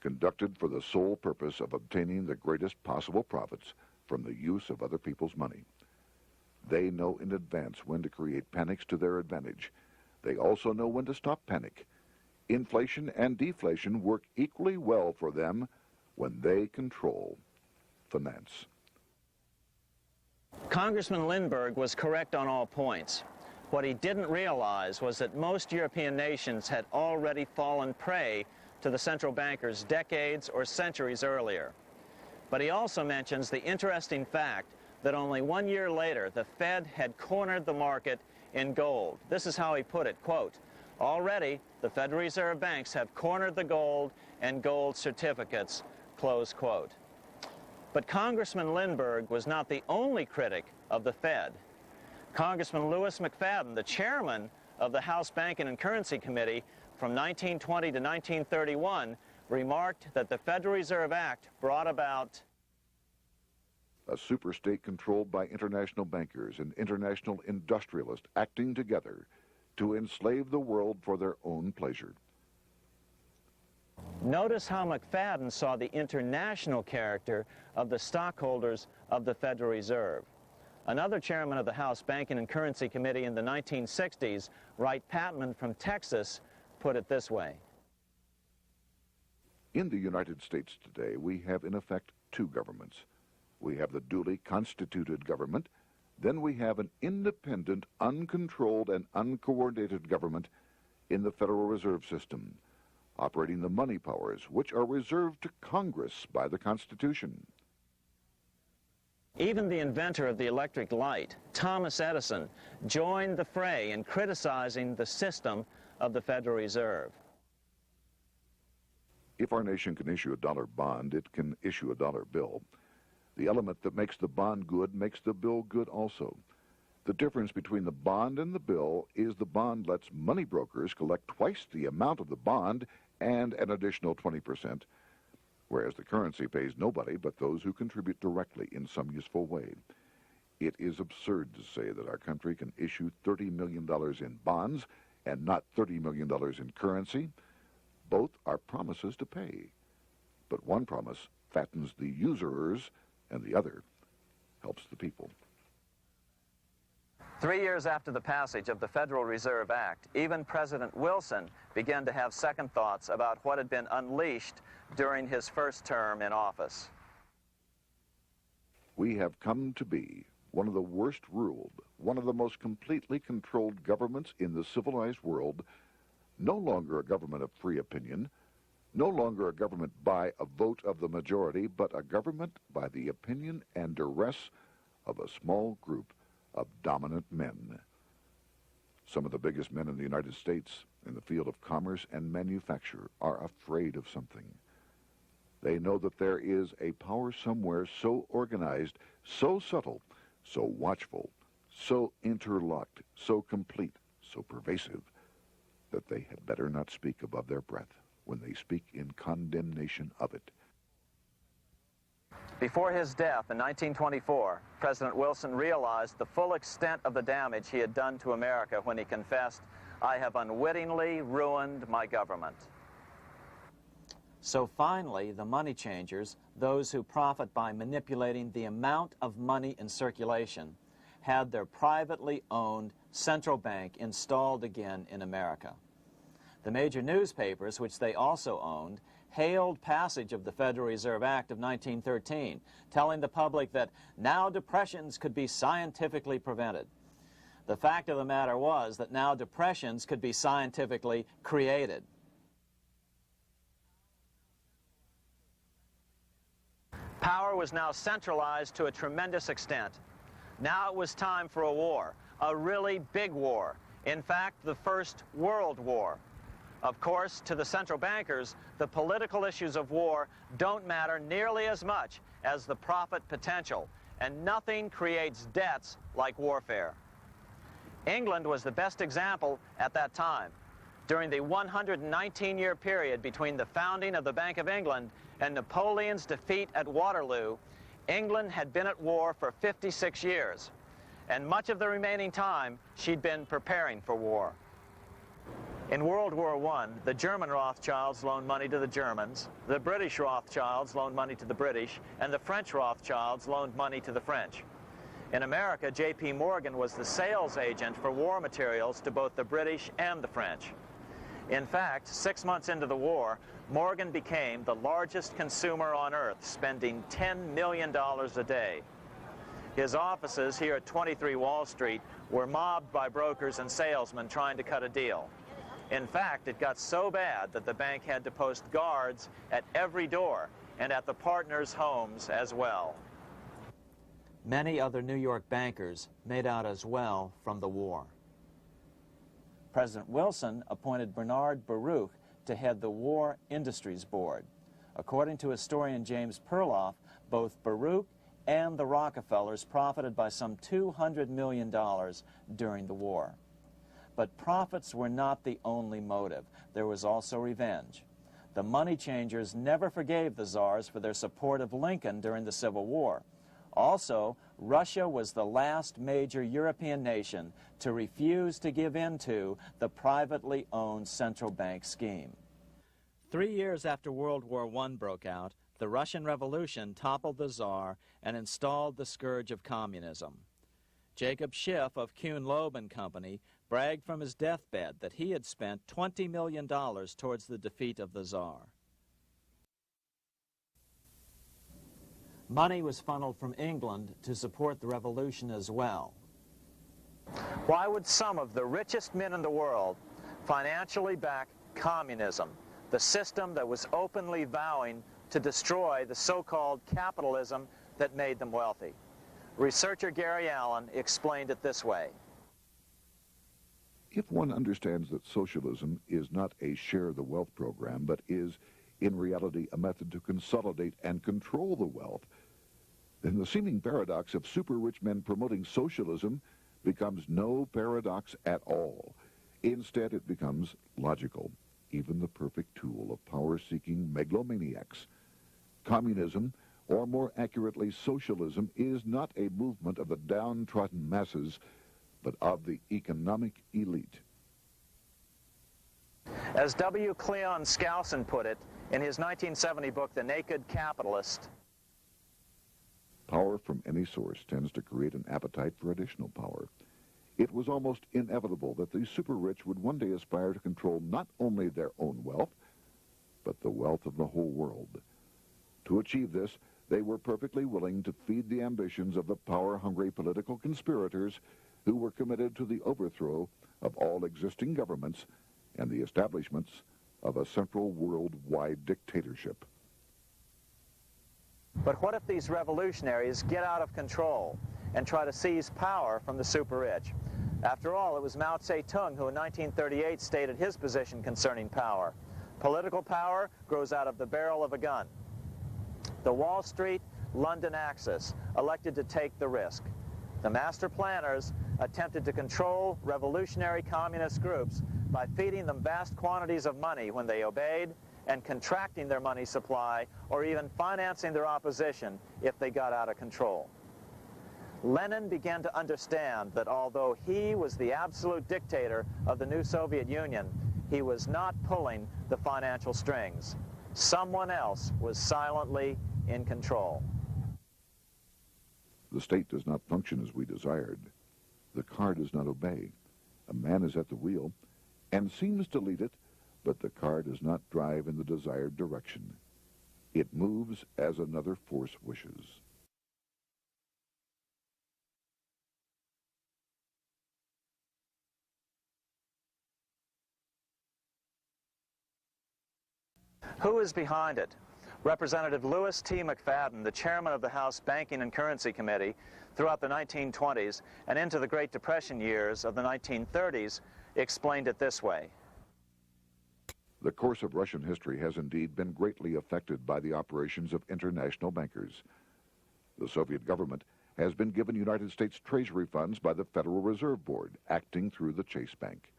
conducted for the sole purpose of obtaining the greatest possible profits from the use of other people's money. They know in advance when to create panics to their advantage. They also know when to stop panic. Inflation and deflation work equally well for them when they control finance. Congressman Lindbergh was correct on all points. What he didn't realize was that most European nations had already fallen prey to the central bankers decades or centuries earlier. But he also mentions the interesting fact that only 1 year later, the Fed had cornered the market in gold. This is how he put it, quote, "Already, the Federal Reserve banks have cornered the gold and gold certificates," close quote. But Congressman Lindbergh was not the only critic of the Fed. Congressman Lewis McFadden, the chairman of the House Banking and Currency Committee from 1920 to 1931, remarked that the Federal Reserve Act brought about a superstate controlled by international bankers and international industrialists acting together to enslave the world for their own pleasure. Notice how McFadden saw the international character of the stockholders of the Federal Reserve. Another chairman of the House Banking and Currency Committee in the 1960s, Wright Patman from Texas, put it this way. In the United States today, we have in effect two governments. We have the duly constituted government, then we have an independent, uncontrolled, and uncoordinated government in the Federal Reserve System, operating the money powers which are reserved to Congress by the Constitution. Even the inventor of the electric light, Thomas Edison, joined the fray in criticizing the system of the Federal Reserve. If our nation can issue a dollar bond, it can issue a dollar bill. The element that makes the bond good makes the bill good also. The difference between the bond and the bill is the bond lets money brokers collect twice the amount of the bond and an additional 20%, whereas the currency pays nobody but those who contribute directly in some useful way. It is absurd to say that our country can issue $30 million in bonds and not $30 million in currency. Both are promises to pay, but one promise fattens the usurers, and the other helps the people. 3 years after the passage of the Federal Reserve Act, even President Wilson began to have second thoughts about what had been unleashed during his first term in office. We have come to be one of the worst ruled, one of the most completely controlled governments in the civilized world, no longer a government of free opinion, no longer a government by a vote of the majority, but a government by the opinion and duress of a small group of dominant men. Some of the biggest men in the United States in the field of commerce and manufacture are afraid of something. They know that there is a power somewhere so organized, so subtle, so watchful, so interlocked, so complete, so pervasive, that they had better not speak above their breath when they speak in condemnation of it. Before his death in 1924, President Wilson realized the full extent of the damage he had done to America when he confessed, "I have unwittingly ruined my government." So finally, the money changers, those who profit by manipulating the amount of money in circulation, had their privately owned central bank installed again in America. The major newspapers, which they also owned, hailed passage of the Federal Reserve Act of 1913, telling the public that now depressions could be scientifically prevented. The fact of the matter was that now depressions could be scientifically created. Power was now centralized to a tremendous extent. Now it was time for a war, a really big war. In fact, the First World War. Of course, to the central bankers, the political issues of war don't matter nearly as much as the profit potential, and nothing creates debts like warfare. England was the best example at that time. During the 119-year period between the founding of the Bank of England and Napoleon's defeat at Waterloo, England had been at war for 56 years, and much of the remaining time she'd been preparing for war. In World War I, the German Rothschilds loaned money to the Germans, the British Rothschilds loaned money to the British, and the French Rothschilds loaned money to the French. In America, J.P. Morgan was the sales agent for war materials to both the British and the French. In fact, 6 months into the war, Morgan became the largest consumer on earth, spending $10 million a day. His offices here at 23 Wall Street were mobbed by brokers and salesmen trying to cut a deal. In fact, it got so bad that the bank had to post guards at every door and at the partners' homes as well. Many other New York bankers made out as well from the war. President Wilson appointed Bernard Baruch to head the War Industries Board. According to historian James Perloff, both Baruch and the Rockefellers profited by some $200 million during the war. But profits were not the only motive. There was also revenge. The money changers never forgave the czars for their support of Lincoln during the Civil War. Also, Russia was the last major European nation to refuse to give in to the privately owned central bank scheme. 3 years after World War I broke out, the Russian Revolution toppled the Tsar and installed the scourge of communism. Jacob Schiff of Kuhn Loeb and Company bragged from his deathbed that he had spent $20 million towards the defeat of the Tsar. Money was funneled from England to support the revolution as well. Why would some of the richest men in the world financially back communism, the system that was openly vowing to destroy the so-called capitalism that made them wealthy? Researcher Gary Allen explained it this way. If one understands that socialism is not a share the wealth program, but is in reality a method to consolidate and control the wealth, then the seeming paradox of super-rich men promoting socialism becomes no paradox at all. Instead, it becomes logical, even the perfect tool of power-seeking megalomaniacs. Communism, or more accurately socialism, is not a movement of the downtrodden masses, but of the economic elite. As W. Cleon Skousen put it, In his 1970 book, The Naked Capitalist, Power from any source tends to create an appetite for additional power. It was almost inevitable that the super-rich would one day aspire to control not only their own wealth, but the wealth of the whole world. To achieve this, they were perfectly willing to feed the ambitions of the power-hungry political conspirators who were committed to the overthrow of all existing governments and the establishments of a central worldwide dictatorship. but what if these revolutionaries get out of control and try to seize power from the super-rich? After all, it was Mao Zedong who in 1938 stated his position concerning power. Political power grows out of the barrel of a gun. The Wall Street, London axis elected to take the risk. The master planners attempted to control revolutionary communist groups by feeding them vast quantities of money when they obeyed and contracting their money supply or even financing their opposition if they got out of control. Lenin began to understand that although he was the absolute dictator of the new Soviet Union, he was not pulling the financial strings. Someone else was silently in control. The state does not function as we desired. The car does not obey. A man is at the wheel and seems to lead it, but the car does not drive in the desired direction. It moves as another force wishes. Who is behind it? Representative Louis T. McFadden, the chairman of the House Banking and Currency Committee throughout the 1920s and into the Great Depression years of the 1930s, explained it this way. The course of Russian history has indeed been greatly affected by the operations of international bankers. The Soviet government has been given United States Treasury funds by the Federal Reserve Board, acting through the Chase Bank.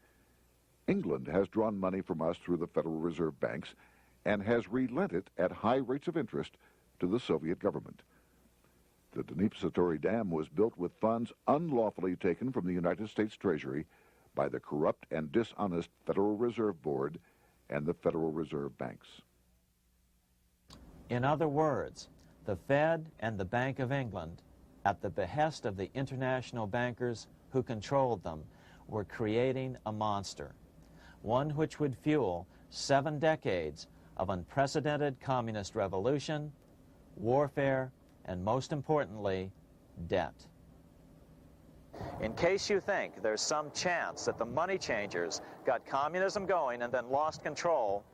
England has drawn money from us through the Federal Reserve banks and has relent it at high rates of interest to the Soviet government. The Dnipro Dam was built with funds unlawfully taken from the United States Treasury by the corrupt and dishonest Federal Reserve Board and the Federal Reserve banks. In other words, the Fed and the Bank of England, at the behest of the international bankers who controlled them, were creating a monster, one which would fuel 7 decades of unprecedented communist revolution, warfare, and most importantly, debt. In case you think there's some chance that the money changers got communism going and then lost control,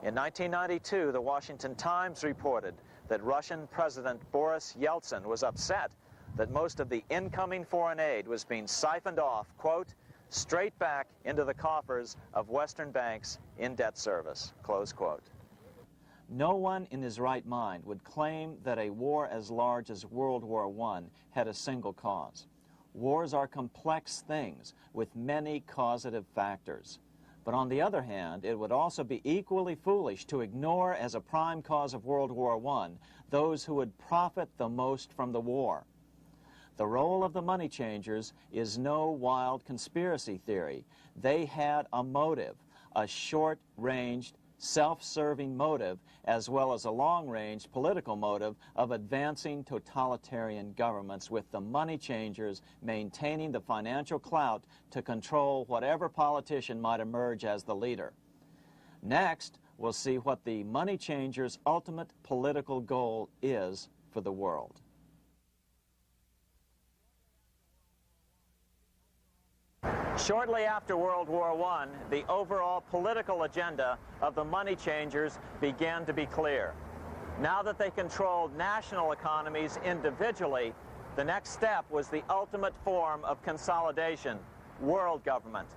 in 1992, the Washington Times reported that Russian President Boris Yeltsin was upset that most of the incoming foreign aid was being siphoned off, quote, straight back into the coffers of Western banks in debt service, close quote. No one in his right mind would claim that a war as large as World War I had a single cause. Wars are complex things with many causative factors. But on the other hand, it would also be equally foolish to ignore as a prime cause of World War I those who would profit the most from the war. The role of the money changers is no wild conspiracy theory. They had a motive, a short-ranged, self-serving motive, as well as a long-range political motive of advancing totalitarian governments, with the money changers maintaining the financial clout to control whatever politician might emerge as the leader. Next, we'll see what the money changers' ultimate political goal is for the world. Shortly after World War I, the overall political agenda of the money changers began to be clear. Now that they controlled national economies individually, the next step was the ultimate form of consolidation, world government.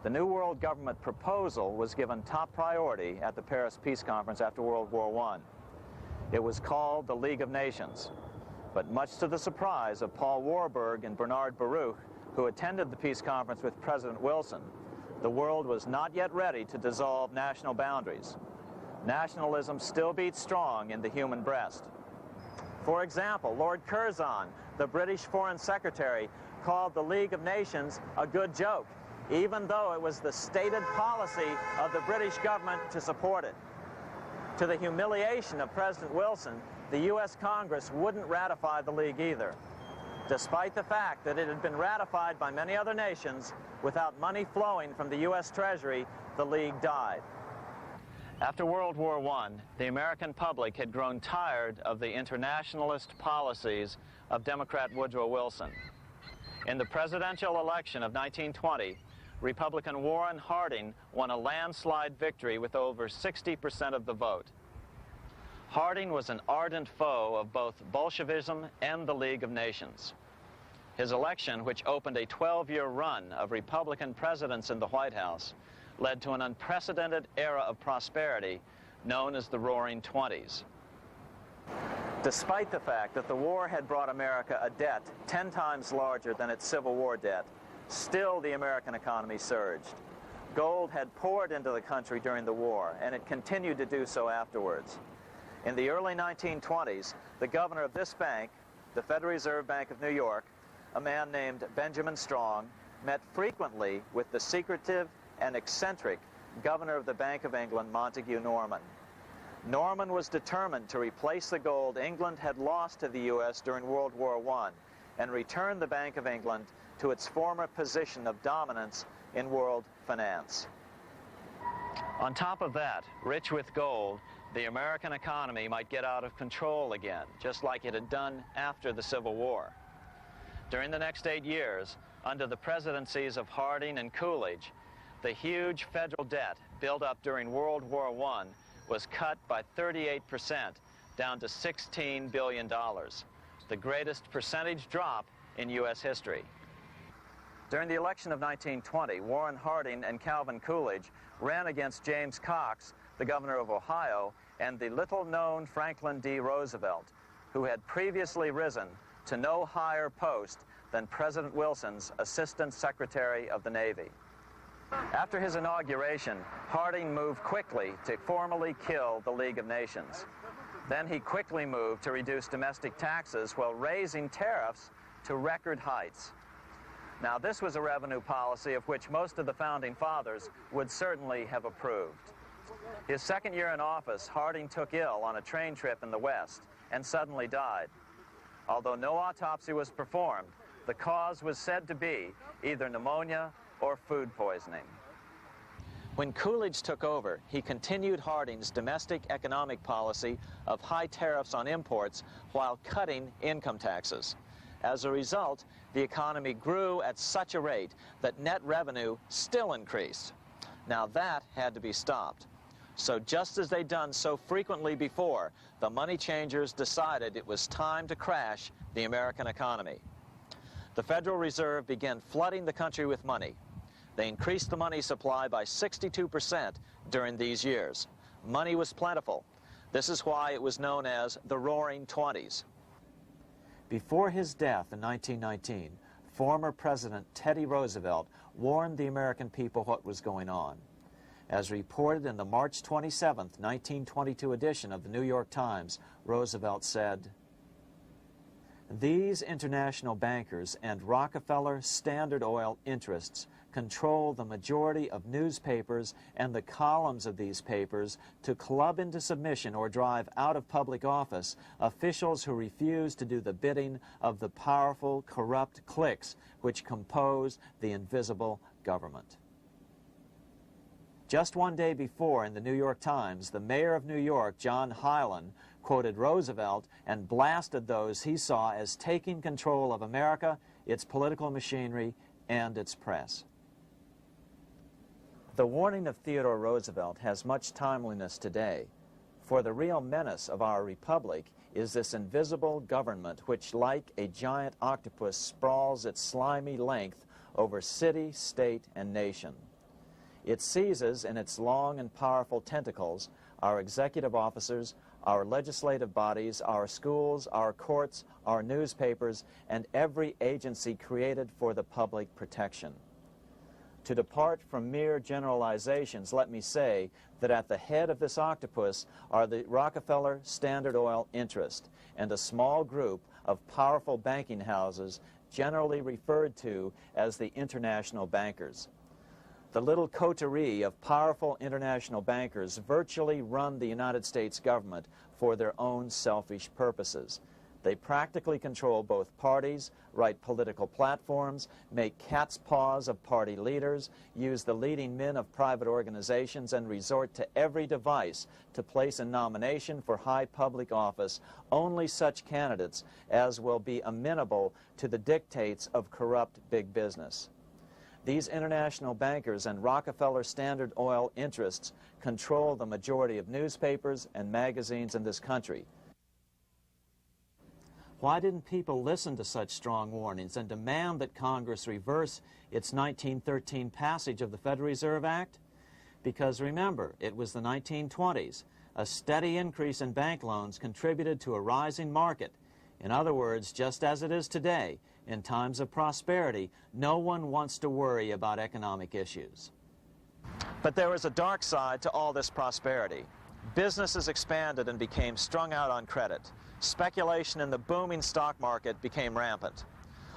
The new world government proposal was given top priority at the Paris Peace Conference after World War I. It was called the League of Nations, but much to the surprise of Paul Warburg and Bernard Baruch, who attended the peace conference with President Wilson, the world was not yet ready to dissolve national boundaries. Nationalism still beats strong in the human breast. For example, Lord Curzon, the British Foreign Secretary, called the League of Nations a good joke, even though it was the stated policy of the British government to support it. To the humiliation of President Wilson, the U.S. Congress wouldn't ratify the League either, despite the fact that it had been ratified by many other nations. Without money flowing from the U.S. Treasury, the League died. After World War I, the American public had grown tired of the internationalist policies of Democrat Woodrow Wilson. In the presidential election of 1920, Republican Warren Harding won a landslide victory with over 60% of the vote. Harding was an ardent foe of both Bolshevism and the League of Nations. His election, which opened a 12-year run of Republican presidents in the White House, led to an unprecedented era of prosperity known as the Roaring Twenties. Despite the fact that the war had brought America a debt 10 times larger than its Civil War debt, still the American economy surged. Gold had poured into the country during the war, and it continued to do so afterwards. In the early 1920s, the governor of this bank, the Federal Reserve Bank of New York, a man named Benjamin Strong, met frequently with the secretive and eccentric governor of the Bank of England, Montague Norman. Norman was determined to replace the gold England had lost to the U.S. during World War I and return the Bank of England to its former position of dominance in world finance. On top of that, rich with gold, the American economy might get out of control again, just like it had done after the Civil War. During the next 8 years, under the presidencies of Harding and Coolidge, the huge federal debt built up during World War I was cut by 38%, down to $16 billion, the greatest percentage drop in U.S. history. During the election of 1920, Warren Harding and Calvin Coolidge ran against James Cox, the governor of Ohio, and the little-known Franklin D. Roosevelt, who had previously risen to no higher post than President Wilson's Assistant Secretary of the Navy. After his inauguration, Harding moved quickly to formally kill the League of Nations. Then he quickly moved to reduce domestic taxes while raising tariffs to record heights. Now, this was a revenue policy of which most of the founding fathers would certainly have approved. His second year in office, Harding took ill on a train trip in the West and suddenly died. Although no autopsy was performed, the cause was said to be either pneumonia or food poisoning. When Coolidge took over, he continued Harding's domestic economic policy of high tariffs on imports while cutting income taxes. As a result, the economy grew at such a rate that net revenue still increased. Now that had to be stopped. So just as they'd done so frequently before, the money changers decided it was time to crash the American economy. The Federal Reserve began flooding the country with money. They increased the money supply by 62% during these years. Money was plentiful. This is why it was known as the Roaring Twenties. Before his death in 1919, former President Teddy Roosevelt warned the American people what was going on. As reported in the March 27, 1922 edition of the New York Times, Roosevelt said, "These international bankers and Rockefeller Standard Oil interests control the majority of newspapers and the columns of these papers to club into submission or drive out of public office officials who refuse to do the bidding of the powerful, corrupt cliques which compose the invisible government." Just one day before, in the New York Times, the mayor of New York, John Hylan, quoted Roosevelt and blasted those he saw as taking control of America, its political machinery, and its press. The warning of Theodore Roosevelt has much timeliness today, for the real menace of our republic is this invisible government which, like a giant octopus, sprawls its slimy length over city, state, and nation. It seizes in its long and powerful tentacles our executive officers, our legislative bodies, our schools, our courts, our newspapers, and every agency created for the public protection. To depart from mere generalizations, let me say that at the head of this octopus are the Rockefeller Standard Oil interest and a small group of powerful banking houses generally referred to as the international bankers. The little coterie of powerful international bankers virtually run the United States government for their own selfish purposes. They practically control both parties, write political platforms, make cat's paws of party leaders, use the leading men of private organizations, and resort to every device to place in nomination for high public office only such candidates as will be amenable to the dictates of corrupt big business. These international bankers and Rockefeller Standard Oil interests control the majority of newspapers and magazines in this country. Why didn't people listen to such strong warnings and demand that Congress reverse its 1913 passage of the Federal Reserve Act? Because remember, it was the 1920s. A steady increase in bank loans contributed to a rising market. In other words, just as it is today, in times of prosperity, no one wants to worry about economic issues. But there was a dark side to all this prosperity. Businesses expanded and became strung out on credit. Speculation in the booming stock market became rampant.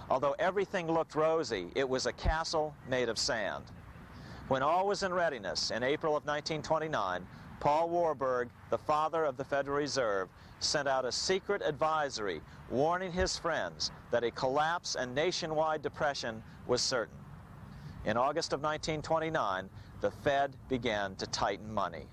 Although everything looked rosy, it was a castle made of sand. When all was in readiness, in April of 1929, Paul Warburg, the father of the Federal Reserve, sent out a secret advisory warning his friends that a collapse and nationwide depression was certain. In August of 1929, the Fed began to tighten money.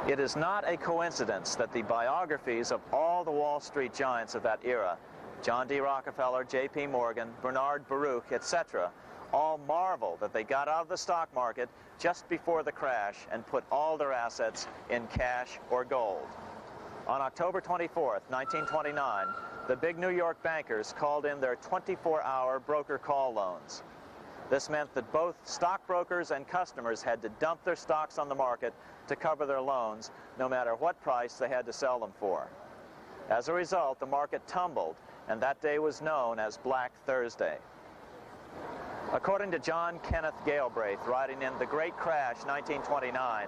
It is not a coincidence that the biographies of all the Wall Street giants of that era, John D. Rockefeller, J.P. Morgan, Bernard Baruch, etc., all marvel that they got out of the stock market just before the crash and put all their assets in cash or gold. On October 24th, 1929, the big New York bankers called in their 24-hour broker call loans. This meant that both stockbrokers and customers had to dump their stocks on the market to cover their loans, no matter what price they had to sell them for. As a result, the market tumbled, and that day was known as Black Thursday. According to John Kenneth Galbraith, writing in The Great Crash, 1929,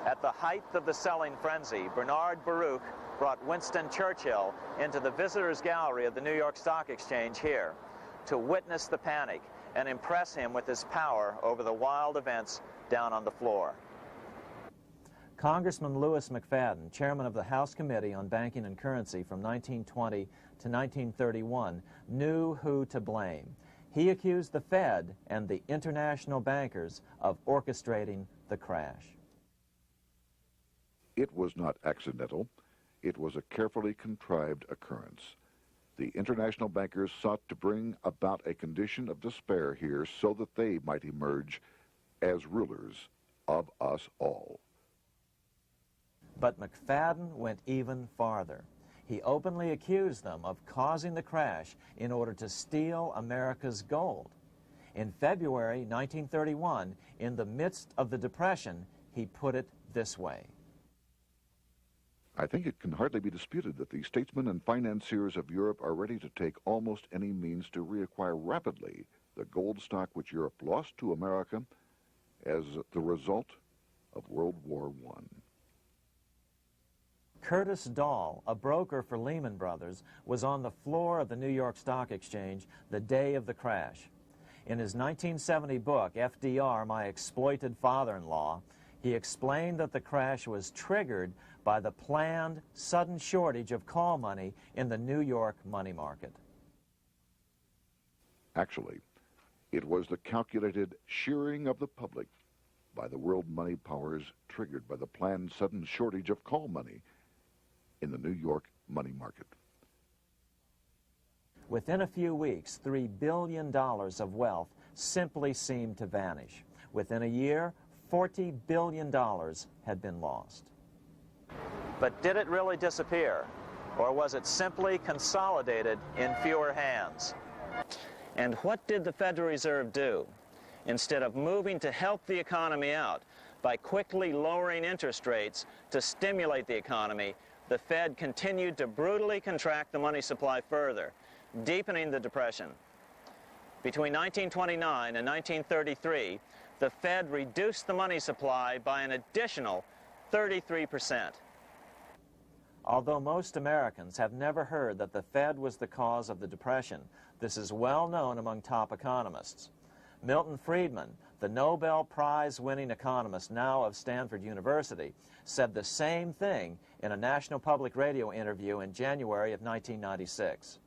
at the height of the selling frenzy, Bernard Baruch brought Winston Churchill into the visitors' gallery of the New York Stock Exchange here to witness the panic and impress him with his power over the wild events down on the floor. Congressman Louis McFadden, chairman of the House Committee on Banking and Currency from 1920 to 1931, knew who to blame. He accused the Fed and the international bankers of orchestrating the crash. It was not accidental. It was a carefully contrived occurrence. The international bankers sought to bring about a condition of despair here so that they might emerge as rulers of us all. But McFadden went even farther. He openly accused them of causing the crash in order to steal America's gold. In February 1931, in the midst of the Depression, he put it this way. I think it can hardly be disputed that the statesmen and financiers of Europe are ready to take almost any means to reacquire rapidly the gold stock which Europe lost to America as the result of World War I. Curtis Dahl, a broker for Lehman Brothers, was on the floor of the New York Stock Exchange the day of the crash. In his 1970 book, FDR, My Exploited Father-in-Law, he explained that the crash was triggered by the planned sudden shortage of call money in the New York money market. Actually, it was the calculated shearing of the public by the world money powers triggered by the planned sudden shortage of call money in the New York money market. Within a few weeks, $3 billion of wealth simply seemed to vanish. Within a year, $40 billion had been lost. But did it really disappear? Or was it simply consolidated in fewer hands? And what did the Federal Reserve do? Instead of moving to help the economy out by quickly lowering interest rates to stimulate the economy, the Fed continued to brutally contract the money supply further, deepening the Depression. Between 1929 and 1933, the Fed reduced the money supply by an additional 33%. Although most Americans have never heard that the Fed was the cause of the Depression, this is well known among top economists. Milton Friedman, the Nobel Prize-winning economist, now of Stanford University, said the same thing in a National Public Radio interview in January of 1996.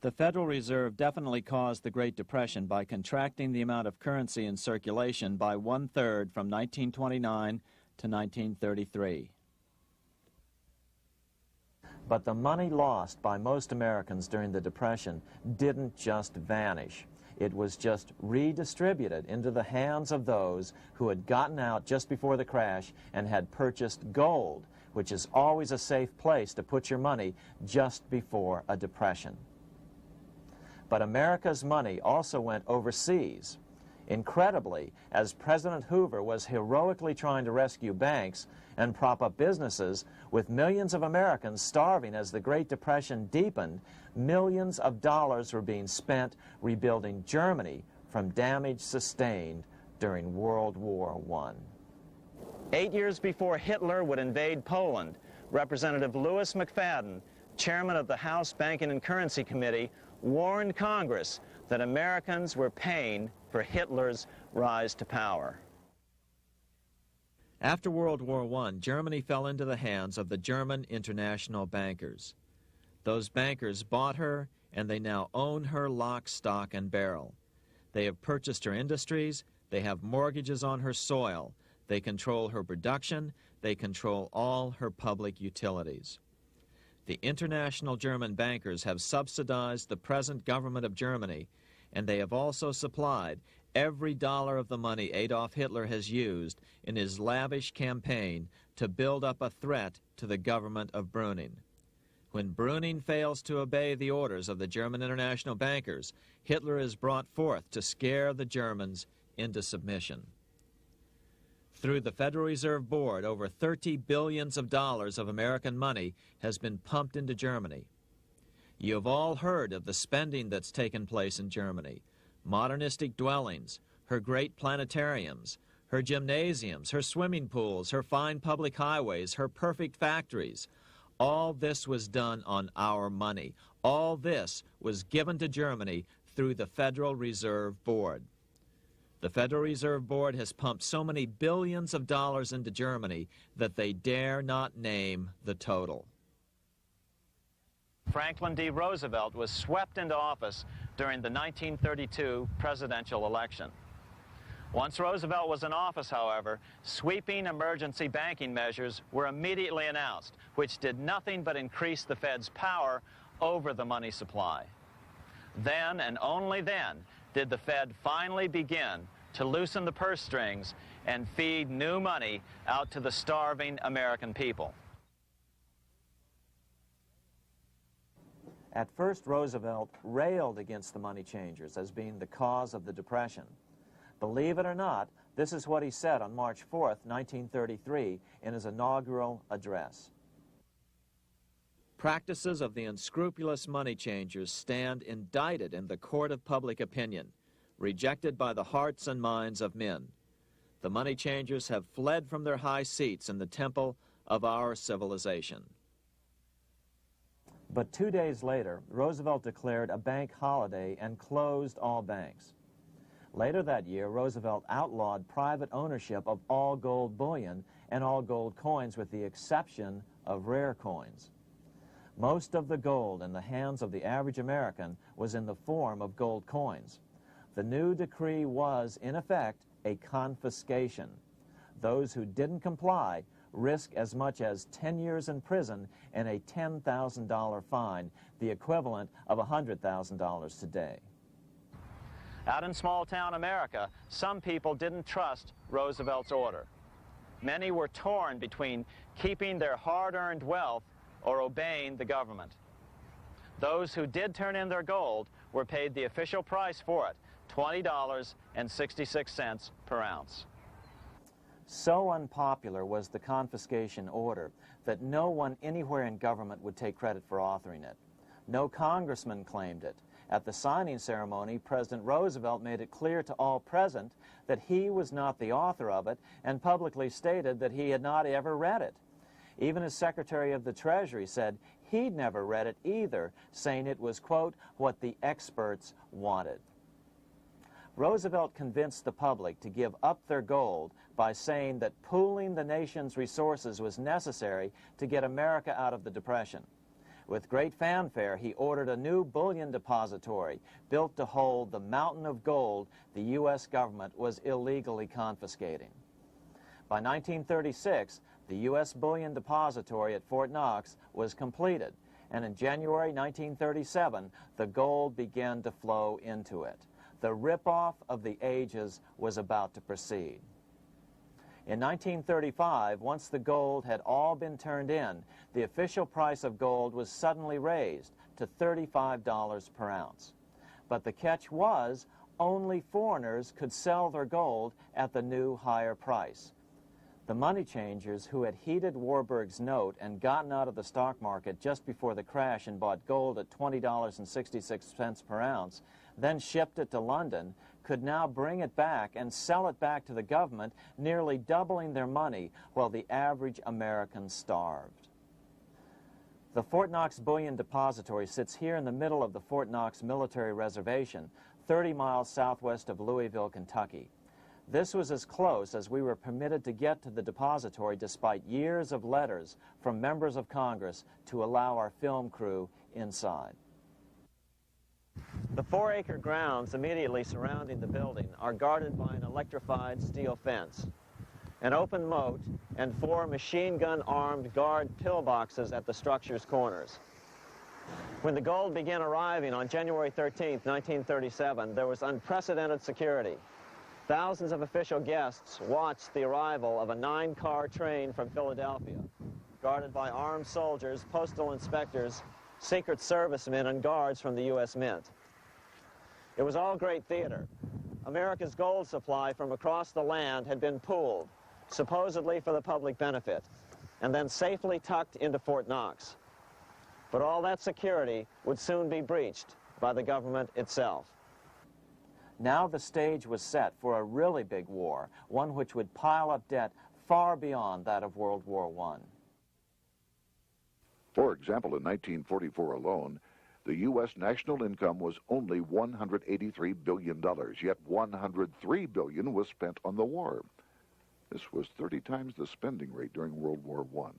The Federal Reserve definitely caused the Great Depression by contracting the amount of currency in circulation by 1/3 from 1929 to 1933. But the money lost by most Americans during the Depression didn't just vanish. It was just redistributed into the hands of those who had gotten out just before the crash and had purchased gold, which is always a safe place to put your money just before a depression. But America's money also went overseas. Incredibly, as President Hoover was heroically trying to rescue banks and prop up businesses, with millions of Americans starving as the Great Depression deepened, millions of dollars were being spent rebuilding Germany from damage sustained during World War I. 8 years before Hitler would invade Poland, Representative Louis McFadden, chairman of the House Banking and Currency Committee, warned Congress that Americans were paying for Hitler's rise to power. After World War I, Germany fell into the hands of the German international bankers. Those bankers bought her, and they now own her lock, stock, and barrel. They have purchased her industries, they have mortgages on her soil, they control her production, they control all her public utilities. The international German bankers have subsidized the present government of Germany, and they have also supplied every dollar of the money Adolf Hitler has used in his lavish campaign to build up a threat to the government of Brüning. When Brüning fails to obey the orders of the German international bankers, Hitler is brought forth to scare the Germans into submission. Through the Federal Reserve Board, over $30 billion of American money has been pumped into Germany. You have all heard of the spending that's taken place in Germany. Modernistic dwellings, her great planetariums, her gymnasiums, her swimming pools, her fine public highways, her perfect factories. All this was done on our money. All this was given to Germany through the Federal Reserve Board. The Federal Reserve Board has pumped so many billions of dollars into Germany that they dare not name the total. Franklin D. Roosevelt was swept into office during the 1932 presidential election. Once Roosevelt was in office, however, sweeping emergency banking measures were immediately announced, which did nothing but increase the Fed's power over the money supply. Then, and only then, did the Fed finally begin to loosen the purse strings and feed new money out to the starving American people. At first, Roosevelt railed against the money changers as being the cause of the Depression. Believe it or not, this is what he said on March 4th, 1933, in his inaugural address. Practices of the unscrupulous money changers stand indicted in the court of public opinion, rejected by the hearts and minds of men. The money changers have fled from their high seats in the temple of our civilization. But 2 days later, Roosevelt declared a bank holiday and closed all banks. Later that year, Roosevelt outlawed private ownership of all gold bullion and all gold coins with the exception of rare coins. Most of the gold in the hands of the average American was in the form of gold coins. The new decree was, in effect, a confiscation. Those who didn't comply risk as much as 10 years in prison and a $10,000 fine, the equivalent of $100,000 today. Out in small-town America, some people didn't trust Roosevelt's order. Many were torn between keeping their hard-earned wealth or obeying the government. Those who did turn in their gold were paid the official price for it, $20.66 per ounce. So unpopular was the confiscation order that no one anywhere in government would take credit for authoring it. No congressman claimed it. At the signing ceremony, President Roosevelt made it clear to all present that he was not the author of it and publicly stated that he had not ever read it. Even his Secretary of the Treasury said he'd never read it either, saying it was, quote, what the experts wanted. Roosevelt convinced the public to give up their gold by saying that pooling the nation's resources was necessary to get America out of the Depression. With great fanfare, he ordered a new bullion depository built to hold the mountain of gold the U.S. government was illegally confiscating. By 1936, the U.S. bullion depository at Fort Knox was completed, and in January 1937, the gold began to flow into it. The rip-off of the ages was about to proceed. In 1935, once the gold had all been turned in, the official price of gold was suddenly raised to $35 per ounce. But the catch was, only foreigners could sell their gold at the new higher price. The money changers who had heeded Warburg's note and gotten out of the stock market just before the crash and bought gold at $20.66 per ounce, then shipped it to London, could now bring it back and sell it back to the government, nearly doubling their money while the average American starved. The Fort Knox Bullion Depository sits here in the middle of the Fort Knox Military Reservation, 30 miles southwest of Louisville, Kentucky. This was as close as we were permitted to get to the depository despite years of letters from members of Congress to allow our film crew inside. The 4-acre grounds immediately surrounding the building are guarded by an electrified steel fence, an open moat, and 4 machine gun-armed guard pillboxes at the structure's corners. When the gold began arriving on January 13, 1937, there was unprecedented security. Thousands of official guests watched the arrival of a 9-car train from Philadelphia, guarded by armed soldiers, postal inspectors, Secret Servicemen, and guards from the U.S. Mint. It was all great theater. America's gold supply from across the land had been pooled, supposedly for the public benefit, and then safely tucked into Fort Knox. But all that security would soon be breached by the government itself. Now the stage was set for a really big war, one which would pile up debt far beyond that of World War I. For example, in 1944 alone, the U.S. national income was only $183 billion, yet $103 billion was spent on the war. This was 30 times the spending rate during World War I.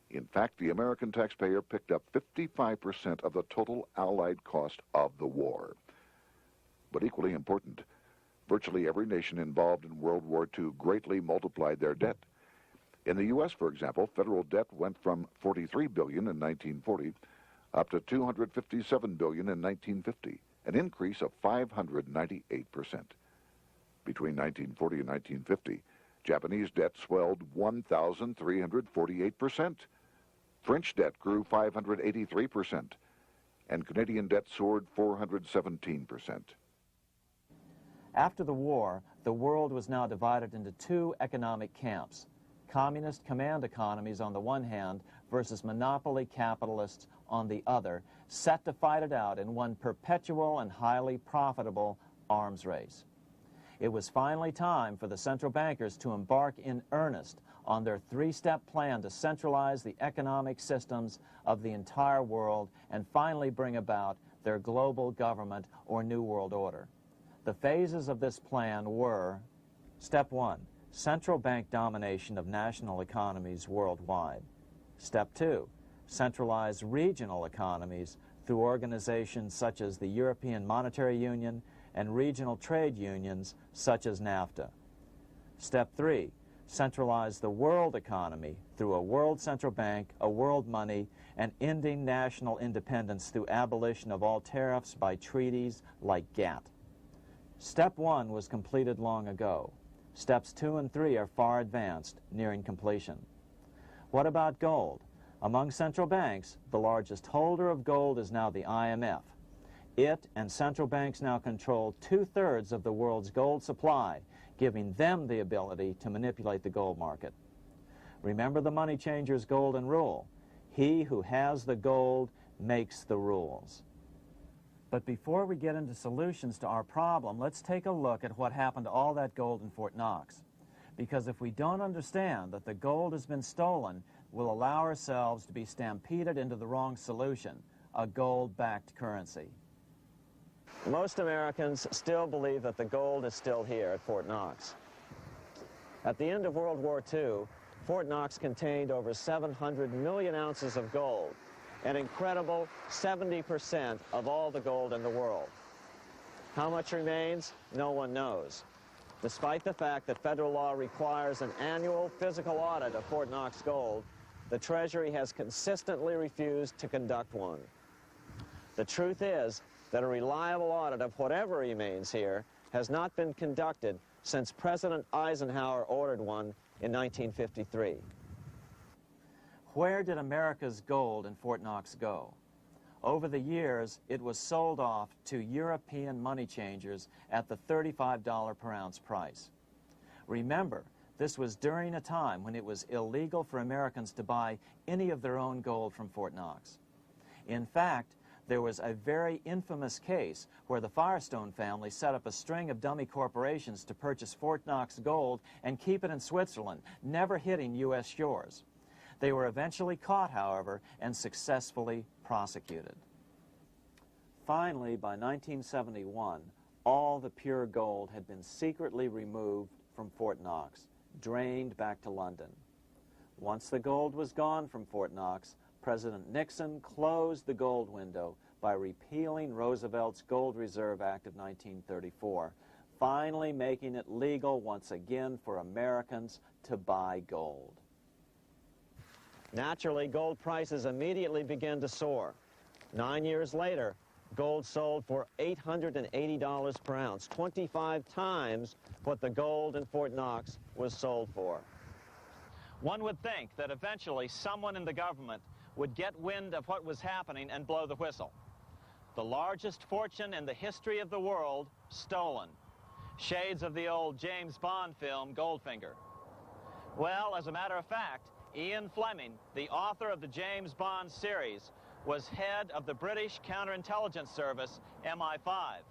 In fact, the American taxpayer picked up 55% of the total Allied cost of the war. But equally important, virtually every nation involved in World War II greatly multiplied their debt. In the U.S., for example, federal debt went from $43 billion in 1940 up to $257 billion in 1950, an increase of 598%. Between 1940 and 1950, Japanese debt swelled 1,348%. French debt grew 583%, and Canadian debt soared 417%. After the war, the world was now divided into 2 economic camps: communist command economies on the one hand versus monopoly capitalists on the other, set to fight it out in one perpetual and highly profitable arms race. It was finally time for the central bankers to embark in earnest on their 3-step plan to centralize the economic systems of the entire world and finally bring about their global government or New World Order. The phases of this plan were: Step 1, central bank domination of national economies worldwide. Step 2, centralized regional economies through organizations such as the European Monetary Union and regional trade unions such as NAFTA. Step 3, centralize the world economy through a world central bank, a world money, and ending national independence through abolition of all tariffs by treaties like GATT. Step 1 was completed long ago. Steps 2 and 3 are far advanced, nearing completion. What about gold? Among central banks, the largest holder of gold is now the IMF. It and central banks now control 2/3 of the world's gold supply, giving them the ability to manipulate the gold market. Remember the money changer's golden rule: he who has the gold makes the rules. But before we get into solutions to our problem, let's take a look at what happened to all that gold in Fort Knox. Because if we don't understand that the gold has been stolen, we'll allow ourselves to be stampeded into the wrong solution, a gold-backed currency. Most Americans still believe that the gold is still here at Fort Knox. At the end of World War II, Fort Knox contained over 700 million ounces of gold, an incredible 70% of all the gold in the world. How much remains? No one knows. Despite the fact that federal law requires an annual physical audit of Fort Knox gold, the Treasury has consistently refused to conduct one. The truth is that a reliable audit of whatever remains here has not been conducted since President Eisenhower ordered one in 1953. Where did America's gold in Fort Knox go? Over the years, it was sold off to European money changers at the $35 per ounce price. Remember, this was during a time when it was illegal for Americans to buy any of their own gold from Fort Knox. In fact, there was a very infamous case where the Firestone family set up a string of dummy corporations to purchase Fort Knox gold and keep it in Switzerland, never hitting U.S. shores. They were eventually caught, however, and successfully prosecuted. Finally, by 1971, all the pure gold had been secretly removed from Fort Knox, drained back to London. Once the gold was gone from Fort Knox, President Nixon closed the gold window by repealing Roosevelt's Gold Reserve Act of 1934, finally making it legal once again for Americans to buy gold. Naturally, gold prices immediately began to soar. 9 years later, gold sold for $880 per ounce, 25 times what the gold in Fort Knox was sold for. One would think that eventually someone in the government would get wind of what was happening and blow the whistle. The largest fortune in the history of the world stolen. Shades of the old James Bond film, Goldfinger. Well, as a matter of fact, Ian Fleming, the author of the James Bond series, was head of the British counterintelligence service, MI5.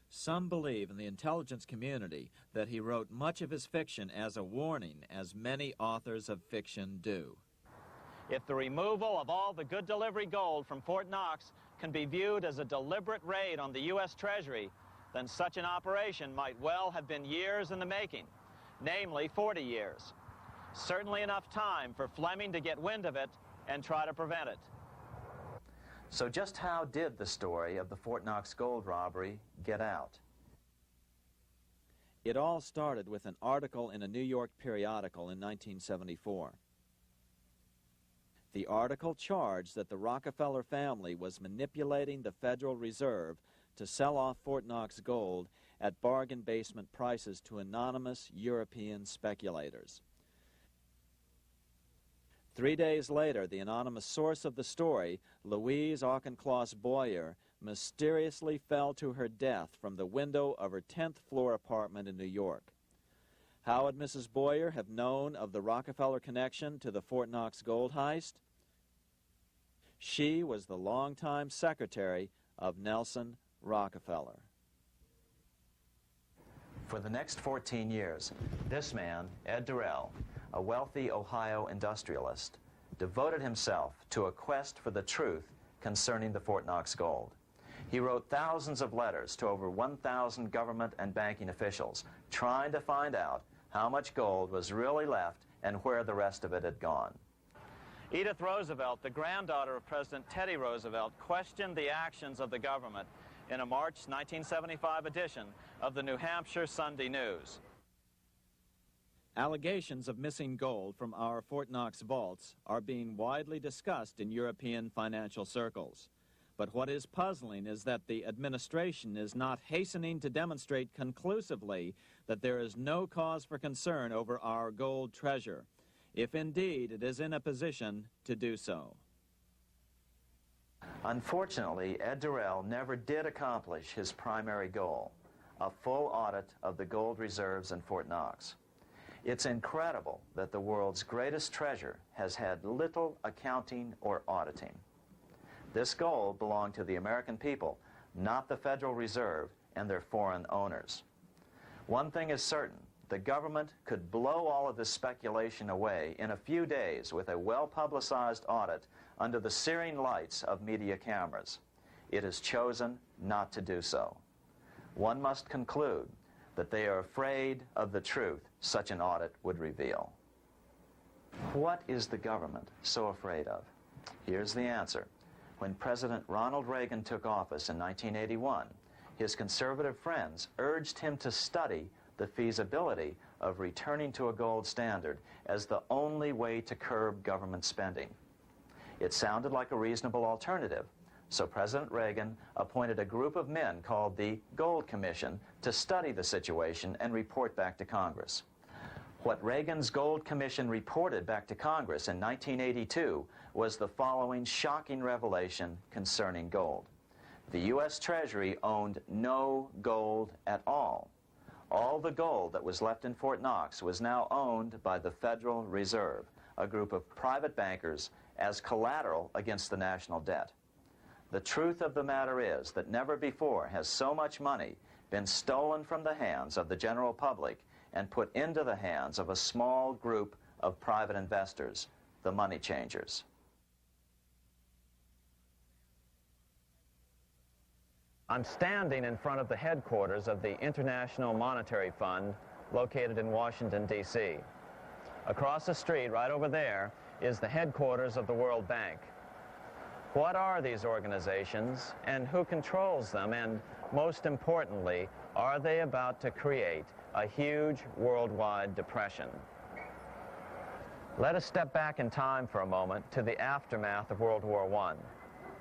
Some believe in the intelligence community that he wrote much of his fiction as a warning, as many authors of fiction do. If the removal of all the good delivery gold from Fort Knox can be viewed as a deliberate raid on the U.S. Treasury, then such an operation might well have been years in the making, namely 40 years. Certainly enough time for Fleming to get wind of it and try to prevent it. So just how did the story of the Fort Knox gold robbery get out? It all started with an article in a New York periodical in 1974. The article charged that the Rockefeller family was manipulating the Federal Reserve to sell off Fort Knox gold at bargain basement prices to anonymous European speculators. 3 days later, the anonymous source of the story, Louise Auchincloss Boyer, mysteriously fell to her death from the window of her 10th floor apartment in New York. How would Mrs. Boyer have known of the Rockefeller connection to the Fort Knox gold heist? She was the longtime secretary of Nelson Rockefeller. For the next 14 years, this man, Ed Durrell, a wealthy Ohio industrialist, devoted himself to a quest for the truth concerning the Fort Knox gold. He wrote thousands of letters to over 1,000 government and banking officials, trying to find out how much gold was really left and where the rest of it had gone. Edith Roosevelt, the granddaughter of President Teddy Roosevelt, questioned the actions of the government in a March 1975 edition of the New Hampshire Sunday News. Allegations of missing gold from our Fort Knox vaults are being widely discussed in European financial circles. But what is puzzling is that the administration is not hastening to demonstrate conclusively that there is no cause for concern over our gold treasure, if indeed it is in a position to do so. Unfortunately, Ed Durrell never did accomplish his primary goal, a full audit of the gold reserves in Fort Knox. It's incredible that the world's greatest treasure has had little accounting or auditing. This gold belonged to the American people, not the Federal Reserve and their foreign owners. One thing is certain, the government could blow all of this speculation away in a few days with a well-publicized audit under the searing lights of media cameras. It has chosen not to do so. one must conclude that they are afraid of the truth such an audit would reveal. What is the government so afraid of? Here's the answer. When President Ronald Reagan took office in 1981, his conservative friends urged him to study the feasibility of returning to a gold standard as the only way to curb government spending. It sounded like a reasonable alternative, so President Reagan appointed a group of men called the Gold Commission to study the situation and report back to Congress. What Reagan's Gold Commission reported back to Congress in 1982 was the following shocking revelation concerning gold. The U.S. Treasury owned no gold at all. All the gold that was left in Fort Knox was now owned by the Federal Reserve, a group of private bankers, as collateral against the national debt. The truth of the matter is that never before has so much money been stolen from the hands of the general public and put into the hands of a small group of private investors, the money changers. I'm standing in front of the headquarters of the International Monetary Fund located in Washington, D.C. Across the street, right over there, is the headquarters of the World Bank. What are these organizations and who controls them? And most importantly, are they about to create a huge worldwide depression? Let us step back in time for a moment to the aftermath of World War I.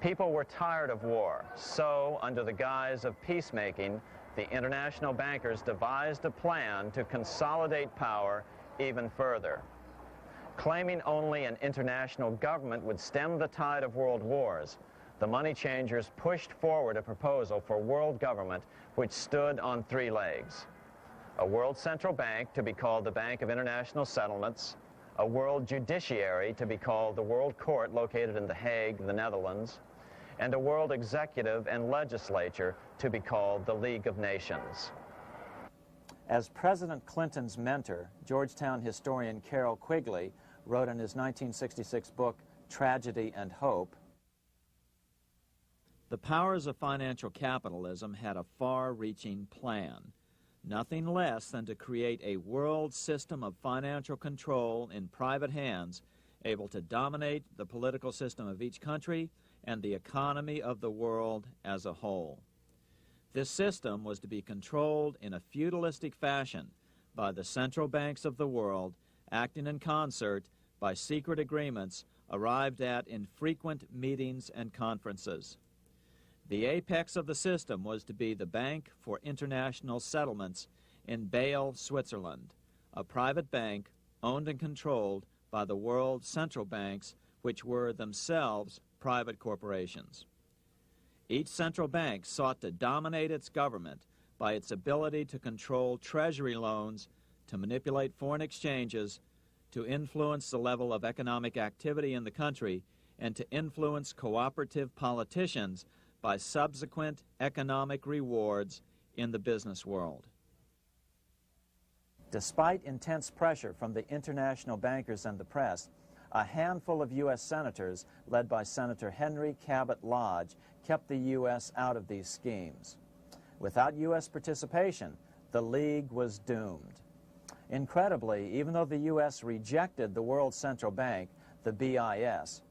People were tired of war, so under the guise of peacemaking, the international bankers devised a plan to consolidate power even further. Claiming only an international government would stem the tide of world wars, the money changers pushed forward a proposal for world government which stood on three legs. A world central bank to be called the Bank of International Settlements, a world judiciary to be called the World Court located in The Hague, the Netherlands, and a world executive and legislature to be called the League of Nations. As President Clinton's mentor, Georgetown historian Carroll Quigley wrote in his 1966 book, Tragedy and Hope, the powers of financial capitalism had a far-reaching plan, nothing less than to create a world system of financial control in private hands, able to dominate the political system of each country and the economy of the world as a whole. This system was to be controlled in a feudalistic fashion by the central banks of the world, acting in concert by secret agreements arrived at in frequent meetings and conferences. The apex of the system was to be the Bank for International Settlements in Bâle, Switzerland, a private bank owned and controlled by the world central banks, which were themselves private corporations. Each central bank sought to dominate its government by its ability to control treasury loans, to manipulate foreign exchanges, to influence the level of economic activity in the country, and to influence cooperative politicians by subsequent economic rewards in the business world. Despite intense pressure from the international bankers and the press, a handful of U.S. senators, led by Senator Henry Cabot Lodge, kept the U.S. out of these schemes. Without U.S. participation, the League was doomed. Incredibly, even though the U.S. rejected the World Central Bank, the BIS,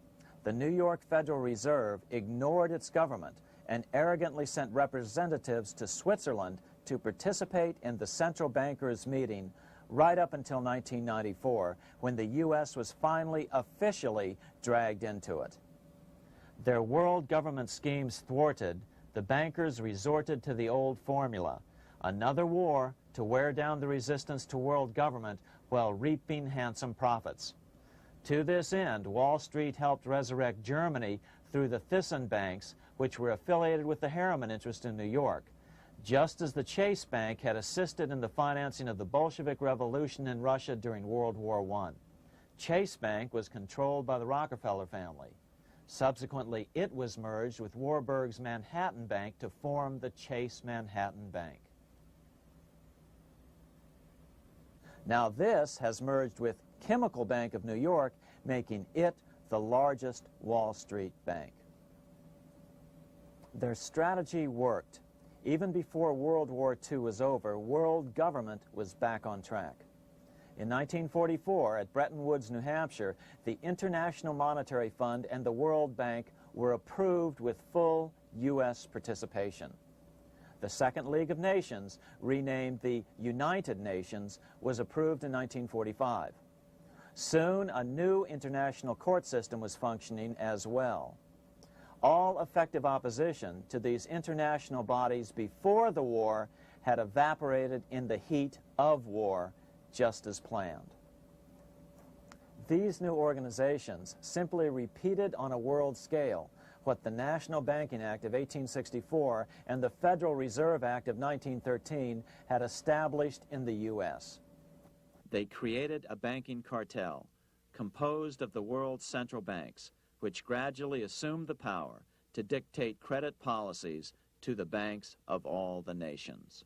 the New York Federal Reserve ignored its government and arrogantly sent representatives to Switzerland to participate in the central bankers' meeting right up until 1994, when the U.S. was finally officially dragged into it. Their world government schemes thwarted, the bankers resorted to the old formula, another war to wear down the resistance to world government while reaping handsome profits. To this end, Wall Street helped resurrect Germany through the Thyssen banks, which were affiliated with the Harriman interest in New York, just as the Chase Bank had assisted in the financing of the Bolshevik Revolution in Russia during World War I. Chase Bank was controlled by the Rockefeller family. Subsequently, it was merged with Warburg's Manhattan Bank to form the Chase Manhattan Bank. Now this has merged with Chemical Bank of New York, making it the largest Wall Street bank. Their strategy worked. Even before World War II was over, world government was back on track. In 1944, at Bretton Woods, New Hampshire, the International Monetary Fund and the World Bank were approved with full U.S. participation. The Second League of Nations, renamed the United Nations, was approved in 1945. Soon, a new international court system was functioning as well. All effective opposition to these international bodies before the war had evaporated in the heat of war, just as planned. These new organizations simply repeated on a world scale what the National Banking Act of 1864 and the Federal Reserve Act of 1913 had established in the U.S. They created a banking cartel composed of the world's central banks, which gradually assumed the power to dictate credit policies to the banks of all the nations.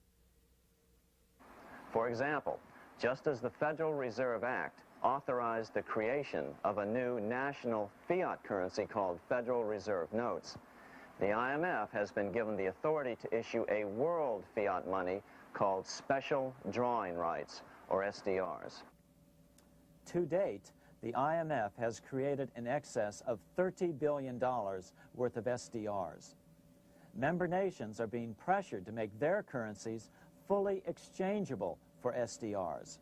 For example, just as the Federal Reserve Act authorized the creation of a new national fiat currency called Federal Reserve Notes, the IMF has been given the authority to issue a world fiat money called Special Drawing Rights, or SDRs. To date, the IMF has created in excess of $30 billion worth of SDRs. Member nations are being pressured to make their currencies fully exchangeable for SDRs.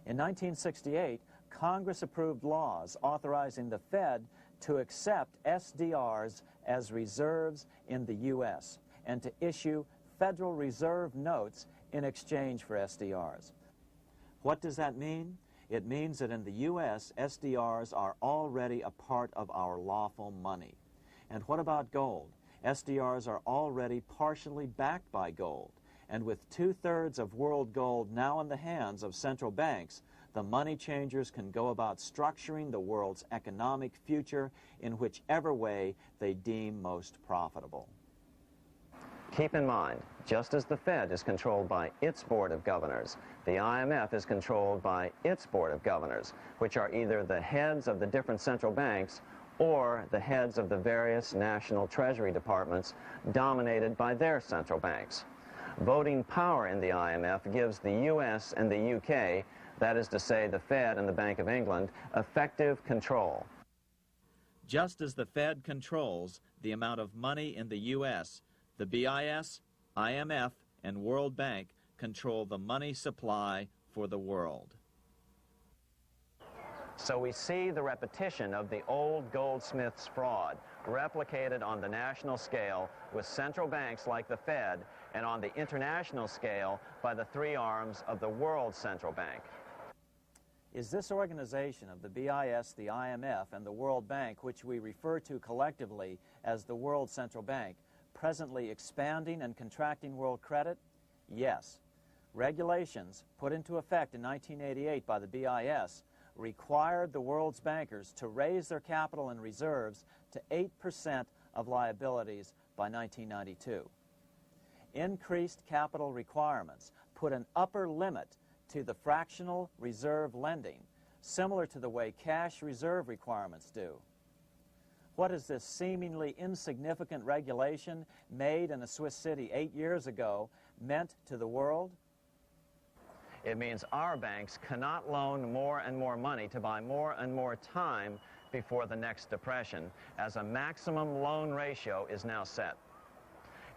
In 1968, Congress approved laws authorizing the Fed to accept SDRs as reserves in the U.S. and to issue Federal Reserve notes in exchange for SDRs. What does that mean? It means that in the U.S., SDRs are already a part of our lawful money. And what about gold? SDRs are already partially backed by gold. And with 2/3 of world gold now in the hands of central banks, the money changers can go about structuring the world's economic future in whichever way they deem most profitable. Keep in mind, just as the Fed is controlled by its Board of Governors, the IMF is controlled by its Board of Governors, which are either the heads of the different central banks or the heads of the various national treasury departments dominated by their central banks. Voting power in the IMF gives the U.S. and the U.K., that is to say the Fed and the Bank of England, effective control. Just as the Fed controls the amount of money in the U.S., the BIS, IMF, and World Bank control the money supply for the world. So we see the repetition of the old goldsmith's fraud replicated on the national scale with central banks like the Fed and on the international scale by the three arms of the world central bank. Is this organization of the BIS, the IMF, and the World Bank, which we refer to collectively as the World Central Bank, presently expanding and contracting world credit? Yes. Regulations put into effect in 1988 by the BIS required the world's bankers to raise their capital and reserves to 8% of liabilities by 1992. Increased capital requirements put an upper limit to the fractional reserve lending, similar to the way cash reserve requirements do. What has this seemingly insignificant regulation made in a Swiss city 8 years ago meant to the world? It means our banks cannot loan more and more money to buy more and more time before the next depression, as a maximum loan ratio is now set.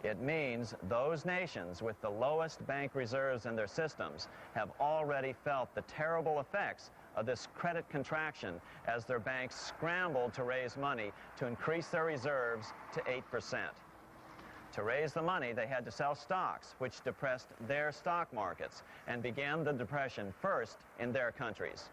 It means those nations with the lowest bank reserves in their systems have already felt the terrible effects of this credit contraction as their banks scrambled to raise money to increase their reserves to 8%. To raise the money, they had to sell stocks, which depressed their stock markets and began the depression first in their countries.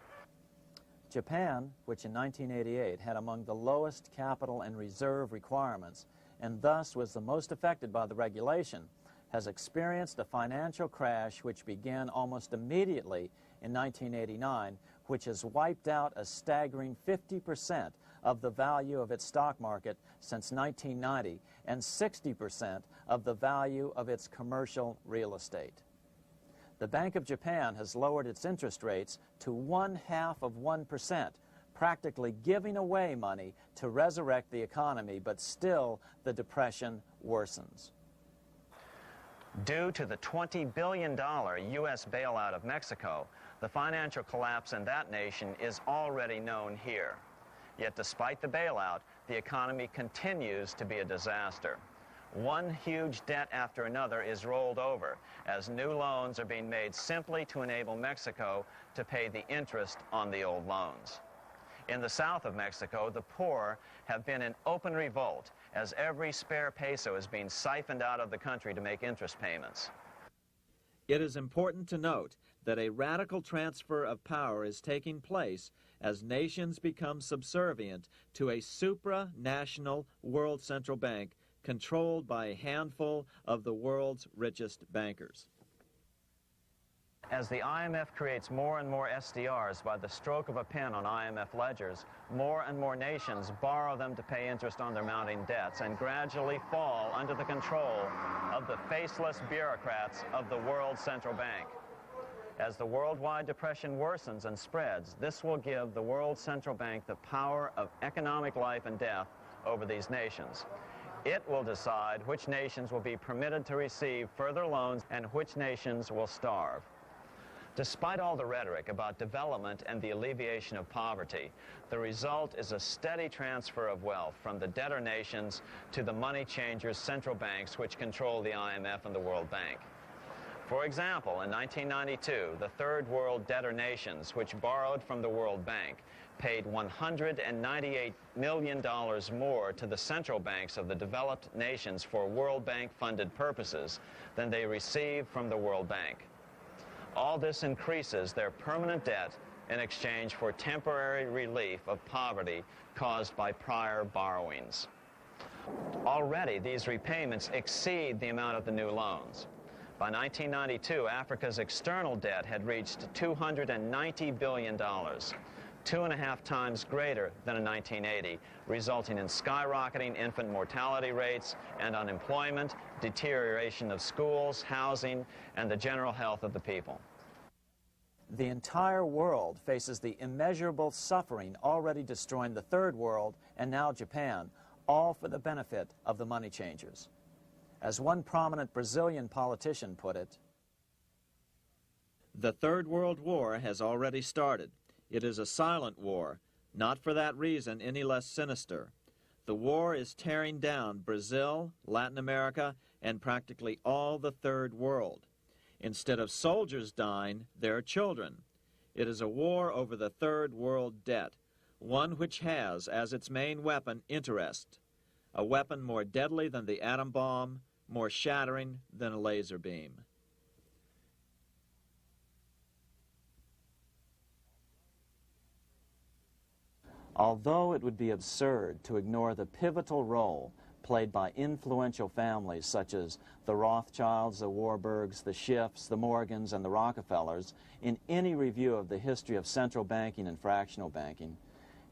Japan, which in 1988 had among the lowest capital and reserve requirements, and thus was the most affected by the regulation, has experienced a financial crash which began almost immediately in 1989, which has wiped out a staggering 50% of the value of its stock market since 1990 and 60% of the value of its commercial real estate. The Bank of Japan has lowered its interest rates to 0.5%, practically giving away money to resurrect the economy, but still the depression worsens. Due to the $20 billion U.S. bailout of Mexico, the financial collapse in that nation is already known here. Yet despite the bailout, the economy continues to be a disaster. One huge debt after another is rolled over as new loans are being made simply to enable Mexico to pay the interest on the old loans. In the south of Mexico, the poor have been in open revolt as every spare peso is being siphoned out of the country to make interest payments. It is important to note that a radical transfer of power is taking place as nations become subservient to a supranational world central bank controlled by a handful of the world's richest bankers. As the IMF creates more and more SDRs by the stroke of a pen on IMF ledgers, more and more nations borrow them to pay interest on their mounting debts and gradually fall under the control of the faceless bureaucrats of the World Central Bank. As the worldwide depression worsens and spreads, this will give the World Central Bank the power of economic life and death over these nations. It will decide which nations will be permitted to receive further loans and which nations will starve. Despite all the rhetoric about development and the alleviation of poverty, the result is a steady transfer of wealth from the debtor nations to the money changers' central banks which control the IMF and the World Bank. For example, in 1992, the third world debtor nations, which borrowed from the World Bank, paid $198 million more to the central banks of the developed nations for World Bank-funded purposes than they received from the World Bank. All this increases their permanent debt in exchange for temporary relief of poverty caused by prior borrowings. Already, these repayments exceed the amount of the new loans. By 1992, Africa's external debt had reached $290 billion, 2.5 times greater than in 1980, resulting in skyrocketing infant mortality rates and unemployment, deterioration of schools, housing, and the general health of the people. The entire world faces the immeasurable suffering already destroying the third world and now Japan, all for the benefit of the money changers. As one prominent Brazilian politician put it, "The Third World War has already started. It is a silent war, not for that reason any less sinister. The war is tearing down Brazil, Latin America, and practically all the Third World. Instead of soldiers dying, there are children. It is a war over the Third World debt, one which has as its main weapon interest, a weapon more deadly than the atom bomb, more shattering than a laser beam." Although it would be absurd to ignore the pivotal role played by influential families such as the Rothschilds, the Warburgs, the Schiffs, the Morgans, and the Rockefellers in any review of the history of central banking and fractional banking,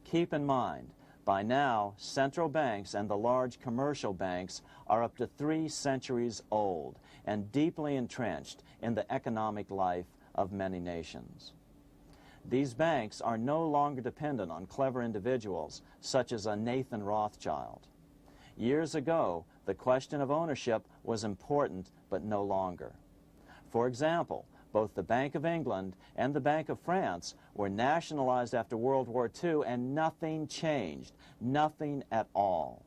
keep in mind, by now, central banks and the large commercial banks are up to 3 centuries old and deeply entrenched in the economic life of many nations. These banks are no longer dependent on clever individuals such as a Nathan Rothschild. Years ago, the question of ownership was important, but no longer. For example, both the Bank of England and the Bank of France were nationalized after World War II, and nothing changed, nothing at all.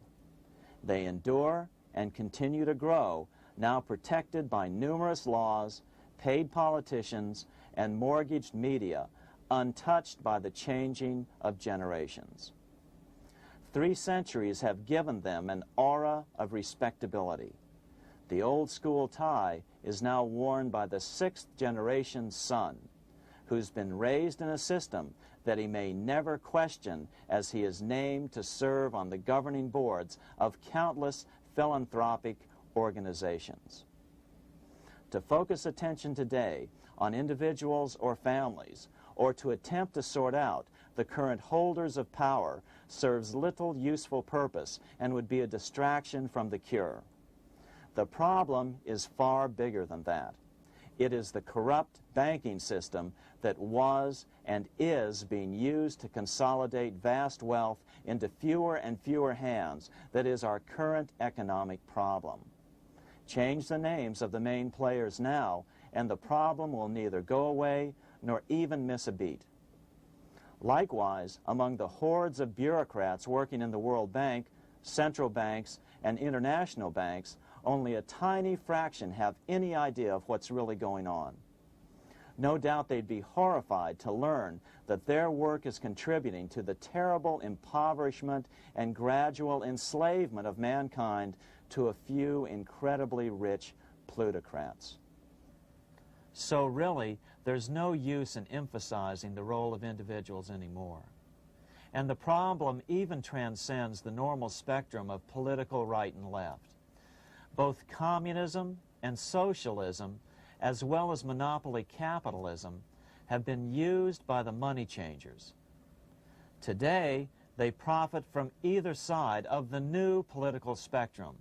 They endure and continue to grow, now protected by numerous laws, paid politicians, and mortgaged media, untouched by the changing of generations. 3 centuries have given them an aura of respectability. The old school tie is now worn by the 6th generation son, who's been raised in a system that he may never question as he is named to serve on the governing boards of countless philanthropic organizations. To focus attention today on individuals or families, or to attempt to sort out the current holders of power, serves little useful purpose and would be a distraction from the cure. The problem is far bigger than that. It is the corrupt banking system that was and is being used to consolidate vast wealth into fewer and fewer hands that is our current economic problem. Change the names of the main players now, and the problem will neither go away nor even miss a beat. Likewise, among the hordes of bureaucrats working in the World Bank, central banks, and international banks, only a tiny fraction have any idea of what's really going on. No doubt they'd be horrified to learn that their work is contributing to the terrible impoverishment and gradual enslavement of mankind to a few incredibly rich plutocrats. So really, there's no use in emphasizing the role of individuals anymore. And the problem even transcends the normal spectrum of political right and left. Both communism and socialism, as well as monopoly capitalism, have been used by the money changers. Today, they profit from either side of the new political spectrum.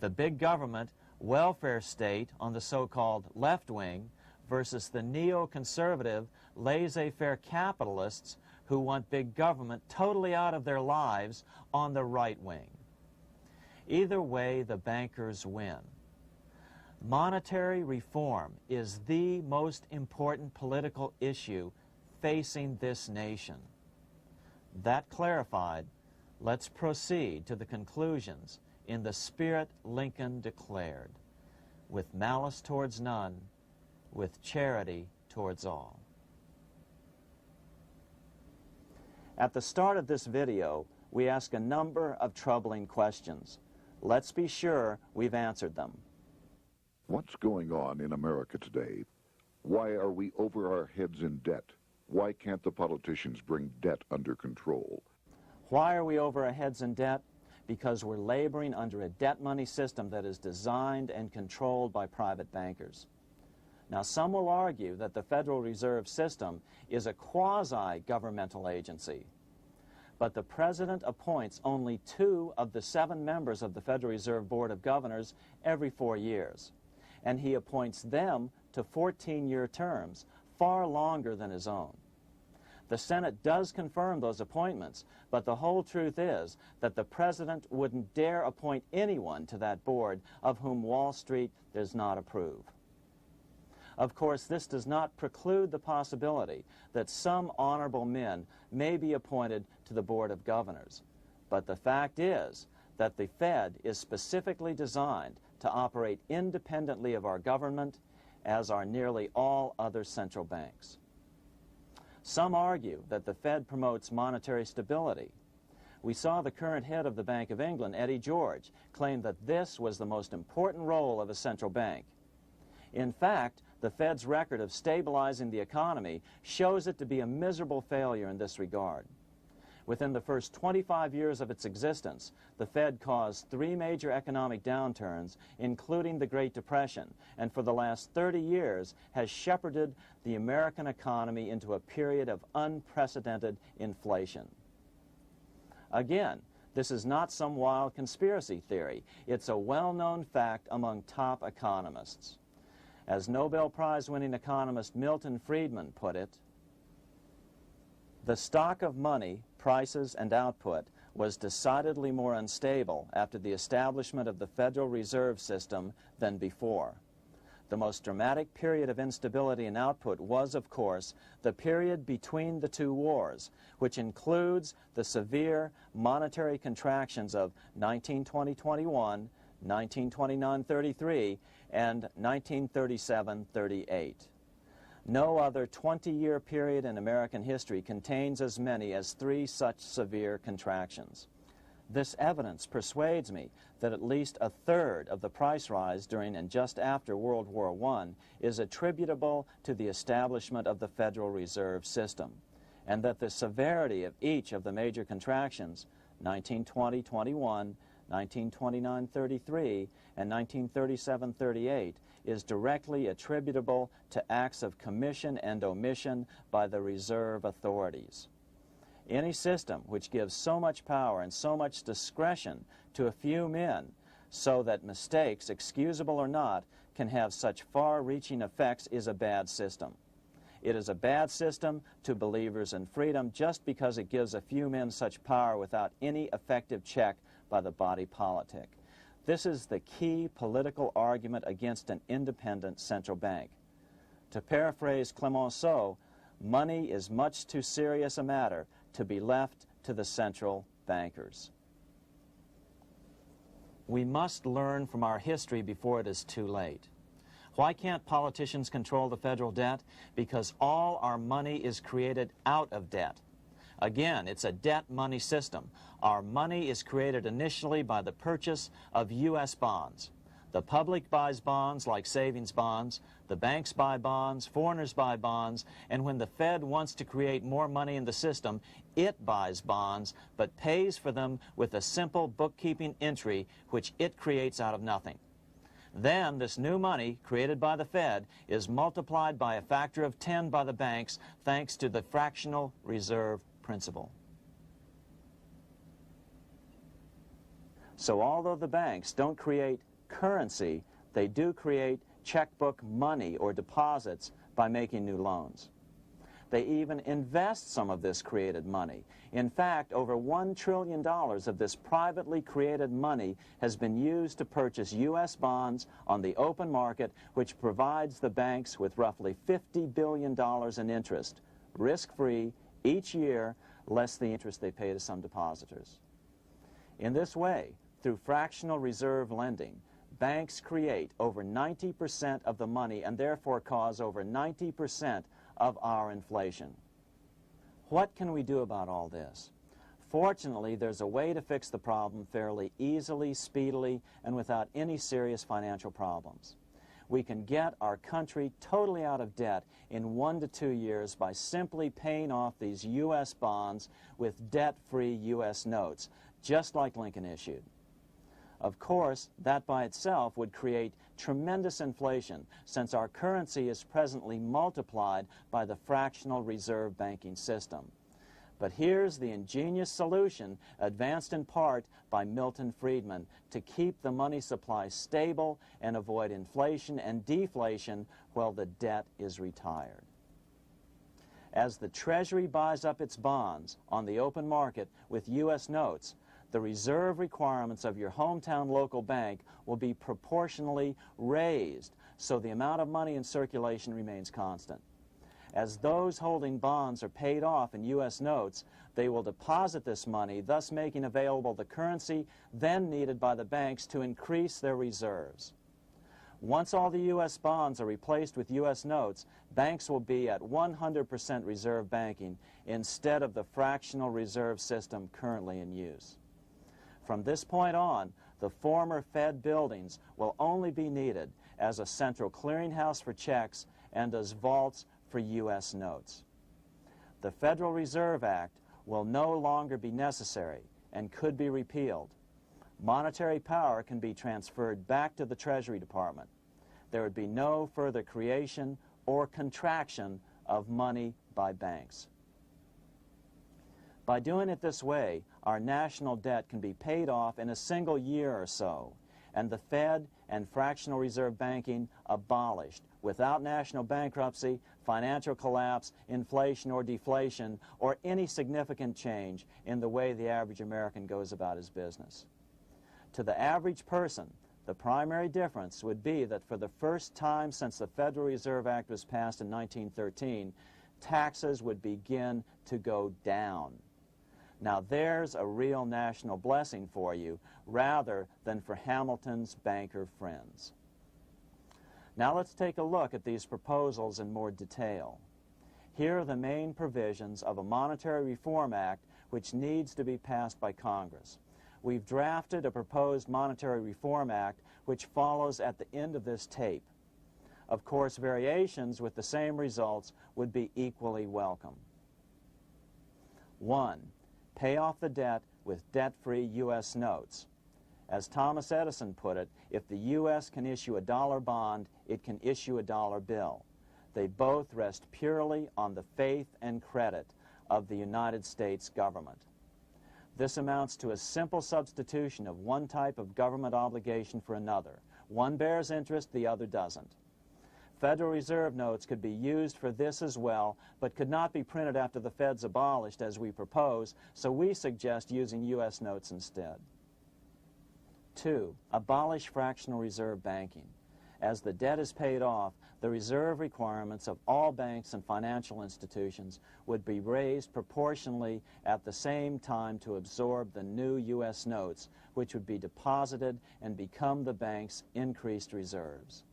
The big government, welfare state on the so-called left wing versus the neoconservative, laissez-faire capitalists who want big government totally out of their lives on the right wing. Either way, the bankers win. Monetary reform is the most important political issue facing this nation. That clarified, let's proceed to the conclusions in the spirit Lincoln declared, with malice towards none, with charity towards all. At the start of this video, we ask a number of troubling questions. Let's be sure we've answered them. What's going on in America today? Why are we over our heads in debt? Why can't the politicians bring debt under control? Why are we over our heads in debt? Because we're laboring under a debt money system that is designed and controlled by private bankers. Now, some will argue that the Federal Reserve System is a quasi-governmental agency. But the President appoints only 2 of the 7 members of the Federal Reserve Board of Governors every 4 years. And he appoints them to 14-year terms, far longer than his own. The Senate does confirm those appointments, but the whole truth is that the President wouldn't dare appoint anyone to that board of whom Wall Street does not approve. Of course, this does not preclude the possibility that some honorable men may be appointed to the Board of Governors. But the fact is that the Fed is specifically designed to operate independently of our government, as are nearly all other central banks. Some argue that the Fed promotes monetary stability. We saw the current head of the Bank of England, Eddie George, claim that this was the most important role of a central bank. In fact, the Fed's record of stabilizing the economy shows it to be a miserable failure in this regard. Within the first 25 years of its existence, the Fed caused 3 major economic downturns, including the Great Depression, and for the last 30 years has shepherded the American economy into a period of unprecedented inflation. Again, this is not some wild conspiracy theory. It's a well-known fact among top economists. As Nobel Prize-winning economist Milton Friedman put it, the stock of money, prices, and output was decidedly more unstable after the establishment of the Federal Reserve System than before. The most dramatic period of instability in output was, of course, the period between the 2 wars, which includes the severe monetary contractions of 1920-21, 1929-33, and 1937-38. No other 20-year period in American history contains as many as 3 such severe contractions. This evidence persuades me that at least a third of the price rise during and just after World War I is attributable to the establishment of the Federal Reserve System, and that the severity of each of the major contractions, 1920-21, 1929-33, and 1937-38, is directly attributable to acts of commission and omission by the reserve authorities. Any system which gives so much power and so much discretion to a few men so that mistakes, excusable or not, can have such far-reaching effects is a bad system. It is a bad system to believers in freedom just because it gives a few men such power without any effective check by the body politic. This is the key political argument against an independent central bank. To paraphrase Clemenceau, money is much too serious a matter to be left to the central bankers. We must learn from our history before it is too late. Why can't politicians control the federal debt? Because all our money is created out of debt. Again, it's a debt money system. Our money is created initially by the purchase of U.S. bonds. The public buys bonds like savings bonds, the banks buy bonds, foreigners buy bonds, and when the Fed wants to create more money in the system, it buys bonds, but pays for them with a simple bookkeeping entry which it creates out of nothing. Then this new money created by the Fed is multiplied by a factor of 10 by the banks thanks to the fractional reserve principle. So although the banks don't create currency, they do create checkbook money or deposits by making new loans. They even invest some of this created money. In fact, over $1 trillion of this privately created money has been used to purchase U.S. bonds on the open market, which provides the banks with roughly $50 billion in interest, risk-free, each year, less the interest they pay to some depositors. In this way, through fractional reserve lending, banks create over 90% of the money and therefore cause over 90% of our inflation. What can we do about all this? Fortunately, there's a way to fix the problem fairly easily, speedily, and without any serious financial problems. We can get our country totally out of debt in 1 to 2 years by simply paying off these U.S. bonds with debt-free U.S. notes, just like Lincoln issued. Of course, that by itself would create tremendous inflation, since our currency is presently multiplied by the fractional reserve banking system. But here's the ingenious solution, advanced in part by Milton Friedman, to keep the money supply stable and avoid inflation and deflation while the debt is retired. As the Treasury buys up its bonds on the open market with U.S. notes, the reserve requirements of your hometown local bank will be proportionally raised, so the amount of money in circulation remains constant. As those holding bonds are paid off in U.S. notes, they will deposit this money, thus making available the currency then needed by the banks to increase their reserves. Once all the U.S. bonds are replaced with U.S. notes, banks will be at 100% reserve banking instead of the fractional reserve system currently in use. From this point on, the former Fed buildings will only be needed as a central clearinghouse for checks and as vaults for U.S. notes. The Federal Reserve Act will no longer be necessary and could be repealed. Monetary power can be transferred back to the Treasury Department. There would be no further creation or contraction of money by banks. By doing it this way, our national debt can be paid off in a single year or so, and the Fed and fractional reserve banking abolished without national bankruptcy, financial collapse, inflation or deflation, or any significant change in the way the average American goes about his business. To the average person, the primary difference would be that for the first time since the Federal Reserve Act was passed in 1913, taxes would begin to go down. Now there's a real national blessing for you, rather than for Hamilton's banker friends. Now let's take a look at these proposals in more detail. Here are the main provisions of a Monetary Reform Act which needs to be passed by Congress. We've drafted a proposed Monetary Reform Act which follows at the end of this tape. Of course, variations with the same results would be equally welcome. 1. Pay off the debt with debt-free U.S. notes. As Thomas Edison put it, if the U.S. can issue a dollar bond, it can issue a dollar bill. They both rest purely on the faith and credit of the United States government. This amounts to a simple substitution of one type of government obligation for another. One bears interest, the other doesn't. Federal Reserve notes could be used for this as well, but could not be printed after the Fed's abolished as we propose, so we suggest using U.S. notes instead. 2, abolish fractional reserve banking. As the debt is paid off, the reserve requirements of all banks and financial institutions would be raised proportionally at the same time to absorb the new U.S. notes, which would be deposited and become the bank's increased reserves.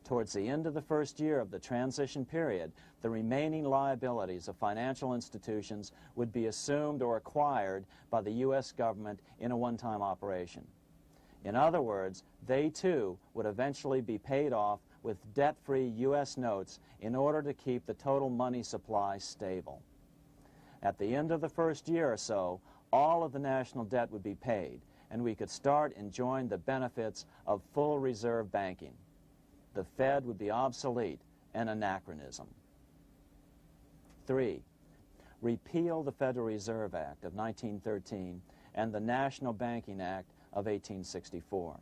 Towards the end of the first year of the transition period, the remaining liabilities of financial institutions would be assumed or acquired by the U.S. government in a one-time operation. In other words, they too would eventually be paid off with debt-free U.S. notes in order to keep the total money supply stable. At the end of the first year or so, all of the national debt would be paid, and we could start enjoying the benefits of full reserve banking. The Fed would be obsolete, an anachronism. 3, repeal the Federal Reserve Act of 1913 and the National Banking Act of 1864.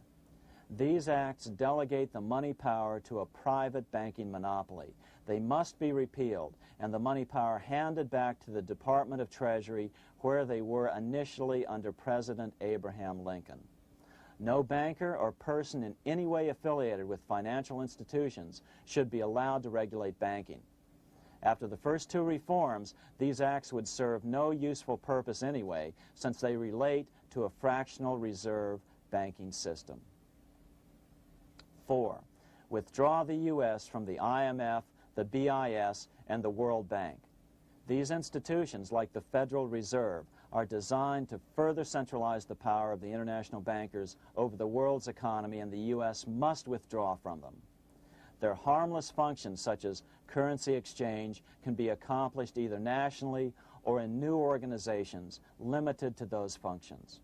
These acts delegate the money power to a private banking monopoly. They must be repealed, and the money power handed back to the Department of Treasury, where they were initially under President Abraham Lincoln. No banker or person in any way affiliated with financial institutions should be allowed to regulate banking. After the first 2 reforms, these acts would serve no useful purpose anyway, since they relate to a fractional reserve banking system. 4, withdraw the U.S. from the IMF, the BIS, and the World Bank. These institutions, like the Federal Reserve, are designed to further centralize the power of the international bankers over the world's economy, and the U.S. must withdraw from them. Their harmless functions, such as currency exchange, can be accomplished either nationally or in new organizations limited to those functions.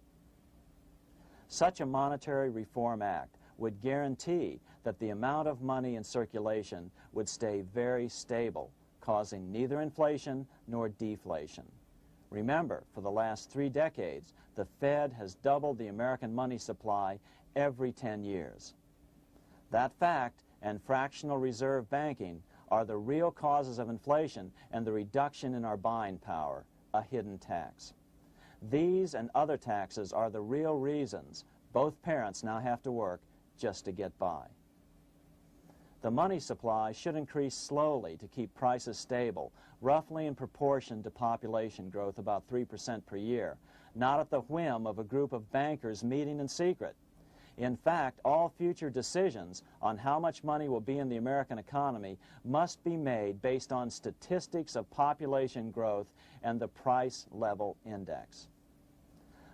Such a monetary reform act would guarantee that the amount of money in circulation would stay very stable, causing neither inflation nor deflation. Remember, for the last 3 decades, the Fed has doubled the American money supply every 10 years. That fact and fractional reserve banking are the real causes of inflation and the reduction in our buying power, a hidden tax. These and other taxes are the real reasons both parents now have to work just to get by. The money supply should increase slowly to keep prices stable, roughly in proportion to population growth, about 3% per year, not at the whim of a group of bankers meeting in secret. In fact, all future decisions on how much money will be in the American economy must be made based on statistics of population growth and the price level index.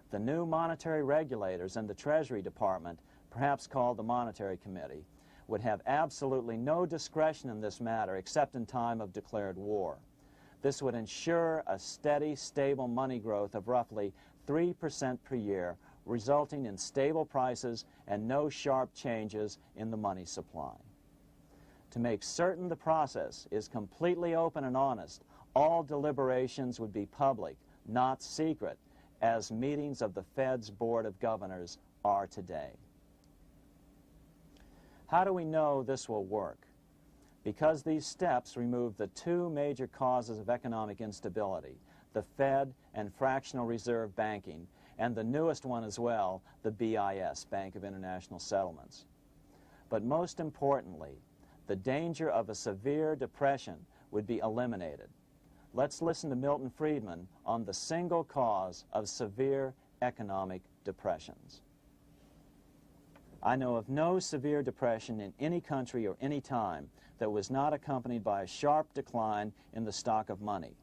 The new monetary regulators and the Treasury Department, perhaps called the Monetary Committee, would have absolutely no discretion in this matter except in time of declared war. This would ensure a steady, stable money growth of roughly 3% per year, resulting in stable prices and no sharp changes in the money supply. To make certain the process is completely open and honest, all deliberations would be public, not secret, as meetings of the Fed's Board of Governors are today. How do we know this will work? Because these steps remove the 2 major causes of economic instability, the Fed and fractional reserve banking, and the newest one as well, the BIS, Bank of International Settlements. But most importantly, the danger of a severe depression would be eliminated. Let's listen to Milton Friedman on the single cause of severe economic depressions. I know of no severe depression in any country or any time that was not accompanied by a sharp decline in the stock of money,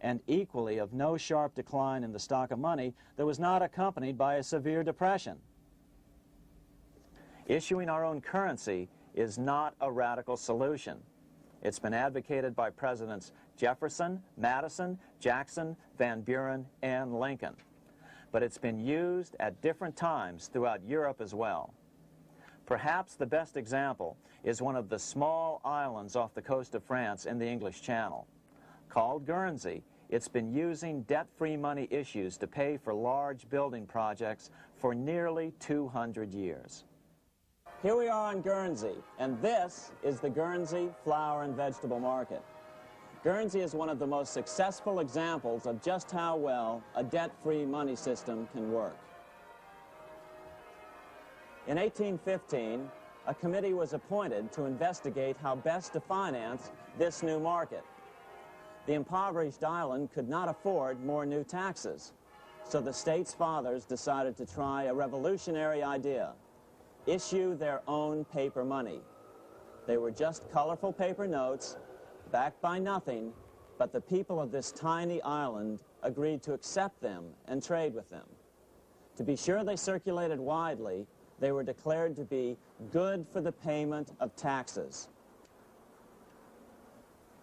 and equally of no sharp decline in the stock of money that was not accompanied by a severe depression. Issuing our own currency is not a radical solution. It's been advocated by Presidents Jefferson, Madison, Jackson, Van Buren, and Lincoln. But it's been used at different times throughout Europe as well. Perhaps the best example is one of the small islands off the coast of France in the English Channel. Called Guernsey, it's been using debt-free money issues to pay for large building projects for nearly 200 years. Here we are on Guernsey, and this is the Guernsey flower and vegetable market. Guernsey is one of the most successful examples of just how well a debt-free money system can work. In 1815, a committee was appointed to investigate how best to finance this new market. The impoverished island could not afford more new taxes, so the state's fathers decided to try a revolutionary idea: issue their own paper money. They were just colorful paper notes, backed by nothing, but the people of this tiny island agreed to accept them and trade with them. To be sure they circulated widely, they were declared to be good for the payment of taxes.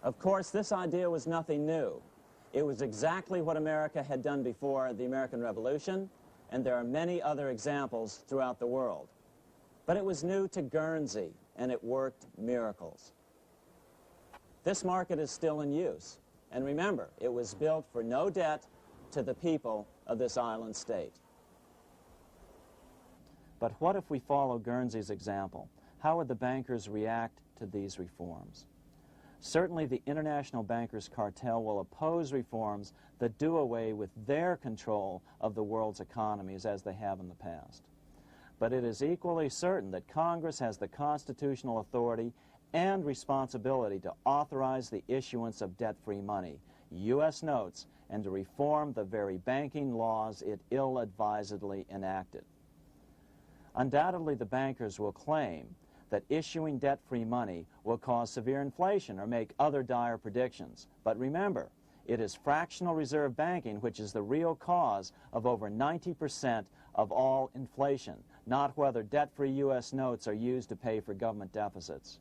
Of course, this idea was nothing new. It was exactly what America had done before the American Revolution, and there are many other examples throughout the world. But it was new to Guernsey, and it worked miracles. This market is still in use, and remember, it was built for no debt to the people of this island state. But what if we follow Guernsey's example? How would the bankers react to these reforms? Certainly the international bankers' cartel will oppose reforms that do away with their control of the world's economies as they have in the past. But it is equally certain that Congress has the constitutional authority and responsibility to authorize the issuance of debt-free money, U.S. notes, and to reform the very banking laws it ill-advisedly enacted. Undoubtedly, the bankers will claim that issuing debt-free money will cause severe inflation or make other dire predictions. But remember, it is fractional reserve banking which is the real cause of over 90% of all inflation, not whether debt-free U.S. notes are used to pay for government deficits.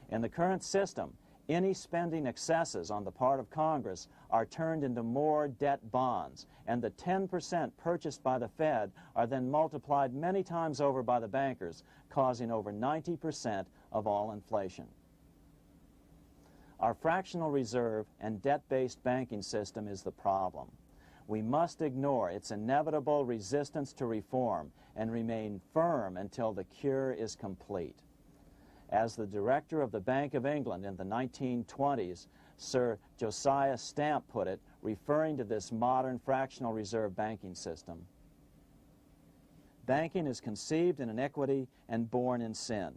In the current system, any spending excesses on the part of Congress are turned into more debt bonds, and the 10% purchased by the Fed are then multiplied many times over by the bankers, causing over 90% of all inflation. Our fractional reserve and debt-based banking system is the problem. We must ignore its inevitable resistance to reform and remain firm until the cure is complete. As the director of the Bank of England in the 1920s, Sir Josiah Stamp put it, referring to this modern fractional reserve banking system, banking is conceived in iniquity and born in sin.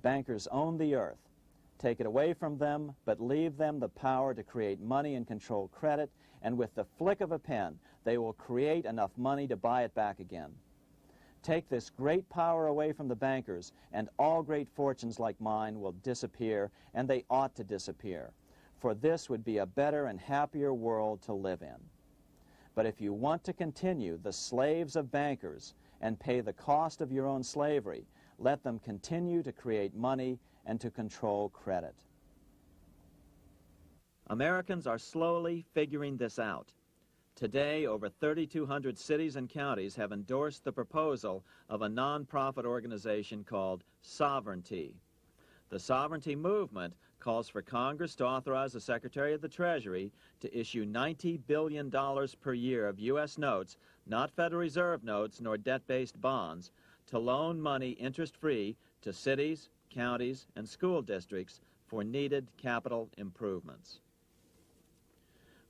Bankers own the earth. Take it away from them, but leave them the power to create money and control credit, and with the flick of a pen, they will create enough money to buy it back again. Take this great power away from the bankers, and all great fortunes like mine will disappear, and they ought to disappear, for this would be a better and happier world to live in. But if you want to continue the slaves of bankers and pay the cost of your own slavery, let them continue to create money and to control credit. Americans are slowly figuring this out. Today, over 3,200 cities and counties have endorsed the proposal of a nonprofit organization called Sovereignty. The Sovereignty movement calls for Congress to authorize the Secretary of the Treasury to issue $90 billion per year of U.S. notes, not Federal Reserve notes nor debt-based bonds, to loan money interest-free to cities, counties, and school districts for needed capital improvements.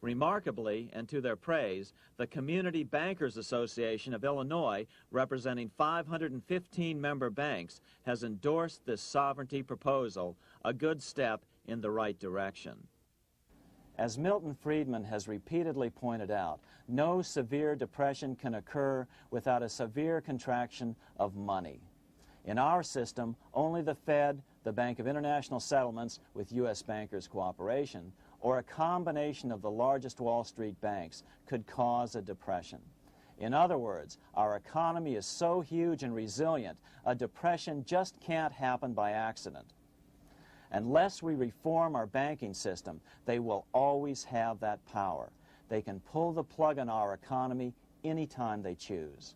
Remarkably, and to their praise, the Community Bankers Association of Illinois, representing 515 member banks, has endorsed this sovereignty proposal, a good step in the right direction. As Milton Friedman has repeatedly pointed out, no severe depression can occur without a severe contraction of money. In our system, only the Fed, the Bank of International Settlements, with U.S. bankers' cooperation, or a combination of the largest Wall Street banks could cause a depression. In other words, our economy is so huge and resilient, a depression just can't happen by accident. Unless we reform our banking system, they will always have that power. They can pull the plug on our economy anytime they choose.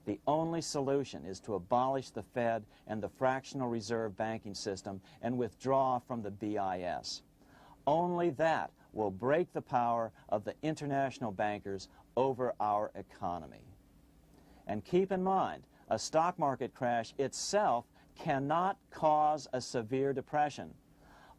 The only solution is to abolish the Fed and the fractional reserve banking system and withdraw from the BIS. Only that will break the power of the international bankers over our economy. And keep in mind, a stock market crash itself cannot cause a severe depression.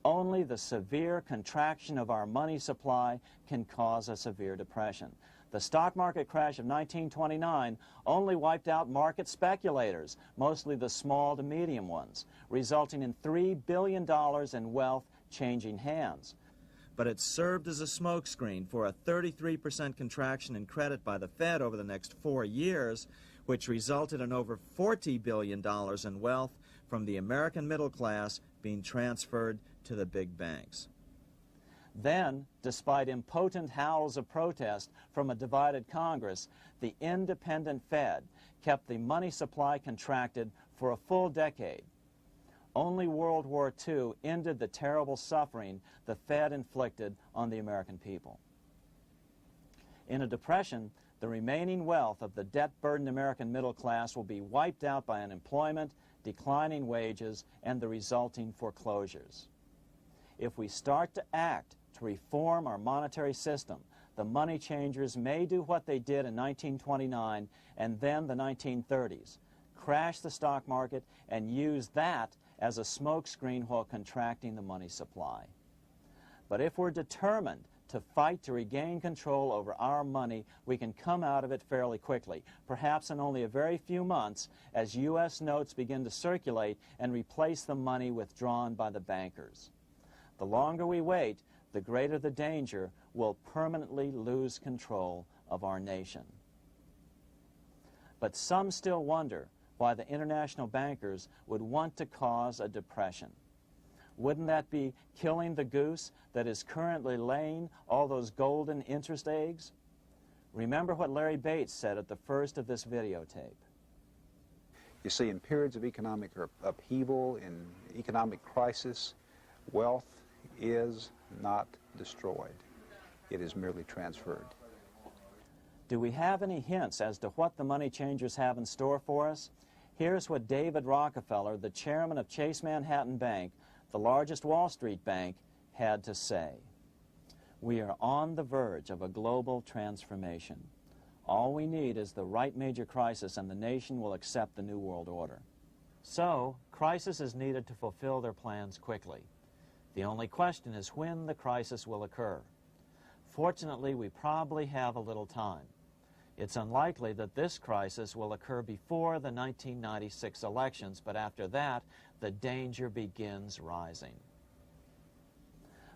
Only the severe contraction of our money supply can cause a severe depression. The stock market crash of 1929 only wiped out market speculators, mostly the small to medium ones, resulting in $3 billion in wealth changing hands. But it served as a smokescreen for a 33% contraction in credit by the Fed over the next 4 years, which resulted in over $40 billion in wealth from the American middle class being transferred to the big banks. Then, despite impotent howls of protest from a divided Congress, the independent Fed kept the money supply contracted for a full decade. Only World War II ended the terrible suffering the Fed inflicted on the American people. In a depression, the remaining wealth of the debt-burdened American middle class will be wiped out by unemployment, declining wages, and the resulting foreclosures. If we start to act to reform our monetary system, the money changers may do what they did in 1929 and then the 1930s, crash the stock market and use that as a smokescreen while contracting the money supply. But if we're determined to fight to regain control over our money, we can come out of it fairly quickly, perhaps in only a very few months, as U.S. notes begin to circulate and replace the money withdrawn by the bankers. The longer we wait, the greater the danger we'll permanently lose control of our nation. But some still wonder why the international bankers would want to cause a depression. Wouldn't that be killing the goose that is currently laying all those golden interest eggs? Remember what Larry Bates said at the first of this videotape. You see, in periods of economic upheaval, in economic crisis, wealth is not destroyed. It is merely transferred. Do we have any hints as to what the money changers have in store for us? Here's what David Rockefeller, the chairman of Chase Manhattan Bank, the largest Wall Street bank, had to say. We are on the verge of a global transformation. All we need is the right major crisis and the nation will accept the New World Order. So, crisis is needed to fulfill their plans quickly. The only question is when the crisis will occur. Fortunately, we probably have a little time. It's unlikely that this crisis will occur before the 1996 elections, but after that, the danger begins rising.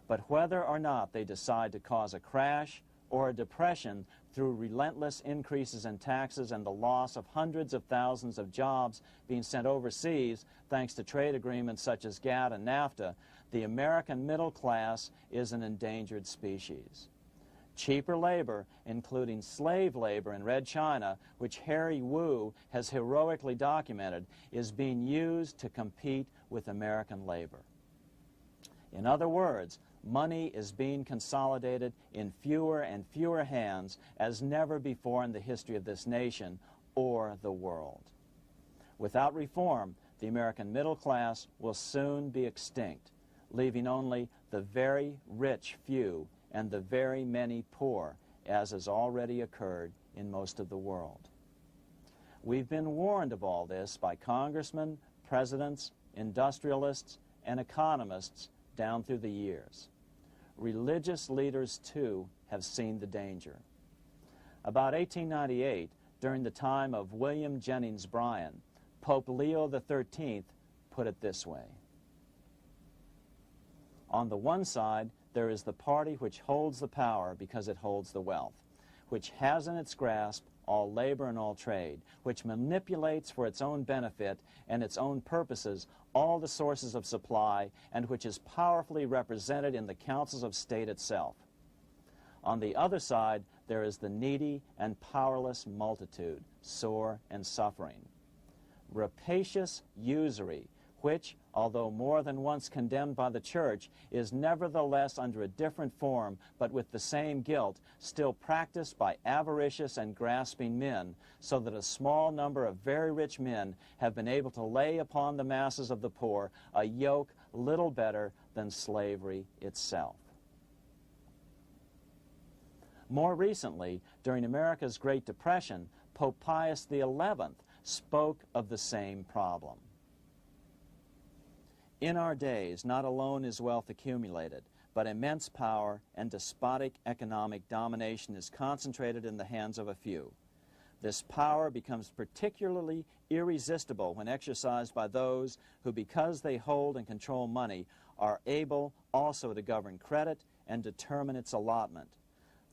But whether or not they decide to cause a crash or a depression through relentless increases in taxes and the loss of hundreds of thousands of jobs being sent overseas thanks to trade agreements such as GATT and NAFTA, the American middle class is an endangered species. Cheaper labor, including slave labor in Red China, which Harry Wu has heroically documented, is being used to compete with American labor. In other words, money is being consolidated in fewer and fewer hands as never before in the history of this nation or the world. Without reform, the American middle class will soon be extinct, leaving only the very rich few and the very many poor, as has already occurred in most of the world. We've been warned of all this by congressmen, presidents, industrialists, and economists down through the years. Religious leaders, too, have seen the danger. About 1898, during the time of William Jennings Bryan, Pope Leo XIII put it this way. On the one side, there is the party which holds the power because it holds the wealth, which has in its grasp all labor and all trade, which manipulates for its own benefit and its own purposes all the sources of supply, and which is powerfully represented in the councils of state itself. On the other side, there is the needy and powerless multitude, sore and suffering. Rapacious usury, which, although more than once condemned by the Church, is nevertheless under a different form, but with the same guilt, still practiced by avaricious and grasping men, so that a small number of very rich men have been able to lay upon the masses of the poor a yoke little better than slavery itself. More recently, during America's Great Depression, Pope Pius XI spoke of the same problem. In our days, not alone is wealth accumulated, but immense power and despotic economic domination is concentrated in the hands of a few. This power becomes particularly irresistible when exercised by those who, because they hold and control money, are able also to govern credit and determine its allotment.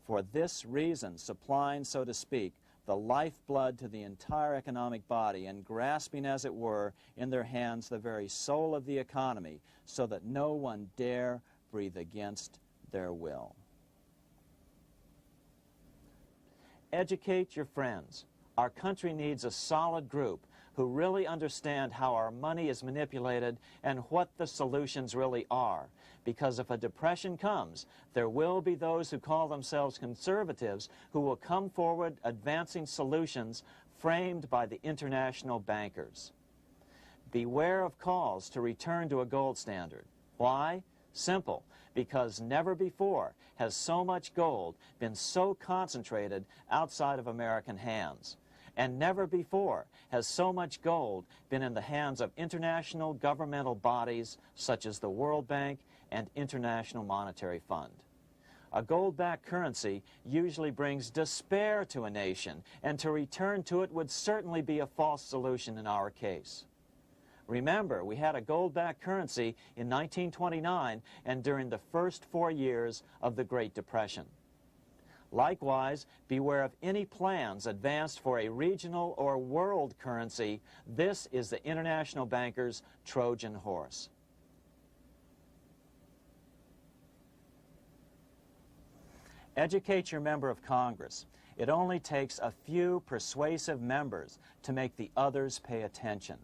For this reason, supplying, so to speak, the lifeblood to the entire economic body and grasping, as it were, in their hands the very soul of the economy, so that no one dare breathe against their will. Educate your friends. Our country needs a solid group who really understand how our money is manipulated and what the solutions really are. Because if a depression comes, there will be those who call themselves conservatives who will come forward advancing solutions framed by the international bankers. Beware of calls to return to a gold standard. Why? Simple. Because never before has so much gold been so concentrated outside of American hands. And never before has so much gold been in the hands of international governmental bodies such as the World Bank and International Monetary Fund. A gold-backed currency usually brings despair to a nation, and to return to it would certainly be a false solution in our case. Remember, we had a gold-backed currency in 1929 and during the first 4 years of the Great Depression. Likewise, beware of any plans advanced for a regional or world currency. This is the international bankers' Trojan horse. Educate your member of Congress. It only takes a few persuasive members to make the others pay attention.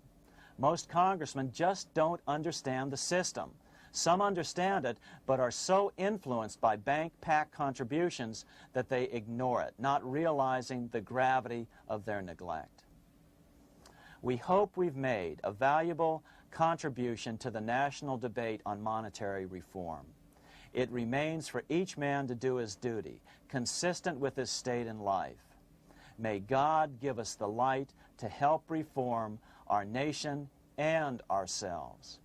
Most congressmen just don't understand the system. Some understand it, but are so influenced by bank PAC contributions that they ignore it, not realizing the gravity of their neglect. We hope we've made a valuable contribution to the national debate on monetary reform. It remains for each man to do his duty, consistent with his state in life. May God give us the light to help reform our nation and ourselves.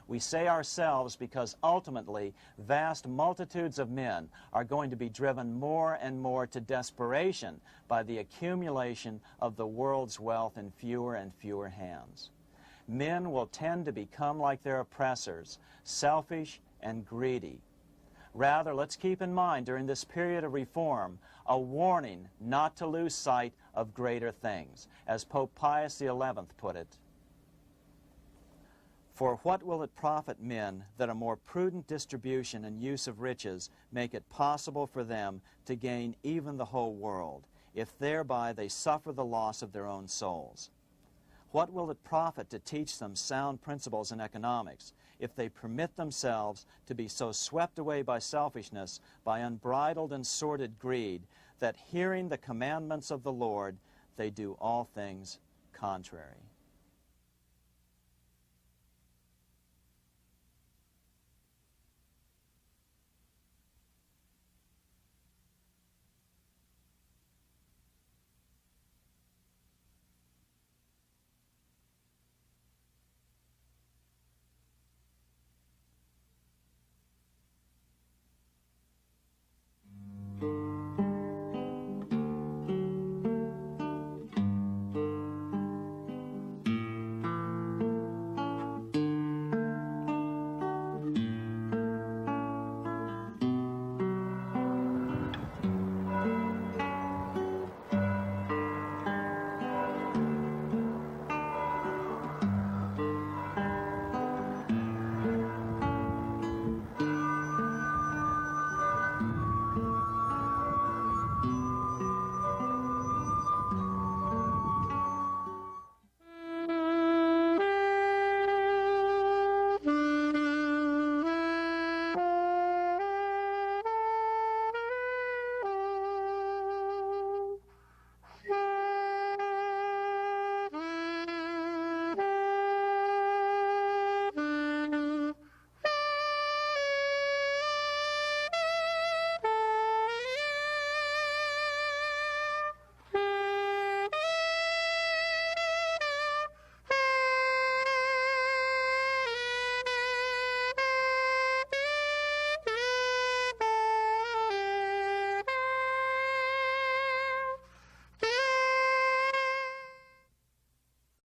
We say ourselves because ultimately vast multitudes of men are going to be driven more and more to desperation by the accumulation of the world's wealth in fewer and fewer hands. Men will tend to become like their oppressors, selfish and greedy. Rather, let's keep in mind during this period of reform a warning not to lose sight of greater things, as Pope Pius XI put it. For what will it profit men that a more prudent distribution and use of riches make it possible for them to gain even the whole world, if thereby they suffer the loss of their own souls? What will it profit to teach them sound principles in economics, if they permit themselves to be so swept away by selfishness, by unbridled and sordid greed, that hearing the commandments of the Lord, they do all things contrary?